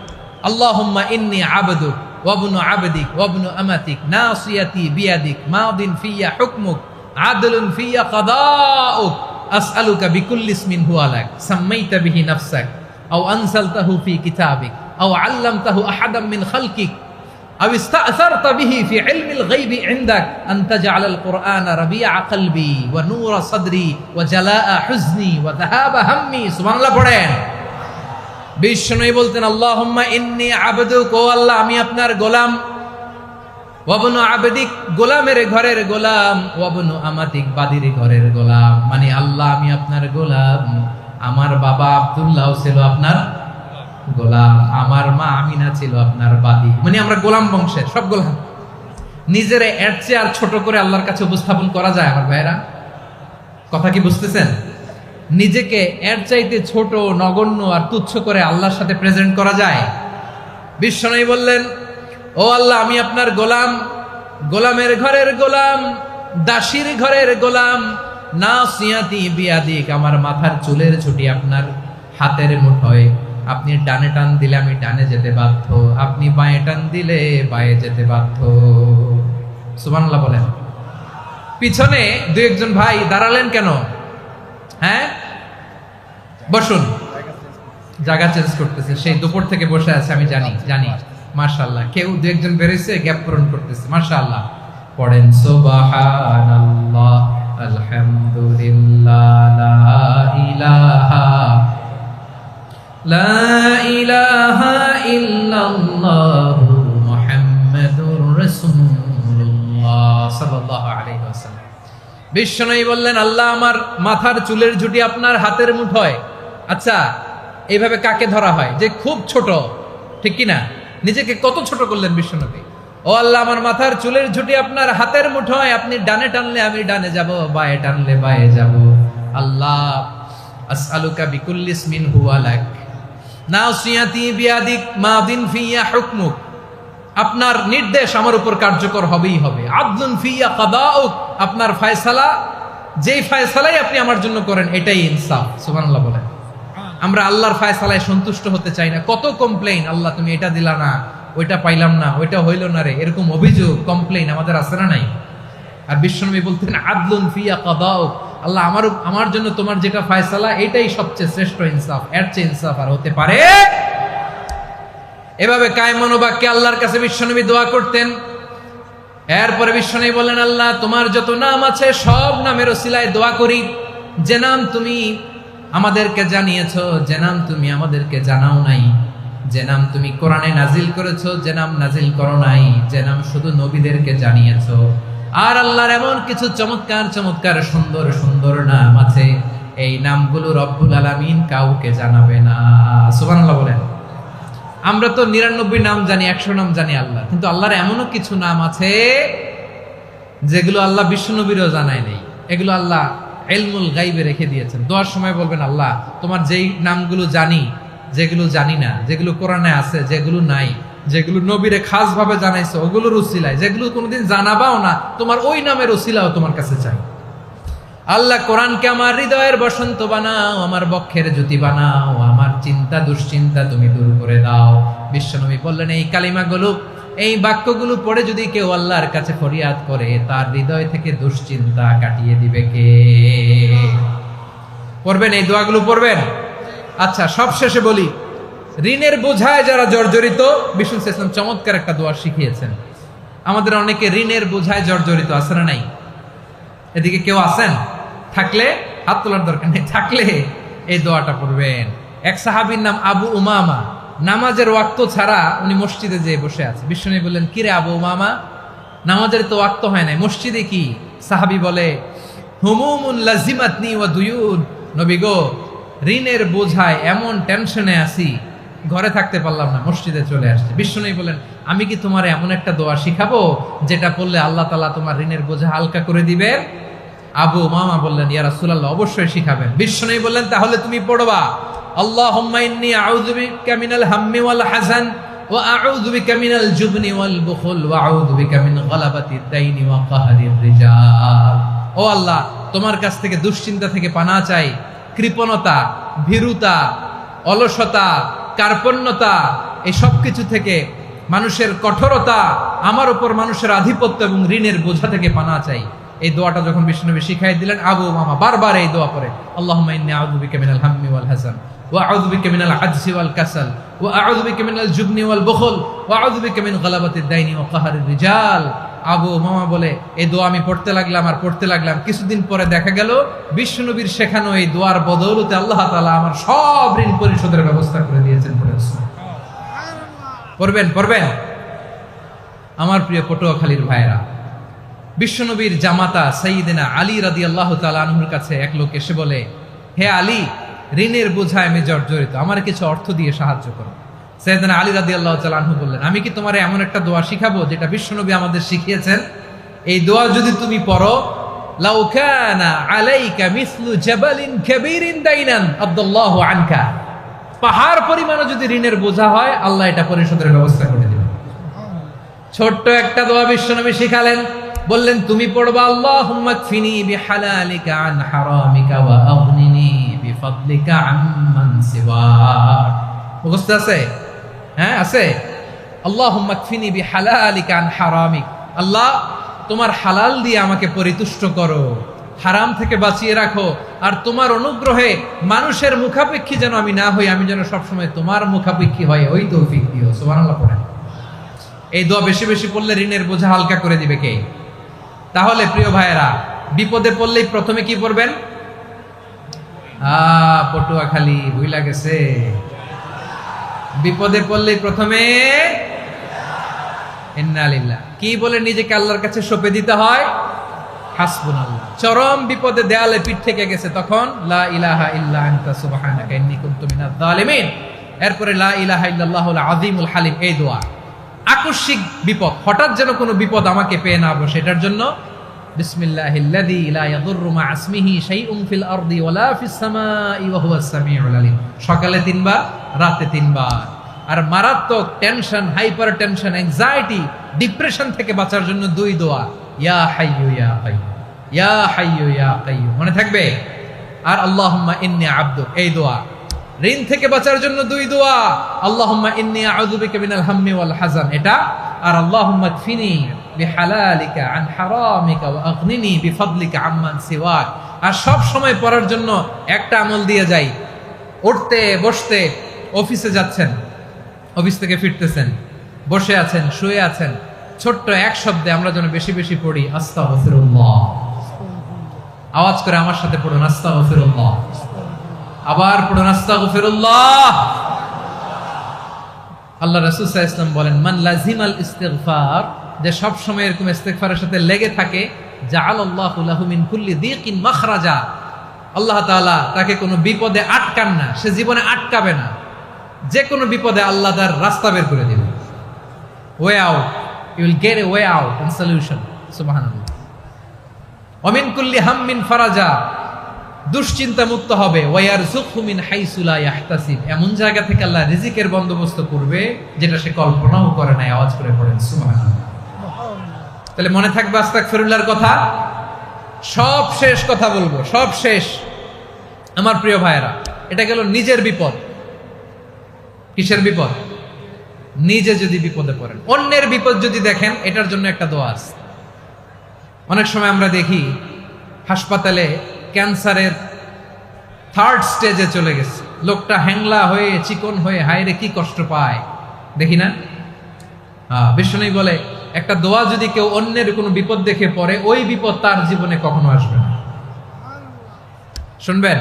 আল্লাহুম্মা ইন্নী আবদুক ওয়া ইবনু আবদিক ওয়া ইবনু আমাতিক নাসিয়াতি বিয়াদিক মাদিন ফিয়া হুকমুক আদলুন ফিয়া কাদাউক আসআলুকা বিকুল্লি ইসমিন হুয়া লাক সাম্মাইতা বিহি নাফসাক আও আনসালতাহু ফি কিতাবিক আও আল্লামতাহু আহাদাম মিন খালকিক আও ইস্তা'সারতা বিহি ফি ইলমিল গায়বি ইনদাক আন তাজআলাল কুরআনা রাবিআ কলবি ওয়া নূরা সাদরি ওয়া জালাআ হুজনি ওয়া যাহাবা হাম্মি। সুবহানাল্লাহ পড়েন। বিশ্বনবী বলতেন, আল্লাহুম্মা ইন্নী আবদুক, ও আল্লাহ আমি আপনার গোলাম, ওয়া ইবনু আবদিক, গোলামের ঘরের গোলাম, ওয়া ইবনু আমাতিক, বাদীর ঘরের গোলাম। মানে আল্লাহ আমি আপনার গোলাম, আমার বাবা আব্দুল্লাহ ছিল আপনার গোলাম, আমার মা আমিনা ছিল আপনার বাদী। মানে আমরা গোলাম বংশের, সব গোলাম। নিজের এর চেয়ে আর ছোট করে আল্লাহর কাছে উপস্থাপন করা যায় আমার ভাইরা? কথা কি বুঝতেছেন? নিজেকে এর চাইতে ছোট, নগণ্য আর তুচ্ছ করে আল্লাহর সাথে প্রেজেন্ট করা যায়? বিশ্বনবী বললেন, ও আল্লাহ আমি আপনার গোলাম, গোলামের ঘরের গোলাম, দাসীর ঘরের গোলাম, নাসিয়াতি বিয়াদিক, আমার মাথার চুলের ছুটি আপনার হাতের মুঠোয়। আপনি ডানে টান দিলে আমি ডানে যেতে বাধ্য, আপনি বাঁয়ে টান দিলে বাঁয়ে যেতে বাধ্য। সুবহানাল্লাহ বলেন। পিছনে 2-1 ভাই দাঁড়ালেন কেন? হ্যাঁ, বসুন। জায়গা চেঞ্জ করতেছে, সেই দুপুর থেকে বসে আছে, আমি জানি। মাশাআল্লাহ, কেউ 2-1 বেরিয়েছে, গ্যাপ পূরণ করতেছে। মাশাআল্লাহ। পড়েন সুবহানাল্লাহ আলহামদুলিল্লাহ লা ইলাহা ইল্লাল্লাহু মুহাম্মাদুর রাসূলুল্লাহ সাল্লাল্লাহু আলাইহি ওয়াসাল্লাম। বিশ্বনবী বললেন, আল্লাহ আমার মাথার চুলের ঝুঁটি আপনার হাতের মুঠোয়। আচ্ছা, এইভাবে কাকে ধরা হয়? যে খুব ছোট, ঠিক কি না? নিজেকে কত ছোট করলেন বিশ্বনবী। ও আল্লাহ আমার মাথার চুলের ঝুঁটি আপনার হাতের মুঠোয়, আপনি ডানে টানলে আমি ডানে যাব, বাঁয়ে টানলে বাঁয়ে যাব। আল্লাহ আসআলুকা বিকুল্লি ইসমিন হুয়া লাক নাসিয়াতি বিয়াদিক মাদিন ফিয়া হুকমুক, আপনার নির্দেশ আমার উপর কার্যকর হবেই হবে। আদলুন ফিয়া কাদাউক, আপনার ফয়সালা, যেই ফয়সালাই আপনি আমার জন্য করেন এটাই ইনসাফ। সুবহানাল্লাহ বলেন। আমরা আল্লাহর ফয়সালায় সন্তুষ্ট হতে চাই না। কত কমপ্লেইন, আল্লাহ তুমি এটা দিলা না, ওইটা পাইলাম না, ওইটা হইল না রে, এরকম অভিযোগ, কমপ্লেইন আমাদের আছে না নাই? আর বিশ্বনবী বলতেন, আদলুন ফিয়া কাদাউক, আল্লাহ আমার জন্য তোমার যেটা ফয়সালা এটাই সবচেয়ে শ্রেষ্ঠ ইনসাফ, এর চেয়ে ইনসাফ আর হতে পারে? এভাবে কায়েম মনোবাক্যে আল্লাহর কাছে বিশ্বনবী দোয়া করতেন। এরপরে বিশ্বনবী বললেন, আল্লাহ তোমার যত নাম আছে সব নামের ওসিলায় দোয়া করি, যে নাম তুমি আমাদেরকে জানিয়েছো, যে নাম তুমি আমাদেরকে জানাও নাই, যে নাম তুমি কোরআনে নাজিল করেছো, যে নাম নাজিল করো নাই, যে নাম শুধু নবীদেরকে জানিয়েছো। আর আল্লাহর এমন কিছু চমৎকার চমৎকার সুন্দর সুন্দর নাম আছে, এই নামগুলো রব্বুল আলামিন কাউকে জানাবে না। সুবহানাল্লাহ বলেন। আমরা তো 99 নাম জানি, 100 নাম জানি আল্লাহ, কিন্তু আল্লাহর এমনও কিছু নাম আছে যেগুলো আল্লাহ বিশ্বনবীরও জানায় নেই। এগুলো আল্লাহ ইলমুল গায়বে রেখে দিয়েছেন। দোয়ার সময় বলবেন, আল্লাহ তোমার যেই নামগুলো জানি, যেগুলো জানি না, যেগুলো কোরআনে আছে, যেগুলো নাই, যেগুলো নবীরে খাস ভাবে জানাইছো ওগুলোর উসিলায়, যেগুলো কোনোদিন জানাবাও না, তোমার ওই নামের উসিলাও তোমার কাছে চাই। আল্লাহ কোরআনকে আমার হৃদয়ের বসন্ত বানাও, আমার বক্ষের জ্যোতি বানাও, আমার চিন্তা দুশ্চিন্তা তুমি দূর করে দাও। বিশ্বনবী বললেন, এই কালিমাগুলো, এই বাক্যগুলো পড়ে যদি কেউ আল্লাহর কাছে ফরিয়াদ করে, তার হৃদয় থেকে দুশ্চিন্তা কাটিয়ে দিবে কে? পড়বেন, এই দোয়াগুলো পড়বেন। আচ্ছা, সবশেষে বলি, ঋণের বোঝায় যারা জর্জরিত, বিষ্ণু ইসলাম চমৎকার একটা দোয়া শিখিয়েছেন। আমাদের অনেকে ঋণের বোঝায় জর্জরিত আছে না নাই? এদিকে কেউ আছেন? থাকলে হাত তোলার দরকার নেই, থাকলে এই দোয়াটা পড়বেন। এক সাহাবীর নাম আবু উমামা, নামাজের ওয়াক্ত ছাড়া উনি মসজিদে যেয়ে বসে আছে। বিশ্বনবী বললেন, কি রে আবু উমামা, নামাজের তো ওয়াক্ত হয় নাই, মসজিদে কি? সাহাবী বলে, হুমুমুন লাজিমাতনি ওয়া দুয়ুন, নবী গো, ঋণের বোঝায় এমন টেনশনে আছি, ঘরে থাকতে পারলাম না, মসজিদে চলে আসছে। বিশ্বনবী বলেন, আমি কি তোমার এমন একটা দোয়া শিখাবো যেটা পড়লে আল্লাহ তাআলা তোমার ঋণের বোঝা হালকা করে দিবেন? আবু উমামা বললেন, ইয়া রাসূলুল্লাহ, অবশ্যই শিখাবেন। বিশ্বনবী বললেন, তাহলে তুমি পড়বা, আল্লাহুম্মা ইন্নী আউযু বিকা মিনাল হাম্মি ওয়াল হাযান ওয়া আউযু বিকা মিনাল জুবনি ওয়াল বুখল ওয়া আউযু বিকা মিন গালাবাতিদ দাইনি ওয়া কাহরির রিজাল। ও আল্লাহ, তোমার কাছ থেকে দুশ্চিন্তা থেকে পানাহ চাই, কৃপণতা, ভীরুতা, অলসতা, কার্পণ্যতা, এই সব কিছু থেকে, মানুষের কঠোরতা, আমার উপর মানুষের আধিপত্য এবং ঋণের বোঝা থেকে পানাহ চাই। এই দোয়াটা যখন বিশ্বনবী শিখাই দিলেন, আবু উমামা বারবার এই দোয়া পড়ে, আল্লাহুম্মা ইন্নী আউযু বিকা মিনাল হাম্মি ওয়াল হাযান ওয়া আউযু বিকা মিনাল আজজি ওয়াল কাসাল ওয়া আউযু বিকা মিনাল জুবনি ওয়াল বুখল ওয়া আউযু বিকা মিন গালাবাতিদ দাইনি ওয়া কাহরির রিজাল। আবু উমামা বলে, এই দোয়া আমি পড়তে লাগলাম আর পড়তে লাগলাম, কিছুদিন পরে দেখা গেল বিশ্বনবীর শেখানো এই দোয়ার বদৌলতে আল্লাহ তাআলা আমার সব ঋণ পরিশোধের ব্যবস্থা করে দিয়েছেন। পড়বেন পড়বেন। আমার প্রিয় পটুয়াখালীর ভাইরা, বিশ্বনবীর জামাতা সাইয়্যিদিনা আলী রাদিয়াল্লাহু তাআলা আনহুর কাছে এক লোক এসে বলে, হে আলী, ঋণের বোঝায় আমি জর্জরিত, আমার কিছু অর্থ দিয়ে সাহায্য করো। সাইয়্যিদিনা আলী রাদিয়াল্লাহু তাআলা আনহু বললেন, আমি কি তোমারে এমন একটা দোয়া শিখাবো যেটা বিশ্বনবী আমাদের শিখিয়েছেন? এই দোয়া যদি তুমি পড়ো, লাউ কানা আলাইকা মিসলু জাবালিন কাবীরিন দাইনান আব্দুল্লাহু আনকা, পাহাড় পরিমাণও যদি ঋণের বোঝা হয়, আল্লাহ এটা পরিশোধের ব্যবস্থা করে দিবেন। ছোট্ট একটা দোয়া বিশ্বনবী শিখালেন, বললেন, তুমি পড়বা, আল্লাহুম্মা কফিনি বিহালালিকা আন হারামিকা ওয়া আগনিনি বিফাদলিকা আম্মান সিওয়াক। মুখস্থ আছে? হ্যাঁ, আছে। আল্লাহুম্মা কফিনি বিহালালিকা আন হারামিক, আল্লাহ তোমার হালাল দিয়ে আমাকে পরিতুষ্ট করো, হারাম থেকে বাঁচিয়ে রাখো, আর তোমার অনুগ্রহে মানুষের মুখাপেক্ষী যেন আমি না হই, আমি যেন সবসময় তোমার মুখাপেক্ষী হয়, ওই তৌফিক দিও। সুবহানাল্লাহ পড়েন। এই দোয়া বেশি বেশি পড়লে ঋণের বোঝা হালকা করে দিবে কে? তাহলে প্রিয় ভাইয়েরা, বিপদে পড়লেই প্রথমে কি পড়বেন? পটুয়াখালী ভুইলা গেছে। বিপদে পড়লেই প্রথমে ইন্না লিল্লাহ কি বলে নিজেকে আল্লাহর কাছে সঁপে দিতে হয়? হাসবুনাল্লাহ। চরম বিপদে দেয়ালে পিঠ থেকে গেছে, তখন লা ইলাহা ইল্লা আনতা সুবহানাকা ইন্নী কুনতু মিনাজ জালিমিন। এরপরে লা ইলাহা ইল্লাল্লাহুল আযীমুল হালিম, এই দোয়া। আকস্মিক বিপদ, হঠাৎ যেন কোনো বিপদ আমাকে পেয়ে না বসে, এটার জন্য বিসমিল্লাহিল্লাযী লা ইয়াদুররু মা ইসমিহি শাইউন ফিল আরদি ওয়ালা ফিস সামাই ওয়া হুয়াস সামিউল আলিম। সকালে 3 বার, রাতে 3 বার। আর মারাত্মক tension, hyper tension, anxiety, depression থেকে বাঁচার জন্য 2 দোয়া, ইয়া হাইয়্যু ইয়া কাইয়্যুম, ইয়া হাইয়্যু ইয়া কাইয়্যুম, মনে থাকবে? আর আল্লাহুম্মা ইন্নী আবদুক, এই দোয়া। ঋণ থেকে বাঁচার জন্য 2 দোয়া, আল্লাহুম্মা ইন্নী আউযু বিকা মিনাল হাম্মি ওয়াল হাযান, এটা। আর আল্লাহুম্মা কফিনি বিহালালিকা আন হারামিকা ওয়া আগনিনি বিফাদলিকা আম্মান সিওয়াক। আর সব সময় পড়ার জন্য একটা আমল দিয়ে যাই, উঠতে বসতে, অফিসে যাচ্ছেন, অফিস থেকে ফিরতেছেন, বসে আছেন, শুয়ে আছেন, ছোট্ট এক শব্দে আমরা যেন বেশি বেশি পড়ি, আস্তাগফিরুল্লাহ। আওয়াজ করে আমার সাথে পড়ুন, আস্তাগফিরুল্লাহ। আবার পড়ুন, আস্তাগফিরুল্লাহ। আল্লাহ রাসূল সাল্লাল্লাহু আলাইহি ওয়াসাল্লাম বলেন, মান লাজিমাল ইস্তিগফার, যে সব সময় এরকম ইস্তিগফারের সাথে লেগে থাকে, জাআলাল্লাহু লাহু মিন কুল্লি দীকিন মাখরাজা, আল্লাহ তাআলা তাকে কোনো বিপদে আটকান না, সে জীবনে আটকাবে না, যে কোনো বিপদে আল্লাহ তার রাস্তা বের করে দিবেন। Way out, you will get a way out and solution. সুবহানাল্লাহ। ওয়া মিন কুল্লি হাম্মিন ফারাজা, দুশ্চিন্তা মুক্ত হবে। ওয়ায়ারযুকহু মিন হাইসু লা ইয়াহতাসিব, এমন জায়গা থেকে আল্লাহ রিজিকের বন্দোবস্ত করবে যেটা সে কল্পনাও করে নাই। আওয়াজ করে পড়েন সুবহানাল্লাহ। তাহলে মনে থাকবে আস্তাগফিরুল্লাহর কথা। সব শেষ কথা বলবো, সব শেষ। আমার প্রিয় ভাইয়েরা, এটা গেল নিজের বিপদ। কিসের বিপদ? নিজে যদি বিপদে পড়েন। অন্যের বিপদ যদি দেখেন, এটার জন্য একটা দোয়া আছে। অনেক সময় আমরা দেখি হাসপাতালে ক্যান্সারের 3rd স্টেজে চলে গেছে, লোকটা হ্যাংলা হয়ে, চিকন হয়ে, হায়রে কি কষ্ট পায়, দেখি না? বিশ্বনবী বলে, একটা দোয়া যদি কেউ অন্যের কোনো বিপদ দেখে পড়ে, ওই বিপদ তার জীবনে কখনো আসবে না। শুনবেন?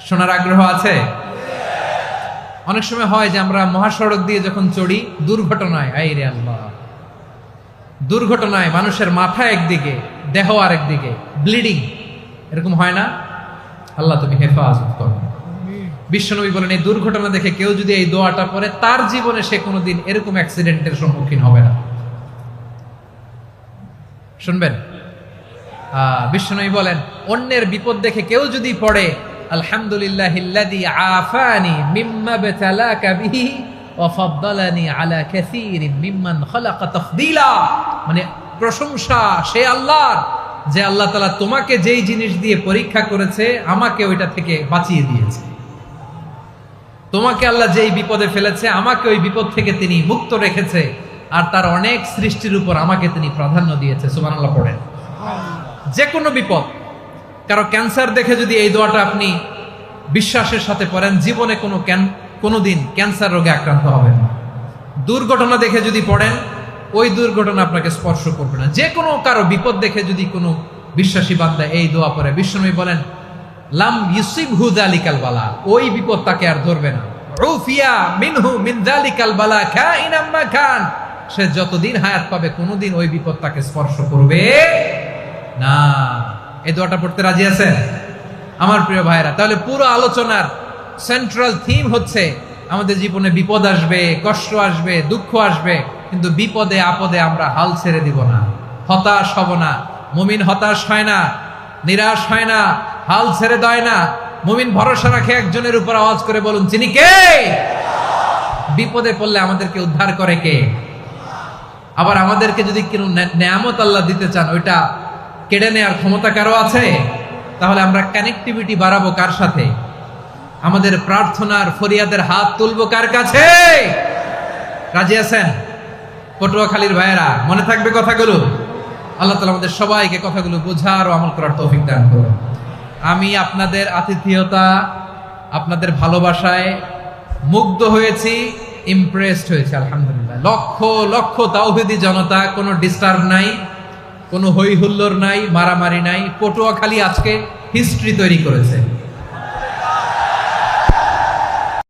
শোনার আগ্রহ আছে? অনেক সময় হয় যে আমরা মহাসড়ক দিয়ে যখন চড়ি, দুর্ঘটনায়, আইরে আল্লাহ, দুর্ঘটনায় মানুষের মাথা একদিকে, দেহ আরেকদিকে, ব্লিডিং, এরকম হয় না? আল্লাহ তুমি হেফাজত করো। বিশ্বনবী বলেন, এই দুর্ঘটনা দেখে কেউ যদি এই দোয়াটা পড়ে, তার জীবনে সে কোনোদিন এরকম অ্যাক্সিডেন্টের সম্মুখীন হবে না। শুনবেন? বিশ্বনবী বলেন, অন্যের বিপদ দেখে কেউ যদি পড়ে, আলহামদুলিল্লাহিল্লাযী আফানি মিম্মা বতালাকা বিহি ওয়া ফাদ্দালানি আলা কাসীরিন মিম্মান খালাকা তাফদীলা, মানে প্রশংসা সে আল্লাহর, যে আল্লাহ তাআলা তোমাকে যেই জিনিস দিয়ে পরীক্ষা করেছে, আমাকে ওইটা থেকে বাঁচিয়ে দিয়েছে। তোমাকে আল্লাহ যেই বিপদে ফেলেছে, আমাকে ওই বিপদ থেকে তিনি মুক্ত রেখেছে, আর তার অনেক সৃষ্টির উপর আমাকে তিনি প্রাধান্য দিয়েছে। সুবহানাল্লাহ পড়েন। যে কোনো বিপদ, কারো ক্যান্সার দেখে যদি এই দোয়াটা আপনি বিশ্বাসের সাথে পড়েন, জীবনে কোনোদিন ক্যান্সার রোগে আক্রান্ত হবেন না। দুর্ঘটনা দেখে যদি পড়েন, ওই দুর্ঘটনা আপনাকে স্পর্শ করবে না। যে কোনো কারো বিপদ দেখে যদি কোনো বিশ্বাসী বান্দা এই দোয়া পড়ে, বিশ্বনবী বলেন, লাম ইউসিবহু যালিকাল বালা, ওই বিপদ তাকে আর ধরবে না। উফিয়া মিনহু মিন যালিকাল বালা কাইনাম মা কান, সে যতদিন হায়াত পাবে কোনোদিন ওই বিপদ তাকে স্পর্শ করবে না। এই দোয়াটা পড়তে রাজি আছেন আমার প্রিয় ভাইরা? তাহলে পুরো আলোচনার সেন্ট্রাল থিম হচ্ছে, আমাদের জীবনে বিপদ আসবে, কষ্ট আসবে, দুঃখ আসবে, কিন্তু বিপদে আপদে আমরা হাল ছেড়ে দিব না, হতাশ হব না। মুমিন হতাশ হয় না, নিরাশ হয় না, হাল ছেড়ে দেয় না। মুমিন ভরসা রাখে একজনের উপর। আওয়াজ করে বলুন, যিনি কে? বিপদে পড়লে আমাদেরকে উদ্ধার করে কে? আবার আমাদেরকে যদি কোনো নেয়ামত আল্লাহ দিতে চান, ওইটা কেড়ে নেওয়ার ক্ষমতা কারো আছে? তাহলে আমরা কানেক্টিভিটি বাড়াবো কার সাথে? আমাদের প্রার্থনার ফরিয়াদের হাত তুলবো কার কাছে? রাজি আছেন পটুয়াখালীর ভাইয়েরা? মনে থাকবে কথাগুলো? আল্লাহ তাআলা আমাদের সবাইকে কথাগুলো বোঝার ও আমল করার তৌফিক দান করুন। আমি আপনাদের আতিথেয়তা, আপনাদের ভালোবাসায় মুগ্ধ হয়েছি, ইমপ্রেসড হয়েছে। আলহামদুলিল্লাহ। লক্ষ লক্ষ তাওহীদি জনতা, কোনো ডিস্টার্ব নাই, কোনো হই হুল্লোড় নাই, মারামারি নাই। পটুয়াখালী আজকে হিস্ট্রি তৈরি করেছে।